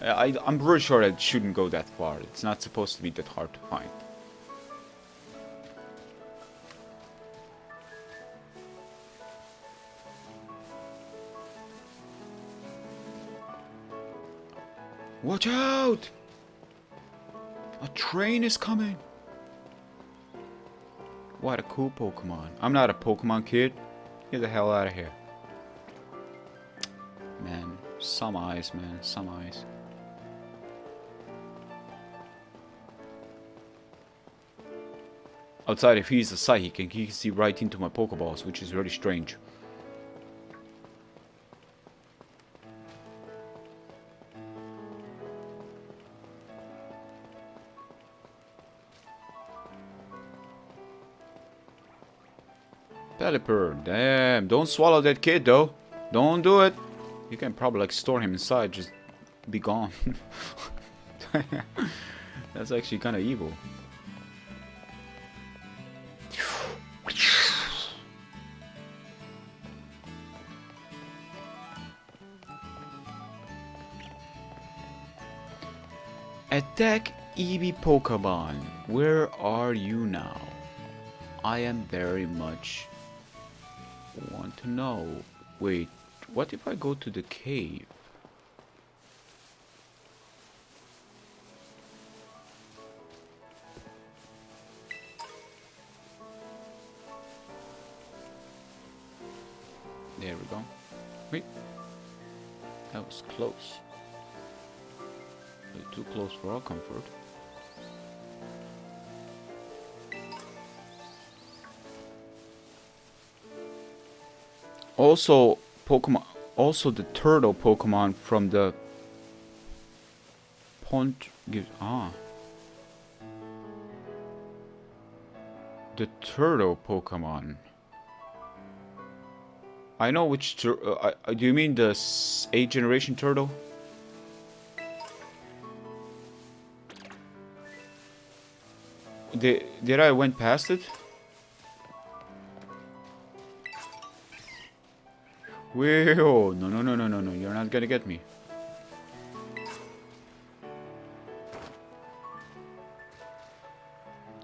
Speaker 1: I'm pretty sure I shouldn't go that far. It's not supposed to be that hard to find. Watch out! A train is coming! What a cool Pokemon. I'm not a Pokemon kid. Get the hell out of here. Man, some eyes, man. Some eyes. Outside, if he's a Psychic, he can see right into my Pokeballs, which is very strange. Pelipper, damn, don't swallow that kid though. Don't do it. You can probably like store him inside, just be gone. That's actually kind of evil. Attack Eevee Pokemon, where are you now? I am very much want to know. Wait, what if I go to the cave? There we go. Wait, that was close. Too close for our comfort. Also, Pokemon. Also, the turtle Pokemon from the Point gives... The turtle Pokemon. I know which... do you mean the 8th generation turtle? Did I went past it? Whoa, no, you're not gonna get me.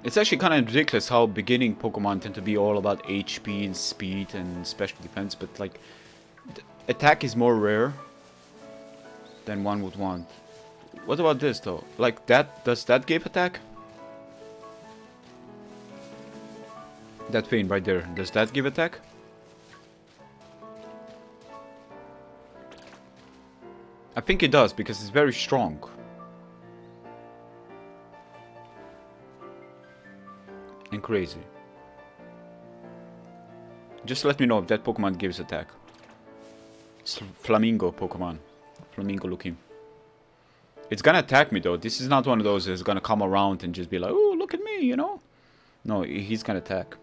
Speaker 1: It's actually kind of ridiculous how beginning Pokemon tend to be all about HP and speed and special defense, but like, attack is more rare than one would want. What about this though? Like that, does that give attack? That vein right there, does that give attack? I think it does, because it's very strong. And crazy. Just let me know if that Pokemon gives attack. It's Flamingo Pokemon. Flamingo looking. It's gonna attack me though. This is not one of those that's gonna come around and just be like, oh, look at me, you know? No, he's gonna attack.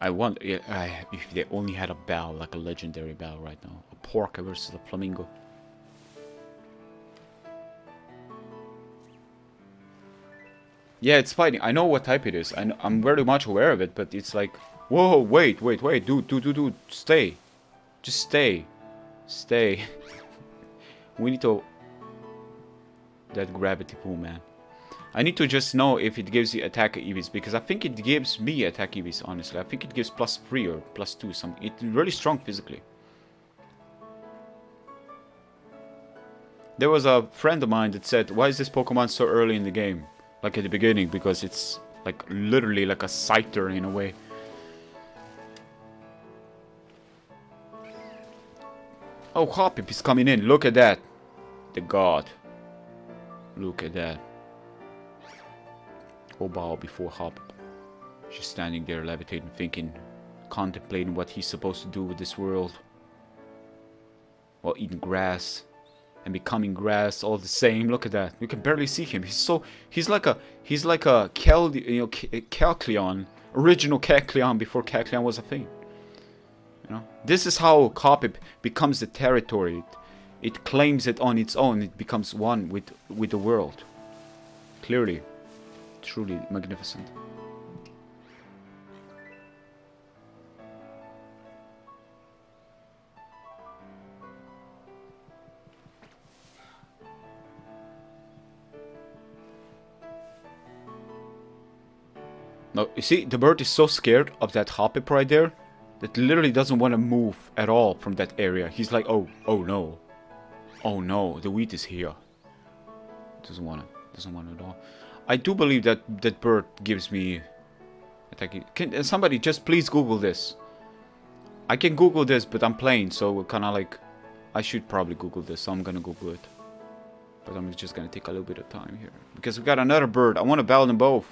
Speaker 1: I want, if they only had a battle, like a legendary battle right now. A Porca versus a Flamingo. Yeah, it's fighting. I know what type it is. I'm very much aware of it, but it's like... Whoa, wait. Dude. Stay. Just stay. Stay. We need to... That gravity pool, man. I need to just know if it gives you attack EVs, because I think it gives me attack EVs, honestly. I think it gives +3 or +2, something. It's really strong physically. There was a friend of mine that said, why is this Pokemon so early in the game? Like at the beginning, because it's like literally like a Scyther in a way. Oh, Hoppip is coming in. Look at that. The god. Look at that. Oh, bow before Hoppip. Just standing there levitating, thinking, contemplating what he's supposed to do with this world. While eating grass. And becoming grass all the same. Look at that. You can barely see him. He's like a Kecleon, original Kecleon before Kecleon was a thing. You know, this is how Hoppip becomes the territory. It claims it on its own. It becomes one with the world. Clearly, truly magnificent. No, you see, the bird is so scared of that Hoppip right there that literally doesn't want to move at all from that area. He's like, oh no. Oh no, the wheat is here. Doesn't want it at all. I do believe that that bird gives me attack. Can somebody just please Google this? I can Google this, but I'm playing, so kind of like, I should probably Google this, so I'm gonna Google it. But I'm just gonna take a little bit of time here. Because we got another bird. I want to battle them both.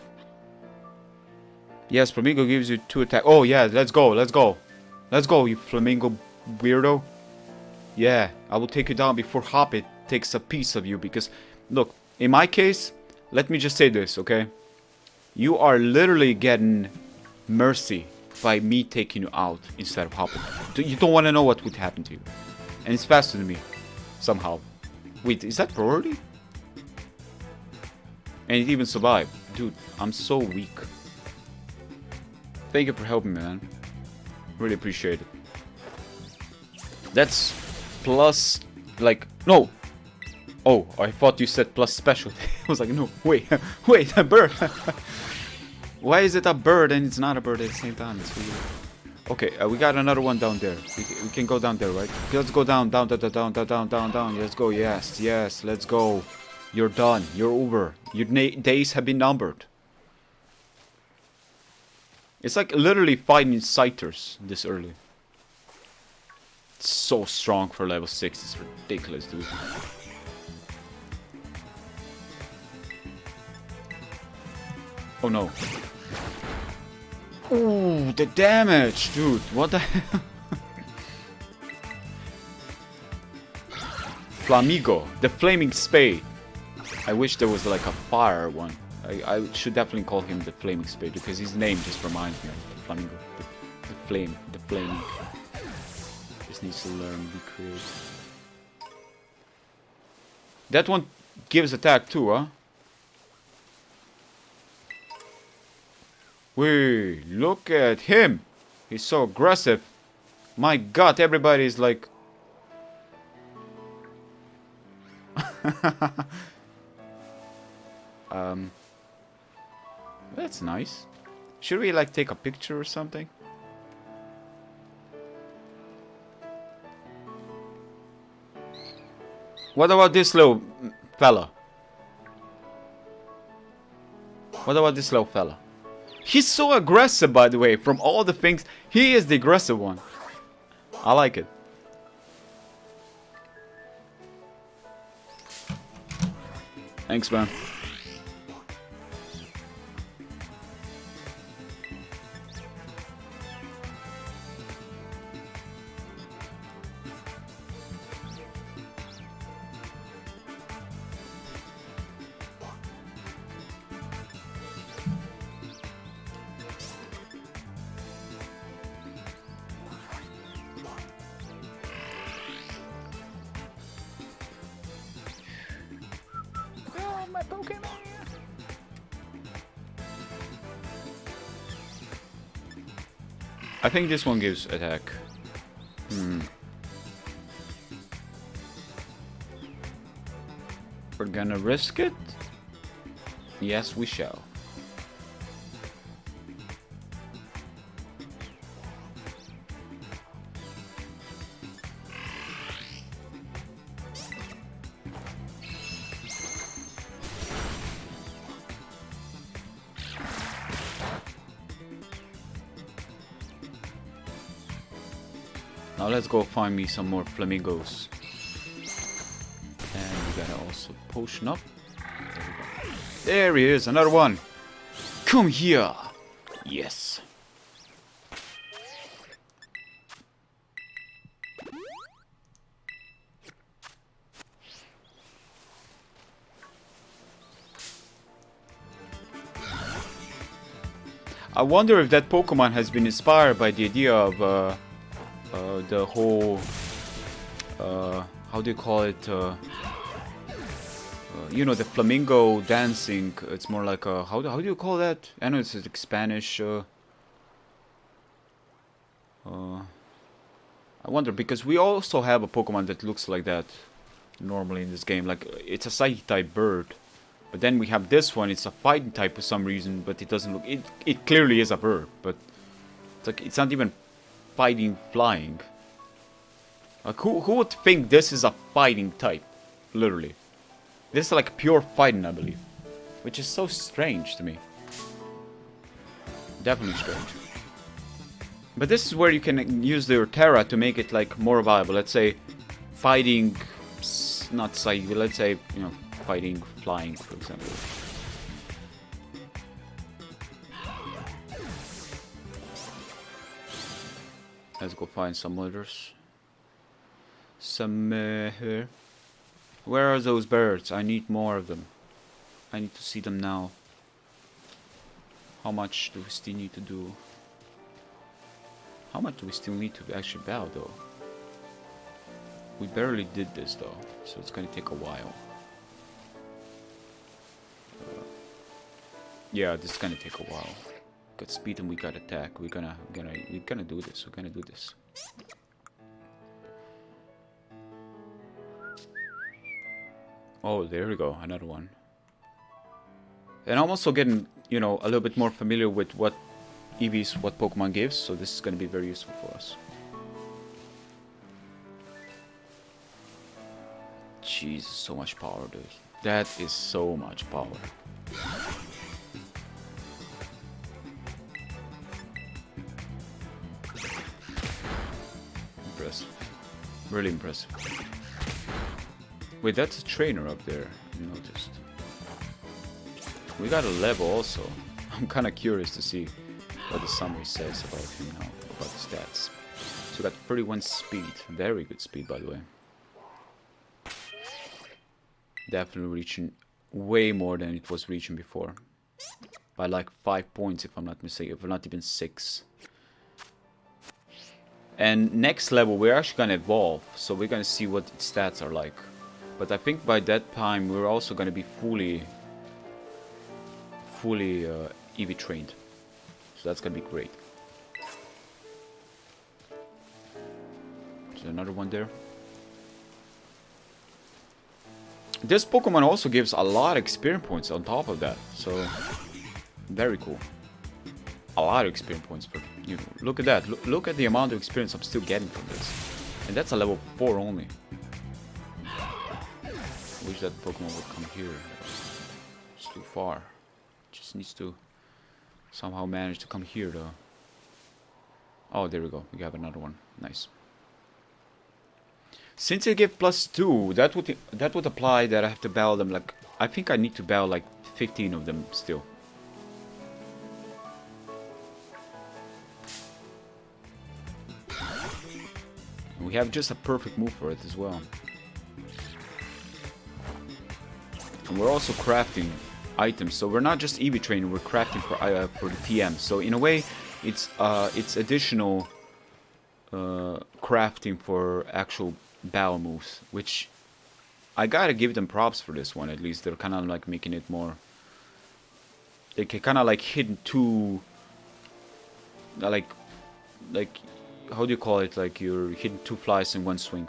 Speaker 1: Yes, Flamingo gives you 2 attack. Oh yeah, let's go, you Flamingo weirdo. Yeah, I will take you down before Hoppip takes a piece of you, because, look, in my case, let me just say this, okay? You are literally getting mercy by me taking you out instead of Hoppip. You don't want to know what would happen to you. And it's faster than me, somehow. Wait, is that priority? And it even survived. Dude, I'm so weak. Thank you for helping me, man. Really appreciate it. That's plus, like, no. Oh, I thought you said plus special. I was like, no, wait, a bird. Why is it a bird and it's not a bird at the same time? It's weird. Okay, we got another one down there. We can go down there, right? Let's go down. Let's go. Yes, let's go. You're done. You're over. Your days have been numbered. It's like literally fighting Scythers this early. It's so strong for level 6. It's ridiculous, dude. Oh no. Ooh, the damage, dude. What the hell? Flamigo, the Flaming Spade. I wish there was like a fire one. I should definitely call him the Flaming Spade because his name just reminds me of the Flamingo. The flame, the flaming. Just needs to learn, be creative. That one gives attack too, huh? Wait, look at him. He's so aggressive. My god, everybody's like... That's nice. Should we like take a picture or something? What about this little fella? What about this little fella? He's so aggressive, by the way. From all the things, he is the aggressive one. I like it. Thanks, man. I think this one gives attack. We're gonna risk it? Yes, we shall. Now let's go find me some more flamingos. And we gotta also potion up. There we go. There he is, another one. Come here. Yes. I wonder if that Pokemon has been inspired by the idea of the whole how do you call it, you know, the flamingo dancing. It's more like a, how do you call that? I know it's like Spanish. I wonder, because we also have a Pokemon that looks like that normally in this game. Like, it's a Psychic type bird, but then we have this one. It's a fighting type for some reason, but it doesn't look. It clearly is a bird, but it's like it's not even fighting, flying. Like, who would think this is a fighting type? Literally, this is like pure fighting, I believe, which is so strange to me. Definitely strange. But this is where you can use your Terra to make it like more viable. Let's say fighting, not psychic, but let's say, you know, fighting, flying, for example. Let's go find some others. Some here. Where are those birds? I need more of them. I need to see them now. How much do we still need to do? How much do we still need to actually bow, though? We barely did this, though, so it's gonna take a while. Yeah, this is gonna take a while. Got speed and we got attack. We're gonna do this. We're gonna do this. Oh, there we go, another one. And I'm also getting, you know, a little bit more familiar with what EVs, what Pokemon gives, so this is going to be very useful for us. Jesus, so much power, dude. That is so much power. Impressive. Really impressive. Wait, that's a trainer up there, I noticed. We got a level also. I'm kind of curious to see what the summary says about him now, about the stats. So we got 31 speed. Very good speed, by the way. definitely reaching way more than it was reaching before. By like 5 points, if I'm not mistaken, if not even 6. And next level, we're actually gonna evolve, so we're gonna see what its stats are like. But I think by that time, we're also gonna be fully EV trained. So that's gonna be great. There's another one there. This Pokemon also gives a lot of experience points on top of that, so very cool. A lot of experience points, but you know, look at that. Look at the amount of experience I'm still getting from this, and that's a level 4 only. I wish that Pokemon would come here. It's too far. Just needs to somehow manage to come here, though. Oh, there we go. We have another one. Nice. Since I give +2, that would apply that I have to battle them like, I think I need to battle like 15 of them still. And we have just a perfect move for it as well. And we're also crafting items, so we're not just EV training, we're crafting for the TM. So in a way, it's additional crafting for actual battle moves, which I gotta give them props for this one. At least they're kind of like making it more. They can kind of like hit two, like how do you call it? Like you're hitting 2 flies in one swing.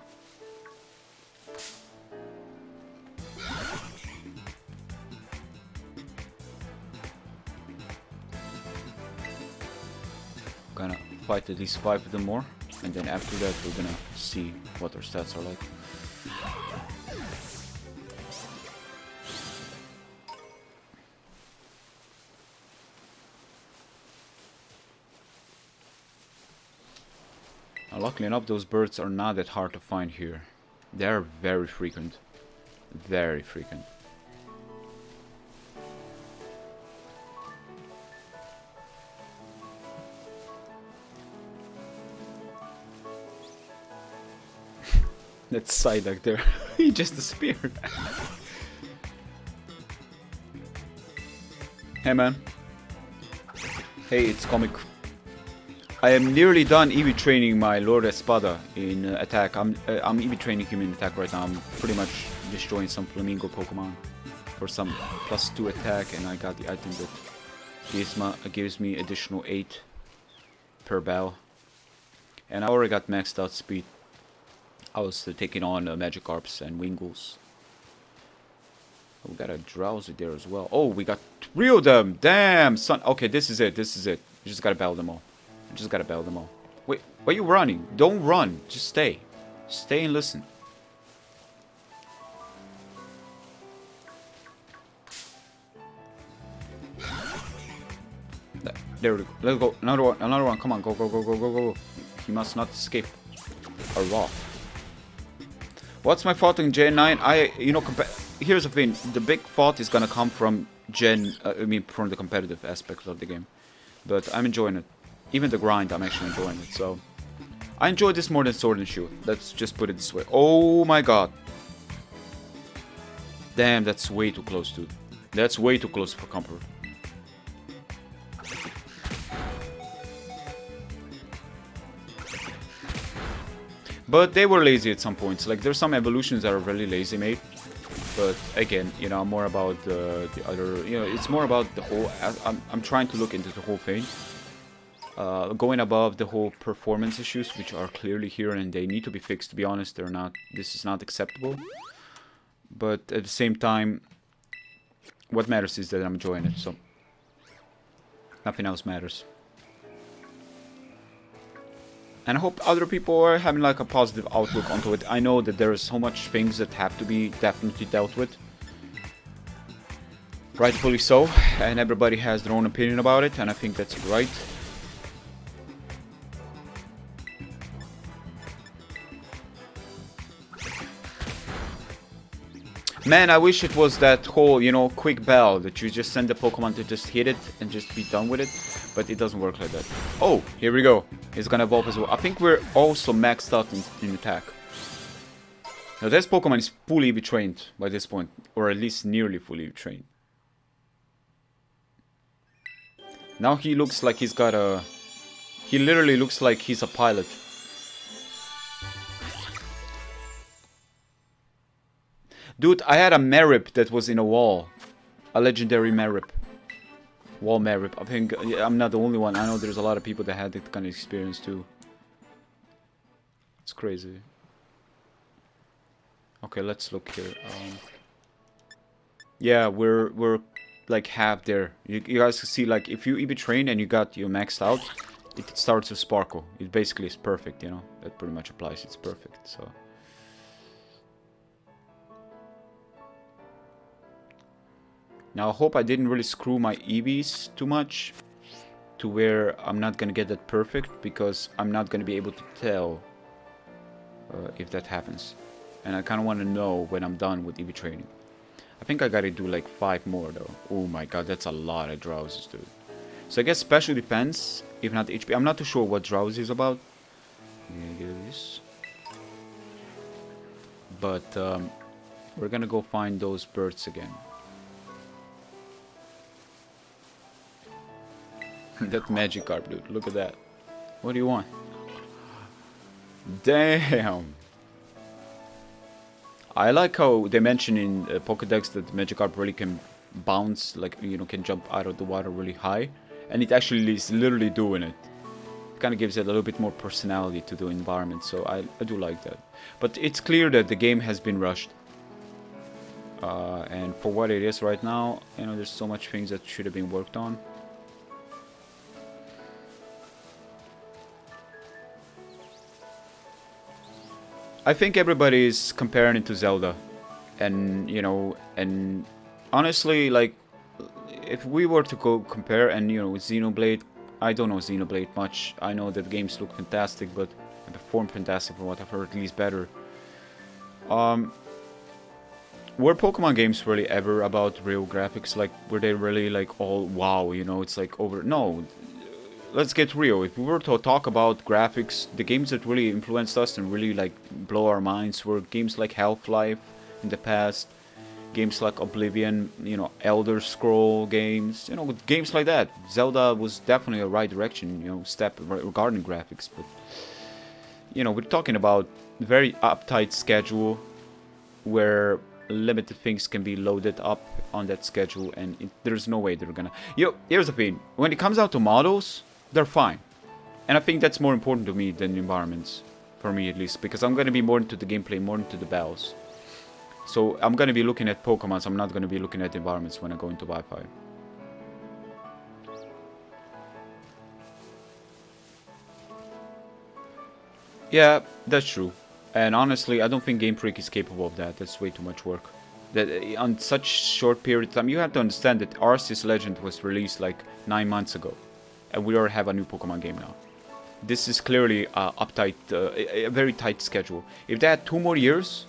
Speaker 1: Gonna fight at least 5 of them more, and then after that we're gonna see what their stats are like. Now, luckily enough, those birds are not that hard to find here. They're very frequent. Very frequent. That Psyduck there, he just disappeared. Hey man. Hey, it's Comic. I am nearly done EV training my Lord Espada in attack. I'm EV training him in attack right now. I'm pretty much destroying some Flamingo Pokemon for some +2 attack, and I got the item that gives me additional 8 per battle. And I already got maxed out speed. I was taking on Magikarps and Wingulls. We got a Drowsy there as well. Oh, we got 3 of them! Damn, son! Okay, this is it, this is it. You just gotta battle them all. You just gotta battle them all. Wait, why are you running? Don't run, just stay. Stay and listen. There we go. Let's go. Another one. Come on, go, go, go, go, go, go. He must not escape. Or raw. What's my fault in Gen 9? Here's the thing. The big fault is gonna come from from the competitive aspect of the game. But I'm enjoying it. Even the grind, I'm actually enjoying it. So I enjoy this more than Sword and Shield. Let's just put it this way. Oh my god. Damn, that's way too close, dude. That's way too close for comfort. But they were lazy at some points. Like, there's some evolutions that are really lazy made. But again, you know, more about the other, you know, it's more about the whole. I'm trying to look into the whole thing. Going above the whole performance issues, which are clearly here and they need to be fixed. To be honest, they're not. This is not acceptable. But at the same time, what matters is that I'm enjoying it. So nothing else matters. And I hope other people are having like a positive outlook onto it. I know that there are so much things that have to be definitely dealt with. Rightfully so. And everybody has their own opinion about it. And I think that's right. Man, I wish it was that whole, you know, quick bell that you just send the Pokemon to just hit it and just be done with it. But it doesn't work like that. Oh, here we go. It's gonna evolve as well. I think we're also maxed out in attack. Now this Pokemon is fully EV trained by this point, or at least nearly fully EV trained. Now he looks like he's got a... He literally looks like he's a pilot. Dude, I had a Marip that was in a wall. A legendary Marip. Wall Marip. I think I'm not the only one. I know there's a lot of people that had that kind of experience too. It's crazy. Okay, let's look here. Yeah, we're like half there. You guys can see, like, if you EV train and you got you maxed out, it starts to sparkle. It basically is perfect, you know. That pretty much applies. It's perfect. So now I hope I didn't really screw my EVs too much to where I'm not gonna get that perfect, because I'm not gonna be able to tell if that happens. And I kind of want to know when I'm done with EV training. I think I gotta do like 5 more though. Oh my god, that's a lot of drowses, dude. So I guess special defense, if not HP. I'm not too sure what drowsy is about. Yeah, this. But we're gonna go find those birds again. That Magikarp, dude. Look at that. What do you want? Damn. I like how they mention in Pokédex that Magikarp really can bounce, like, you know, can jump out of the water really high. And it actually is literally doing it. It kind of gives it a little bit more personality to the environment, so I do like that. But it's clear that the game has been rushed. And for what it is right now, you know, there's so much things that should have been worked on. I think everybody is comparing it to Zelda, and you know, and honestly, like, if we were to go compare, and you know, with Xenoblade, I don't know Xenoblade much. I know that games look fantastic, but they perform fantastic from what I've heard, at least better. Were Pokemon games really ever about real graphics? Like, were they really like all wow? You know, it's like over. No. Let's get real. If we were to talk about graphics, the games that really influenced us and really like blow our minds were games like Half-Life in the past, games like Oblivion, you know, Elder Scroll games, you know, games like that. Zelda was definitely a right direction, you know, step regarding graphics, but you know, we're talking about very uptight schedule where limited things can be loaded up on that schedule, and there's no way they're gonna. Yo, here's the thing: when it comes out to models, they're fine. And I think that's more important to me than environments. For me at least. Because I'm going to be more into the gameplay, more into the battles. So I'm going to be looking at Pokemon. I'm not going to be looking at environments when I go into Wi-Fi. Yeah, that's true. And honestly, I don't think Game Freak is capable of that. That's way too much work. That on such short period of time, you have to understand that Arceus Legend was released like 9 months ago. And we already have a new Pokemon game now. This is clearly uptight, a very tight schedule. If they had 2 more years,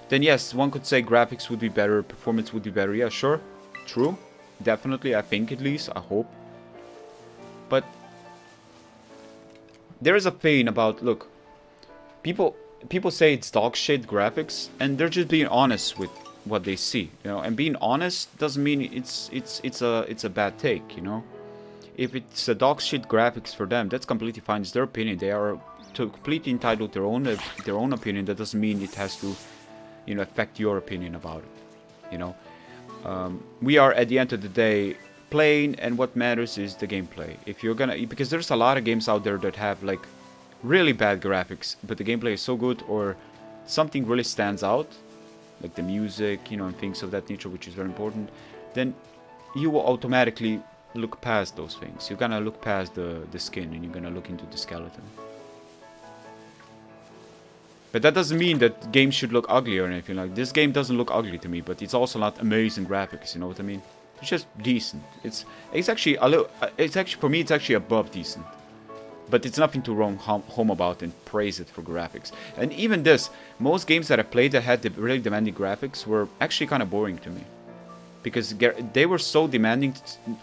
Speaker 1: then yes, one could say graphics would be better, performance would be better. Yeah, sure, true, definitely. I think at least, I hope. But there is a thing about, look, people say it's dog shit graphics, and they're just being honest with what they see, you know. And being honest doesn't mean it's a bad take, you know. If it's a dog shit graphics for them, that's completely fine. It's their opinion. They are completely entitled to their own opinion. That doesn't mean it has to, you know, affect your opinion about it. You know, we are at the end of the day playing, and what matters is the gameplay. If you're gonna, because there's a lot of games out there that have like really bad graphics, but the gameplay is so good, or something really stands out, like the music, you know, and things of that nature, which is very important. Then you will automatically look past those things. You're gonna look past the skin, and you're gonna look into the skeleton. But that doesn't mean that games should look ugly or anything. Like, this game doesn't look ugly to me, but it's also not amazing graphics, you know what I mean? It's just decent. It's actually a little, for me it's actually above decent. But it's nothing to wrong home about and praise it for graphics. And even this, most games that I played that had the really demanding graphics were actually kind of boring to me. Because they were so demanding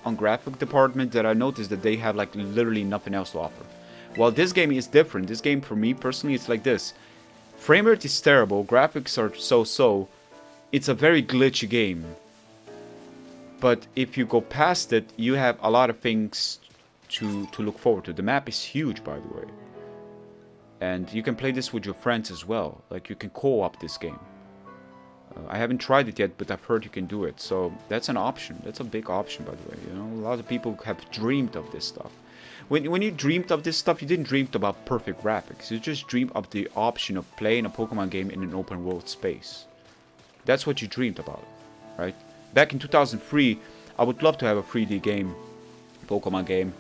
Speaker 1: on graphic department that I noticed that they have like literally nothing else to offer. While this game is different. This game for me personally, it's like this. Frame rate is terrible, graphics are so-so. It's a very glitchy game. But if you go past it, you have a lot of things to look forward to. The map is huge, by the way. And you can play this with your friends as well. Like, you can co-op this game. I haven't tried it yet, but I've heard you can do it. So that's an option. That's a big option, by the way. You know, a lot of people have dreamed of this stuff. When you dreamed of this stuff, you didn't dream about perfect graphics. You just dreamed of the option of playing a Pokemon game in an open world space. That's what you dreamed about, right? Back in 2003, I would love to have a 3D game, Pokemon game.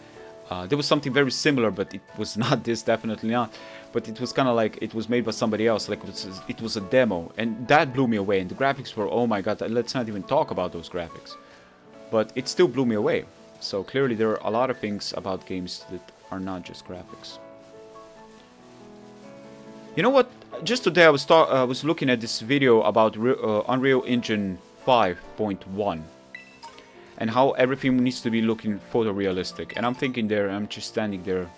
Speaker 1: There was something very similar, but it was not this, definitely not. But it was kind of like it was made by somebody else, like it was a demo, and that blew me away. And the graphics were, oh my god, let's not even talk about those graphics. But it still blew me away. So clearly there are a lot of things about games that are not just graphics. You know what? Just today I was looking at this video about Unreal Engine 5.1. And how everything needs to be looking photorealistic. And I'm thinking there, I'm just standing there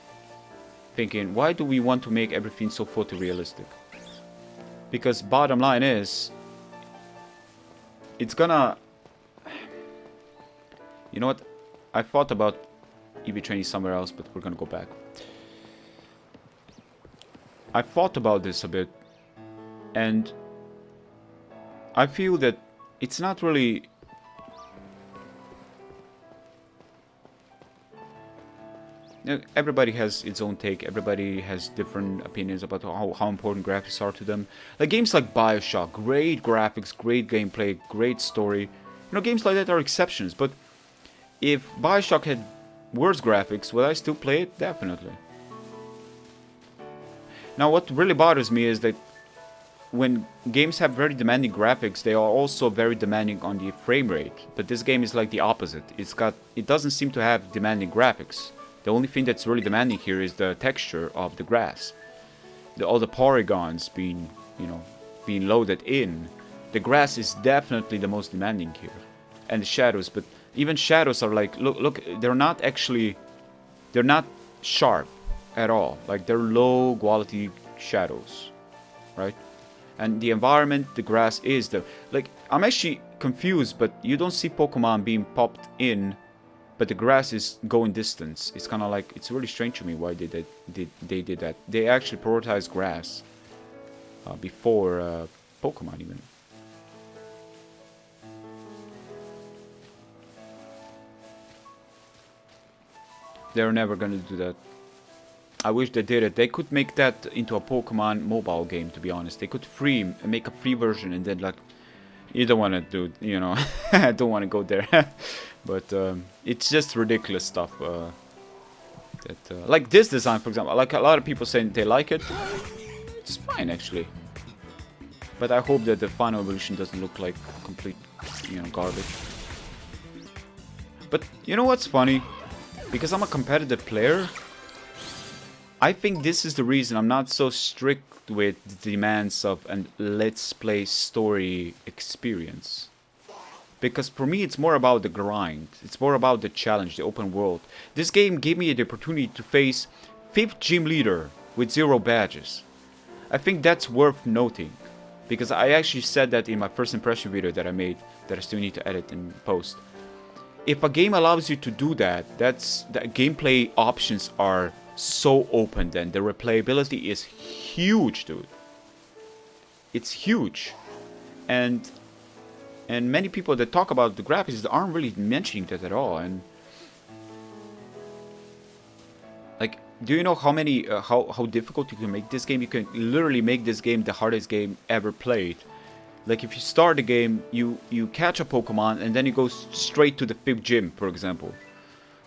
Speaker 1: thinking, why do we want to make everything so photorealistic? Because bottom line is, it's gonna... You know what? I thought about EV training somewhere else, but we're gonna go back. I thought about this a bit, and I feel that it's not really... Everybody has its own take, everybody has different opinions about how important graphics are to them. Like games like Bioshock, great graphics, great gameplay, great story. You know, games like that are exceptions, but if Bioshock had worse graphics, would I still play it? Definitely. Now what really bothers me is that when games have very demanding graphics, they are also very demanding on the frame rate. But this game is like the opposite. It doesn't seem to have demanding graphics. The only thing that's really demanding here is the texture of the grass. All the polygons being, you know, being loaded in. The grass is definitely the most demanding here. And the shadows, but even shadows are like, look, they're not sharp at all. Like, they're low quality shadows, right? And the environment, the grass is like, I'm actually confused, but you don't see Pokemon being popped in, but the grass is going distance. It's kind of like, it's really strange to me why they did that. They actually prioritized grass before Pokemon even. They're never gonna do that. I wish they did it. They could make that into a Pokemon mobile game, to be honest. They could make a free version and then, like, you don't want to do, you know, I don't want to go there. But it's just ridiculous stuff. Like this design, for example. Like a lot of people saying they like it. It's fine, actually. But I hope that the final evolution doesn't look like complete, you know, garbage. But you know what's funny? Because I'm a competitive player, I think this is the reason I'm not so strict with the demands of a let's play story experience. Because for me it's more about the grind, it's more about the challenge, the open world. This game gave me the opportunity to face 5th gym leader with 0 badges. I think that's worth noting. Because I actually said that in my first impression video that I made, that I still need to edit and post. If a game allows you to do that, the gameplay options are so open then. The replayability is huge, dude. It's huge. And many people that talk about the graphics aren't really mentioning that at all. And like, do you know how many how difficult you can make this game? You can literally make this game the hardest game ever played. Like, if you start the game, you catch a Pokemon, and then you go straight to the 5th gym, for example.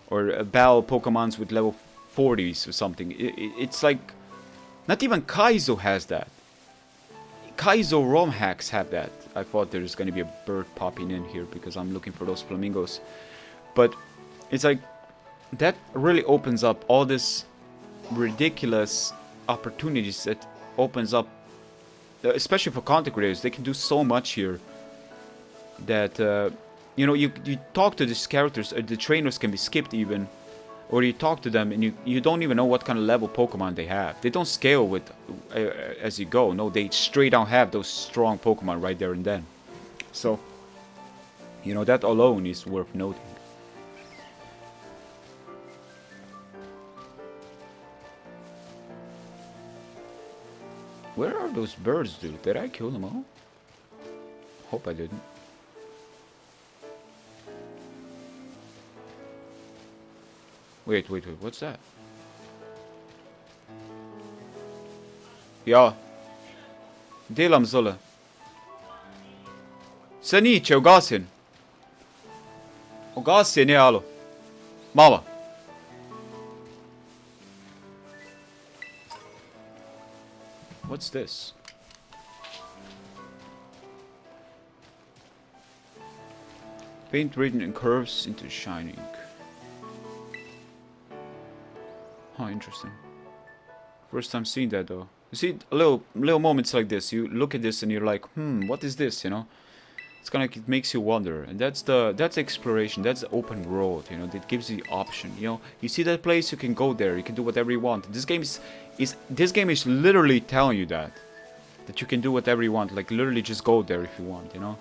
Speaker 1: Or battle Pokemons with level 40s or something. It's like, not even Kaizo has that. Kaizo ROM hacks have that. I thought there's going to be a bird popping in here, because I'm looking for those flamingos. But it's like, that really opens up all this ridiculous opportunities that opens up. Especially for content creators, they can do so much here that, you know, you talk to these characters, the trainers can be skipped even, Or you talk to them and you don't even know what kind of level Pokemon they have. They don't scale with as you go. No, they straight out have those strong Pokemon right there and then. So, you know, that alone is worth noting. Where are those birds, dude? Did I kill them all? Hope I didn't. Wait, what's that? Ja. Delam zullen. Sanice, ugasin. Ugasin, ja, alo. Mama. What's this? Paint written in curves into shining. Oh, interesting. First time seeing that though. You see little moments like this. You look at this and you're like, what is this? You know, it's kind of like it makes you wonder. And that's exploration. That's the open world. You know, that gives you the option. You know, you see that place, you can go there. You can do whatever you want. This game is literally telling you that you can do whatever you want. Like literally just go there if you want. You know,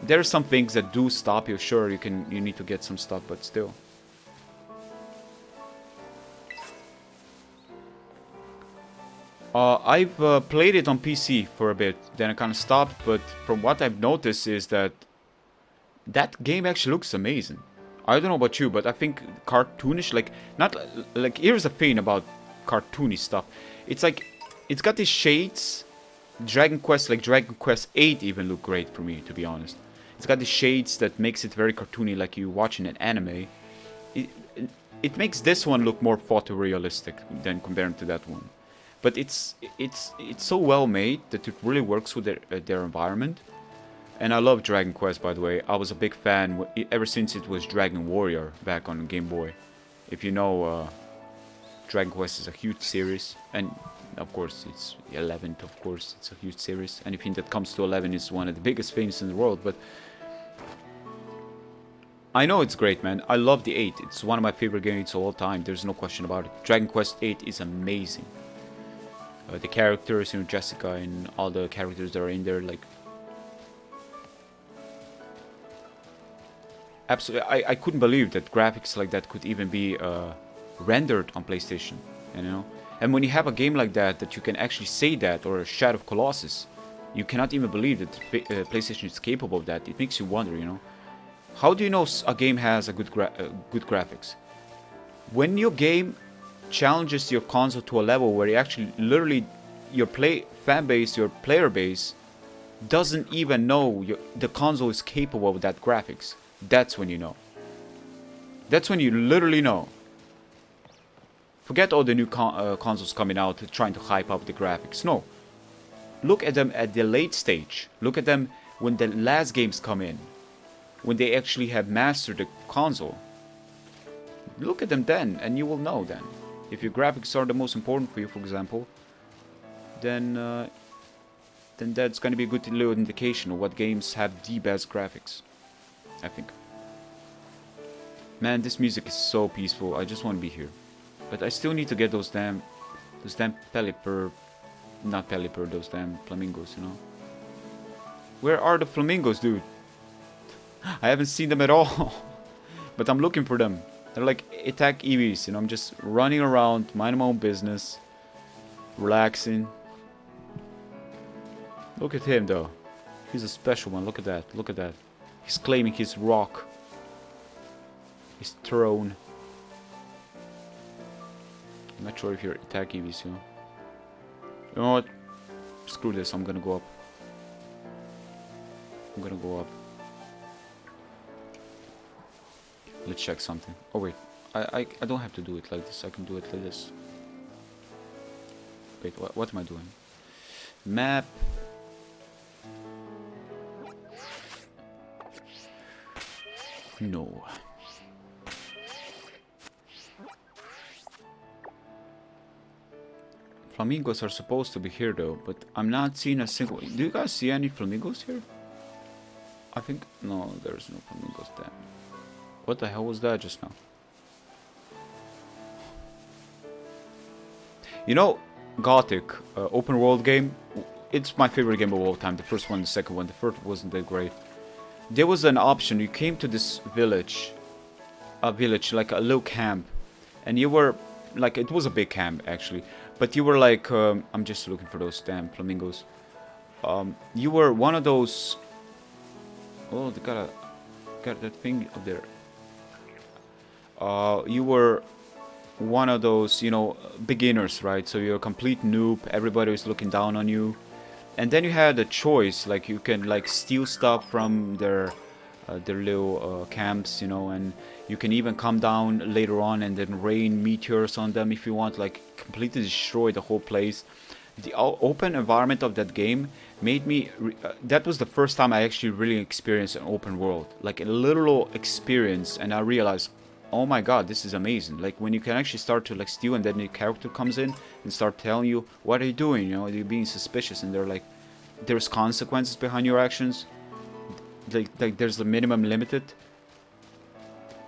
Speaker 1: there are some things that do stop you. Sure, you need to get some stuff, but still. I've played it on PC for a bit, then I kind of stopped, but from what I've noticed is that game actually looks amazing. I don't know about you, but I think cartoonish, like, not, like, here's the thing about cartoony stuff. It's like, it's got these shades, Dragon Quest 8 even look great for me, to be honest. It's got these shades that makes it very cartoony, like you watching an anime. It makes this one look more photorealistic than compared to that one. But it's so well made that it really works with their environment. And I love Dragon Quest, by the way. I was a big fan ever since it was Dragon Warrior back on Game Boy. If you know, Dragon Quest is a huge series. And of course, it's 11th, of course. It's a huge series. Anything that comes to 11 is one of the biggest things in the world. But I know it's great, man. I love the 8. It's one of my favorite games of all time. There's no question about it. Dragon Quest 8 is amazing. The characters, you know, Jessica and all the characters that are in there, like, absolutely, I couldn't believe that graphics like that could even be rendered on PlayStation, you know. And when you have a game like that you can actually say that, or a Shadow of Colossus, you cannot even believe that PlayStation is capable of that. It makes you wonder, you know, how do you know a game has a good graphics? When your game challenges your console to a level where you actually literally your fan base, your player base doesn't even know the console is capable of that graphics. That's when you know. That's when you literally know. Forget all the new consoles coming out trying to hype up the graphics. No. Look at them at the late stage. Look at them when the last games come in. When they actually have mastered the console. Look at them then and you will know then. If your graphics are the most important for you, for example, then that's going to be a good little indication of what games have the best graphics, I think. Man, this music is so peaceful. I just want to be here. But I still need to get those damn those damn flamingos, you know. Where are the flamingos, dude? I haven't seen them at all. But I'm looking for them. They're like attack EVs, you know. I'm just running around, minding my own business, relaxing. Look at him, though. He's a special one. Look at that. Look at that. He's claiming his rock, his throne. I'm not sure if you're attack EVs, you know. You know what? Screw this. I'm gonna go up. I'm gonna go up. Let's check something. Oh wait, I don't have to do it like this. I can do it like this. Wait, what am I doing? Map. No. Flamingos are supposed to be here though, but I'm not seeing a single. Do you guys see any flamingos here? I think no, there's no flamingos there. What the hell was that just now? You know, Gothic, open world game, it's my favorite game of all time. The first one, the second one, the first wasn't that great. There was an option, you came to this village, like a little camp, and you were, like, it was a big camp actually, but you were like, I'm just looking for those damn flamingos. You were one of those, oh, they got that thing up there. You were one of those, you know, beginners, right? So you're a complete noob, everybody is looking down on you. And then you had a choice, like you can like steal stuff from their little camps, you know, and you can even come down later on and then rain meteors on them if you want, like completely destroy the whole place. The open environment of that game made me, that was the first time I actually really experienced an open world, like a literal experience, and I realized, oh my god, this is amazing. Like when you can actually start to like steal and then the character comes in and start telling you, what are you doing, you know, you're being suspicious, and they're like, there's consequences behind your actions, like there's the minimum limited.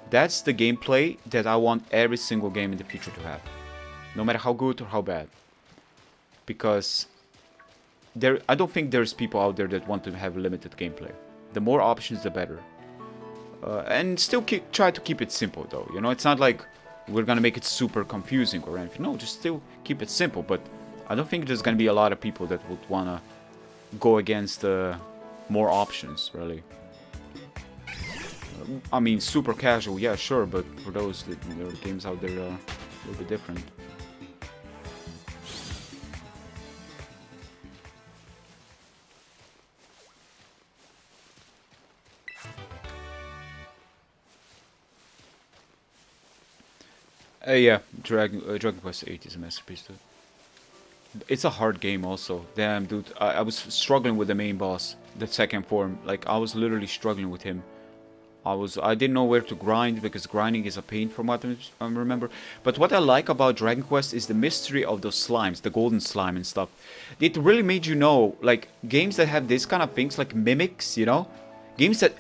Speaker 1: That's the gameplay that I want every single game in the future to have, no matter how good or how bad, because I don't think there's people out there that want to have limited gameplay. The more options, the better. And still try to keep it simple, though. You know, it's not like we're gonna make it super confusing or anything. No, just still keep it simple. But I don't think there's gonna be a lot of people that would wanna go against more options, really. I mean, super casual, yeah, sure. But for those, there are games out there a little bit different. Yeah, Dragon Quest 8 is a masterpiece, dude. It's a hard game also. Damn, dude, I was struggling with the main boss, the second form. Like, I was literally struggling with him. I didn't know where to grind, because grinding is a pain from what I remember. But what I like about Dragon Quest is the mystery of those slimes, the golden slime and stuff. It really made you know, like, games that have this kind of things, like mimics, you know? Games that,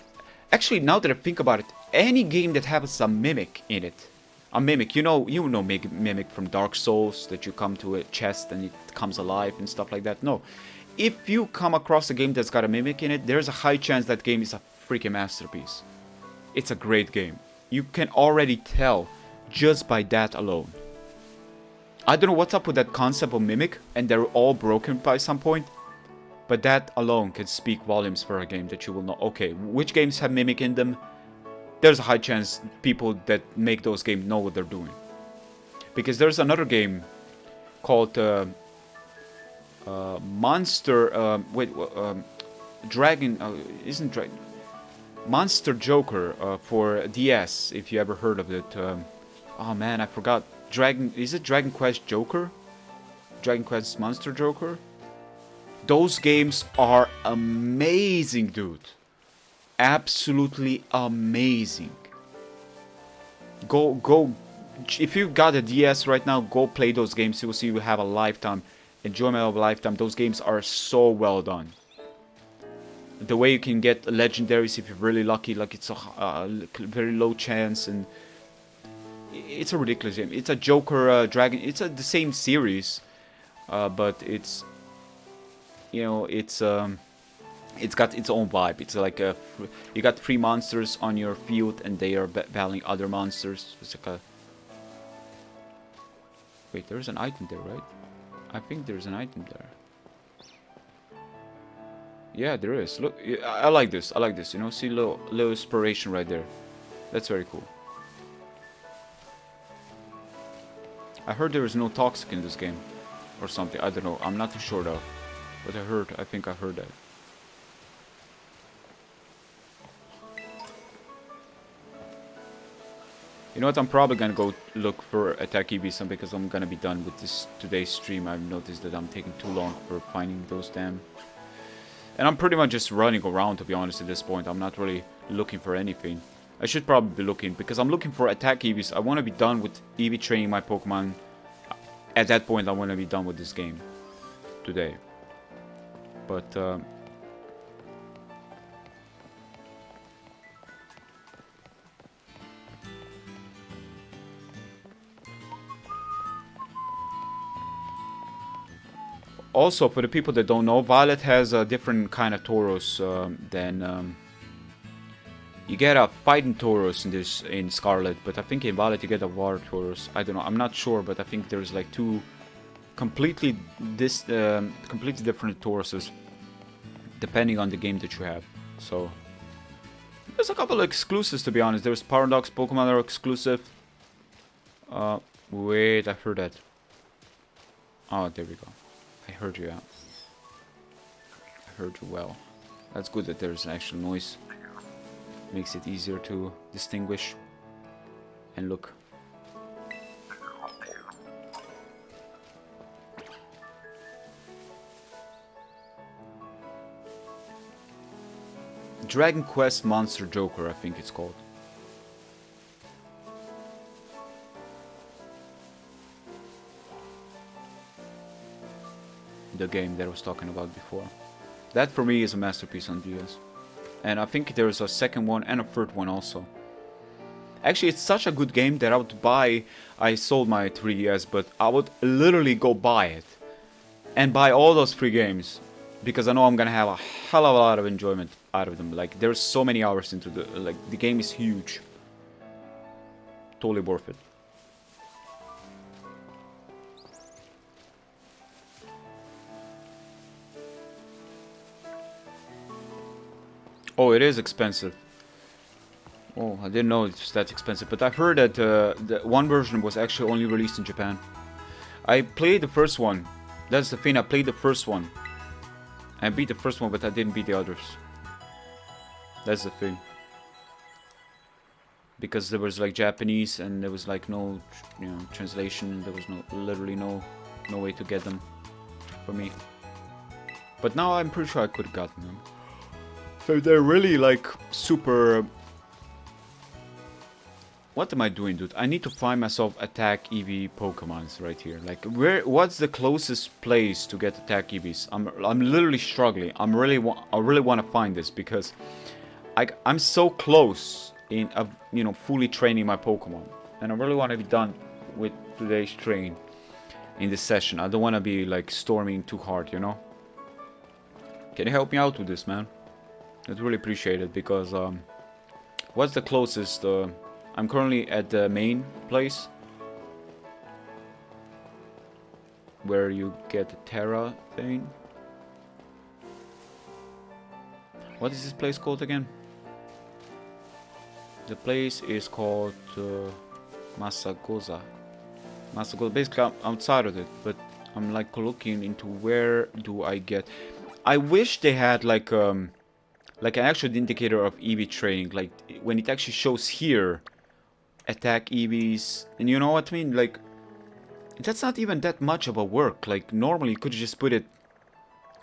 Speaker 1: actually, now that I think about it, any game that has a mimic in it, a mimic, you know mimic from Dark Souls, that you come to a chest and it comes alive and stuff like that. No, if you come across a game that's got a mimic in it, there's a high chance that game is a freaking masterpiece. It's a great game. You can already tell just by that alone. I don't know what's up with that concept of mimic, and they're all broken by some point, but that alone can speak volumes for a game that you will know. Okay, which games have mimic in them? There's a high chance people that make those games know what they're doing. Because there's another game called Monster... Dragon... isn't Dragon... Monster Joker for DS, if you ever heard of it. Oh man, I forgot. Is it Dragon Quest Joker? Dragon Quest Monster Joker? Those games are amazing, dude. Absolutely amazing. Go. If you got a DS right now, go play those games. You will see you have a lifetime, enjoyment of a lifetime. Those games are so well done. The way you can get legendaries if you're really lucky, like it's a very low chance, and it's a ridiculous game. It's a Joker Dragon. It's the same series, but it's, you know, it's got its own vibe. It's like you got 3 monsters on your field, and they are battling other monsters. It's like a... Wait, there's an item there, right? I think there's an item there. Yeah, there is. Look, I like this. I like this. You know, see little inspiration right there. That's very cool. I heard there is no toxic in this game, or something. I don't know. I'm not too sure though. But I think I heard that. You know what? I'm probably gonna go look for Attack Eevee because I'm gonna be done with this today's stream. I've noticed that I'm taking too long for finding those damn. And I'm pretty much just running around, to be honest, at this point. I'm not really looking for anything. I should probably be looking, because I'm looking for Attack Eevees. I want to be done with Eevee training my Pokemon. At that point, I want to be done with this game today. But, also, for the people that don't know, Violet has a different kind of Tauros than... you get a fighting Tauros in Scarlet, but I think in Violet you get a water Tauros. I don't know, I'm not sure, but I think there's like two completely different Tauroses depending on the game that you have. So there's a couple of exclusives, to be honest. There's Paradox Pokemon that are exclusive. Wait, I heard that. Oh, there we go. I heard you out. I heard you well. That's good that there's an actual noise. Makes it easier to distinguish. And look. Dragon Quest Monster Joker, I think it's called. The game that I was talking about before. That for me is a masterpiece on DS. And I think there's a second one and a third one also. Actually, it's such a good game that I would buy... I sold my 3DS, but I would literally go buy it. And buy all those free games. Because I know I'm gonna have a hell of a lot of enjoyment out of them. Like, there's so many hours into the... Like, the game is huge. Totally worth it. Oh, it is expensive. Oh, I didn't know it's that expensive. But I've heard that the one version was actually only released in Japan. I played the first one. That's the thing, I played the first one. I beat the first one, but I didn't beat the others. That's the thing. Because there was like Japanese and there was like no, you know, translation. There was literally no way to get them for me. But now I'm pretty sure I could have gotten them. So they're really like super... What am I doing, dude? I need to find myself attack EV Pokemons right here. Like, what's the closest place to get attack EVs? I'm literally struggling. I really want to find this because I'm so close in you know, fully training my Pokemon, and I really want to be done with today's train in this session. I don't want to be like storming too hard, you know. Can you help me out with this, man? I'd really appreciate it because what's the closest? I'm currently at the main place where you get the Terra thing. What is this place called again? The place is called Masagoza. Masagoza. Basically, I'm outside of it, but I'm like looking into where do I get. I wish they had like an actual indicator of EV training, like when it actually shows here. Attack EVs, and you know what I mean, like that's not even that much of a work. Like normally you could just put it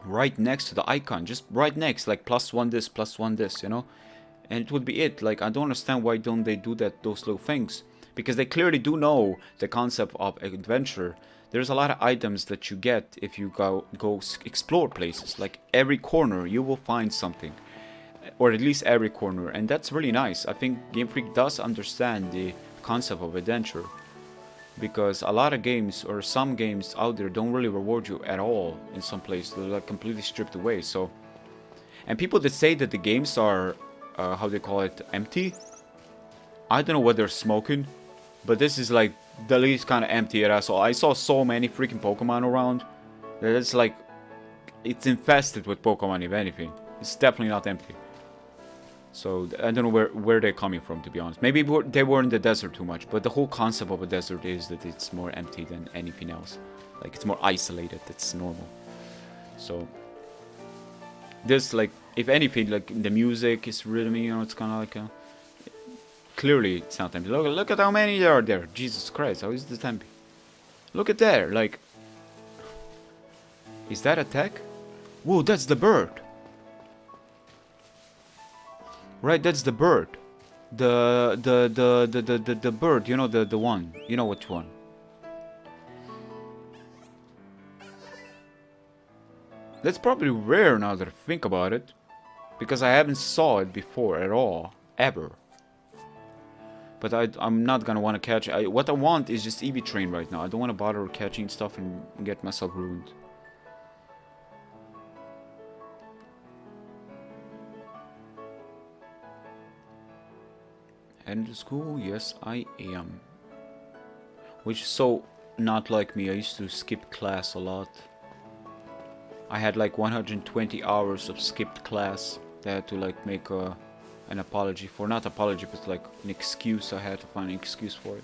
Speaker 1: right next to the icon, just right next, like +1 this, you know, and it would be it. Like I don't understand why don't they do that, those little things, because they clearly do know the concept of adventure. There's a lot of items that you get if you go explore places. Like every corner you will find something. Or at least every corner, and that's really nice. I think Game Freak does understand the concept of adventure, because a lot of games, or some games out there, don't really reward you at all in some places. They're like completely stripped away. So, and people that say that the games are, how they call it, empty, I don't know what they're smoking, but this is like the least kind of empty that I saw. I saw so many freaking Pokemon around that it's like, it's infested with Pokemon, if anything. It's definitely not empty. So I don't know where they're coming from, to be honest. Maybe they were in the desert too much, but the whole concept of a desert is that it's more empty than anything else. Like it's more isolated. That's normal. So this, like, if anything, like the music is rhythmy, you know, it's kind of like a... Clearly it's not empty. Look at how many there are there. Jesus Christ, how is this empty? Look at there, like... Is that a tech? Whoa, that's the bird. Right, that's the bird. The bird, you know, the one. You know which one. That's probably rare now that I think about it. Because I haven't saw it before at all. Ever. But I'm not gonna want to catch it. What I want is just EV train right now. I don't want to bother catching stuff and get myself ruined. Heading to school? Yes, I am. Which is so not like me. I used to skip class a lot. I had like 120 hours of skipped class that I had to like make an apology for. Not apology, but like an excuse. I had to find an excuse for it.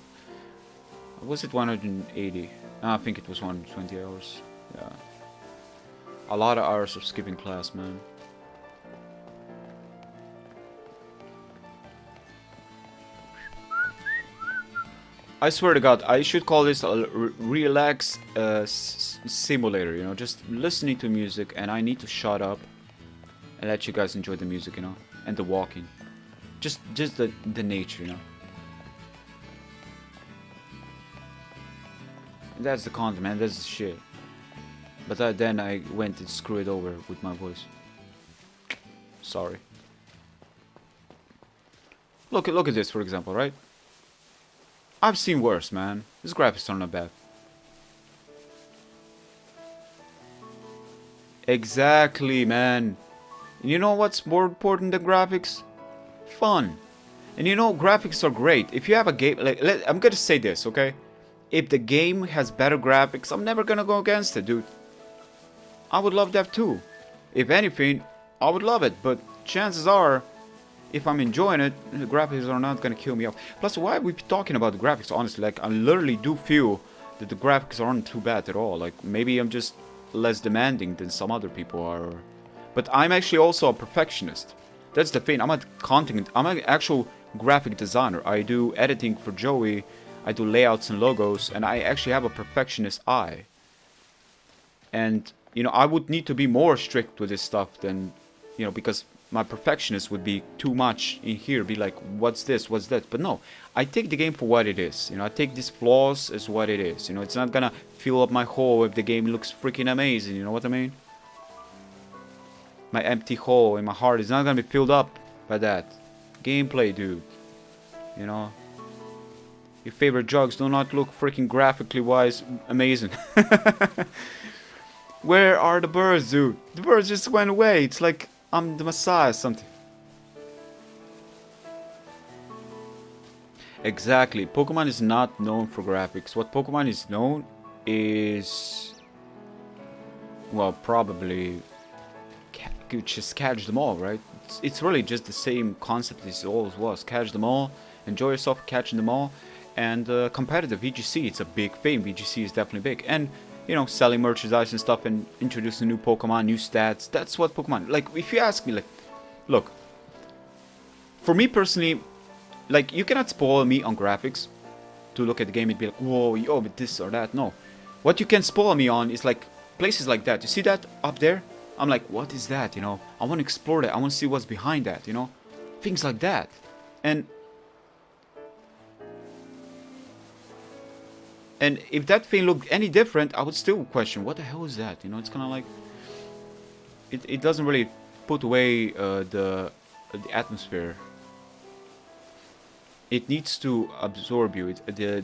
Speaker 1: Was it 180? No, I think it was 120 hours. Yeah. A lot of hours of skipping class, man. I swear to God, I should call this a relax simulator, you know, just listening to music, and I need to shut up and let you guys enjoy the music, you know, and the walking. Just the nature, you know. That's the content, man, that's the shit. But then I went and screwed it over with my voice. Sorry. Look at this, for example, right? I've seen worse, man. This graphics are not bad. Exactly, man. And you know what's more important than graphics? Fun. And you know, graphics are great. If you have a game, like, I'm gonna say this, okay? If the game has better graphics, I'm never gonna go against it, dude. I would love that too. If anything, I would love it. But chances are, if I'm enjoying it, the graphics are not gonna kill me off. Plus, why are we talking about the graphics? Honestly, like, I literally do feel that the graphics aren't too bad at all. Like, maybe I'm just less demanding than some other people are. But I'm actually also a perfectionist. That's the thing. I'm an actual graphic designer. I do editing for Joey. I do layouts and logos, and I actually have a perfectionist eye. And you know, I would need to be more strict with this stuff than, you know, because my perfectionist would be too much in here, be like, what's this, what's that? But no, I take the game for what it is. You know, I take these flaws as what it is. You know, it's not gonna fill up my hole if the game looks freaking amazing. You know what I mean? My empty hole in my heart is not gonna be filled up by that. Gameplay, dude. You know? Your favorite drugs do not look freaking graphically wise amazing. Where are the birds, dude? The birds just went away. It's like I'm the Messiah or something. Exactly. Pokemon is not known for graphics. What Pokemon is known is... well, probably... just catch them all, right? It's really just the same concept as it always was. Catch them all. Enjoy yourself catching them all. And competitive VGC, it's a big thing. VGC is definitely big. And... you know, selling merchandise and stuff and introducing new Pokemon, new stats. That's what Pokemon... like, if you ask me, like... look. For me personally, like, you cannot spoil me on graphics to look at the game and be like, whoa, yo, but this or that. No. What you can spoil me on is, like, places like that. You see that up there? I'm like, what is that, you know? I want to explore that. I want to see what's behind that, you know? Things like that. And if that thing looked any different, I would still question, what the hell is that? You know, it's kind of like... It doesn't really put away the atmosphere. It needs to absorb you.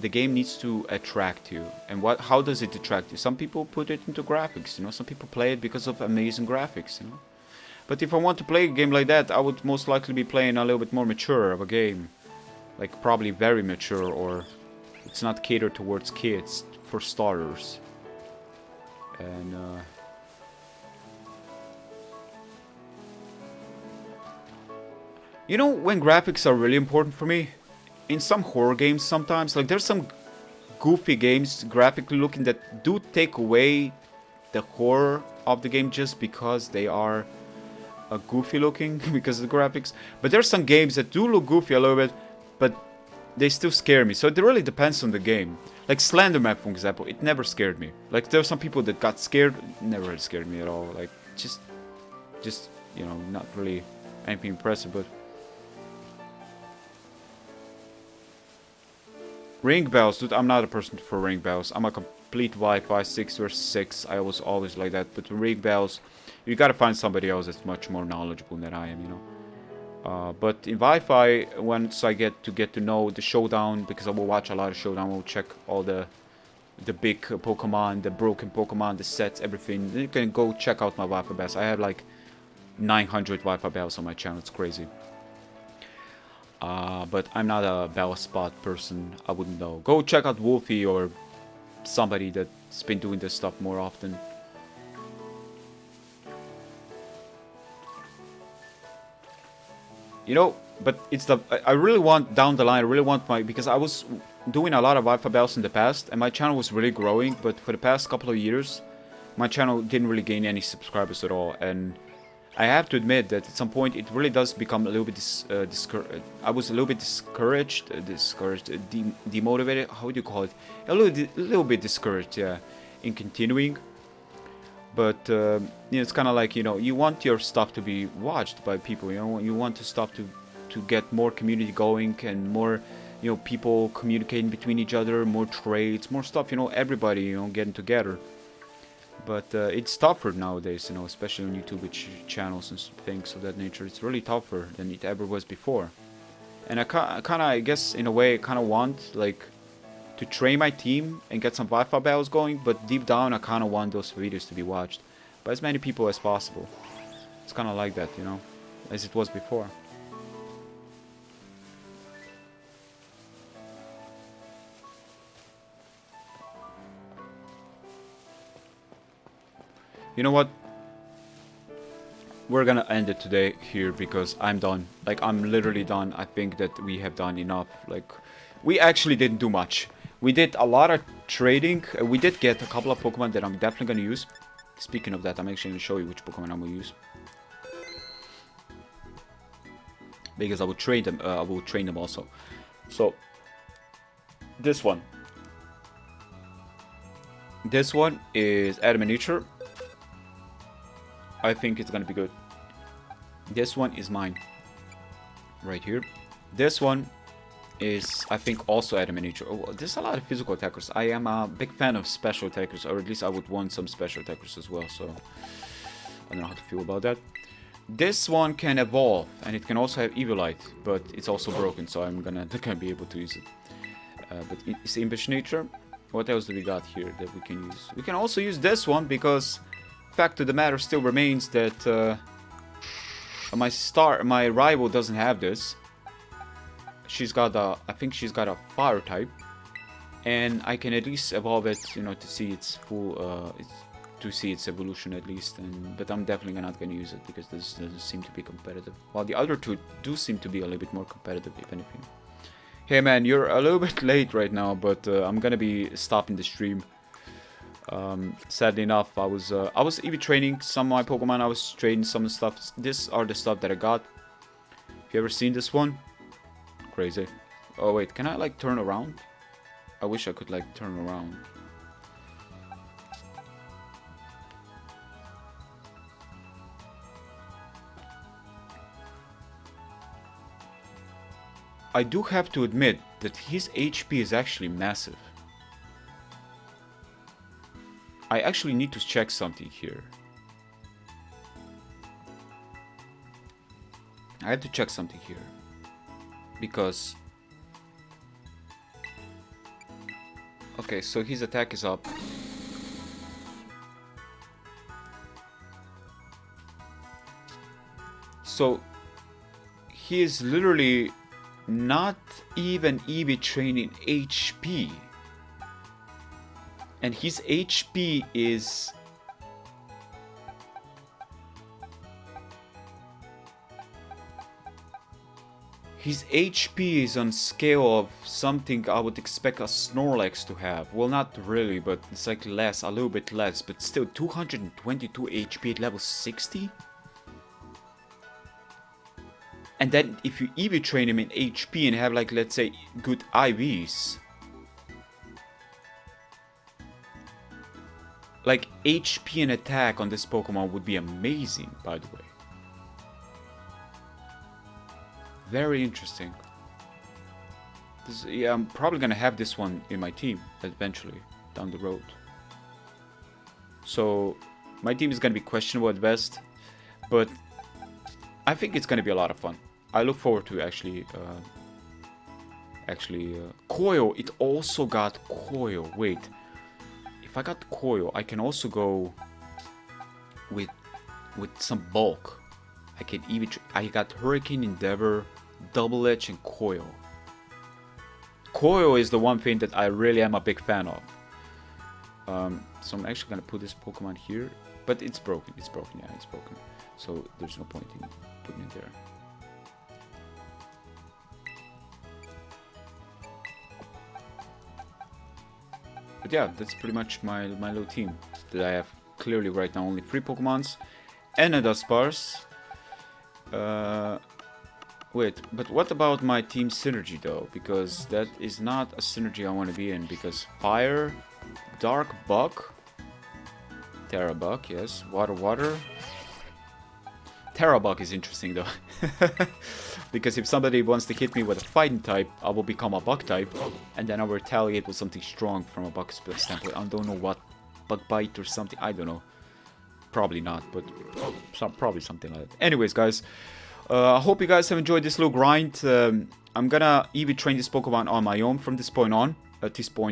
Speaker 1: The game needs to attract you. And how does it attract you? Some people put it into graphics, you know. Some people play it because of amazing graphics, you know. But if I want to play a game like that, I would most likely be playing a little bit more mature of a game. Like, probably very mature, or... it's not catered towards kids, for starters. And, you know when graphics are really important for me? In some horror games sometimes. Like, there's some goofy games, graphically looking, that do take away the horror of the game just because they are goofy looking, because of the graphics. But there's some games that do look goofy a little bit, but... they still scare me, so it really depends on the game. Like Slenderman, for example, it never scared me. Like, there are some people that got scared, never really scared me at all. Like, just, you know, not really anything impressive, but... ring bells, dude, I'm not a person for ring bells. I'm a complete Wi-Fi 6 versus 6, I was always like that. But ring bells, you gotta find somebody else that's much more knowledgeable than I am, you know. But in Wi-Fi, once I get to know the showdown, because I will watch a lot of showdown, I will check all the big Pokemon, the broken Pokemon, the sets, everything. You can go check out my Wi-Fi bells. I have like 900 Wi-Fi bells on my channel. It's crazy. But I'm not a Bellspot person. I wouldn't know. Go check out Wolfie or somebody that's been doing this stuff more often. You know, but it's the... I really want, down the line, I really want my... Because I was doing a lot of Alpha Bells in the past, and my channel was really growing, but for the past couple of years, my channel didn't really gain any subscribers at all, and I have to admit that at some point it really does become a little bit I was a little bit discouraged, demotivated, how do you call it? A little bit discouraged, yeah, in continuing. But you know, it's kind of like, you know, you want your stuff to be watched by people, you know, you want the stuff to get more community going and more, you know, people communicating between each other, more trades, more stuff, you know, everybody, you know, getting together. But it's tougher nowadays, you know, especially on YouTube with channels and things of that nature. It's really tougher than it ever was before. And I kind of, I guess, in a way, kind of want, like, to train my team and get some Wi-Fi battles going, but deep down I kind of want those videos to be watched by as many people as possible. It's kind of like that, you know, as it was before. You know what? We're gonna end it today here because I'm done. Like, I'm literally done. I think that we have done enough. Like, we actually didn't do much. We did a lot of trading. We did get a couple of Pokemon that I'm definitely gonna use. Speaking of that, I'm actually gonna show you which Pokemon I'm gonna use. Because I will trade them. I will train them also. So, this one. This one is Adamant Nature. I think it's gonna be good. This one is mine. Right here. This one is, I think, also Adamant Nature. Oh, there's a lot of physical attackers. I am a big fan of special attackers, or at least I would want some special attackers as well, so I don't know how to feel about that. This one can evolve, and it can also have Evilite, but it's also broken, so I'm gonna be able to use it. But it's Impish Nature. What else do we got here that we can use? We can also use this one, because fact of the matter still remains that my rival doesn't have this. She's got a, I think she's got a fire type, and I can at least evolve it, you know, to see its full, to see its evolution at least. But I'm definitely not gonna use it because this doesn't seem to be competitive. While the other two do seem to be a little bit more competitive, if anything. Hey man, you're a little bit late right now, but I'm gonna be stopping the stream. Sadly enough, I was EV training some of my Pokemon. I was trading some stuff. These are the stuff that I got. Have you ever seen this one? Crazy. Oh wait, can I like turn around? I wish I could like turn around. I do have to admit that his HP is actually massive. I actually need to check something here. I have to check something here. Because... okay, so his attack is up. So... he is literally not even EV training HP. And his HP is... his HP is on scale of something I would expect a Snorlax to have. Well, not really, but it's like less, a little bit less. But still, 222 HP at level 60? And then if you EV train him in HP and have, like, let's say, good IVs... like, HP and attack on this Pokemon would be amazing, by the way. Very interesting. Yeah, I'm probably gonna have this one in my team eventually, down the road. So, my team is gonna be questionable at best, but I think it's gonna be a lot of fun. I look forward to actually, Coil. It also got Coil. Wait, if I got Coil, I can also go with some bulk. I got Hurricane Endeavor, Double Edge and Coil. Coil is the one thing that I really am a big fan of. So I'm actually gonna put this Pokemon here, but it's broken. It's broken. Yeah, it's broken. So there's no point in putting it there. But yeah, that's pretty much my little team that I have. Clearly right now only 3 Pokemons and a Duskparce. Wait, but what about my team synergy though? Because that is not a synergy I want to be in. Because Fire, Dark Bug, Terra Bug, yes, Water. Terra Bug is interesting though. Because if somebody wants to hit me with a fighting type, I will become a Bug type, and then I will retaliate with something strong from a Bug standpoint. I don't know what, Bug Bite or something, I don't know. Probably not, but probably something like that. Anyways, guys, I hope you guys have enjoyed this little grind. I'm gonna EV train this Pokemon on my own from this point on. At this point,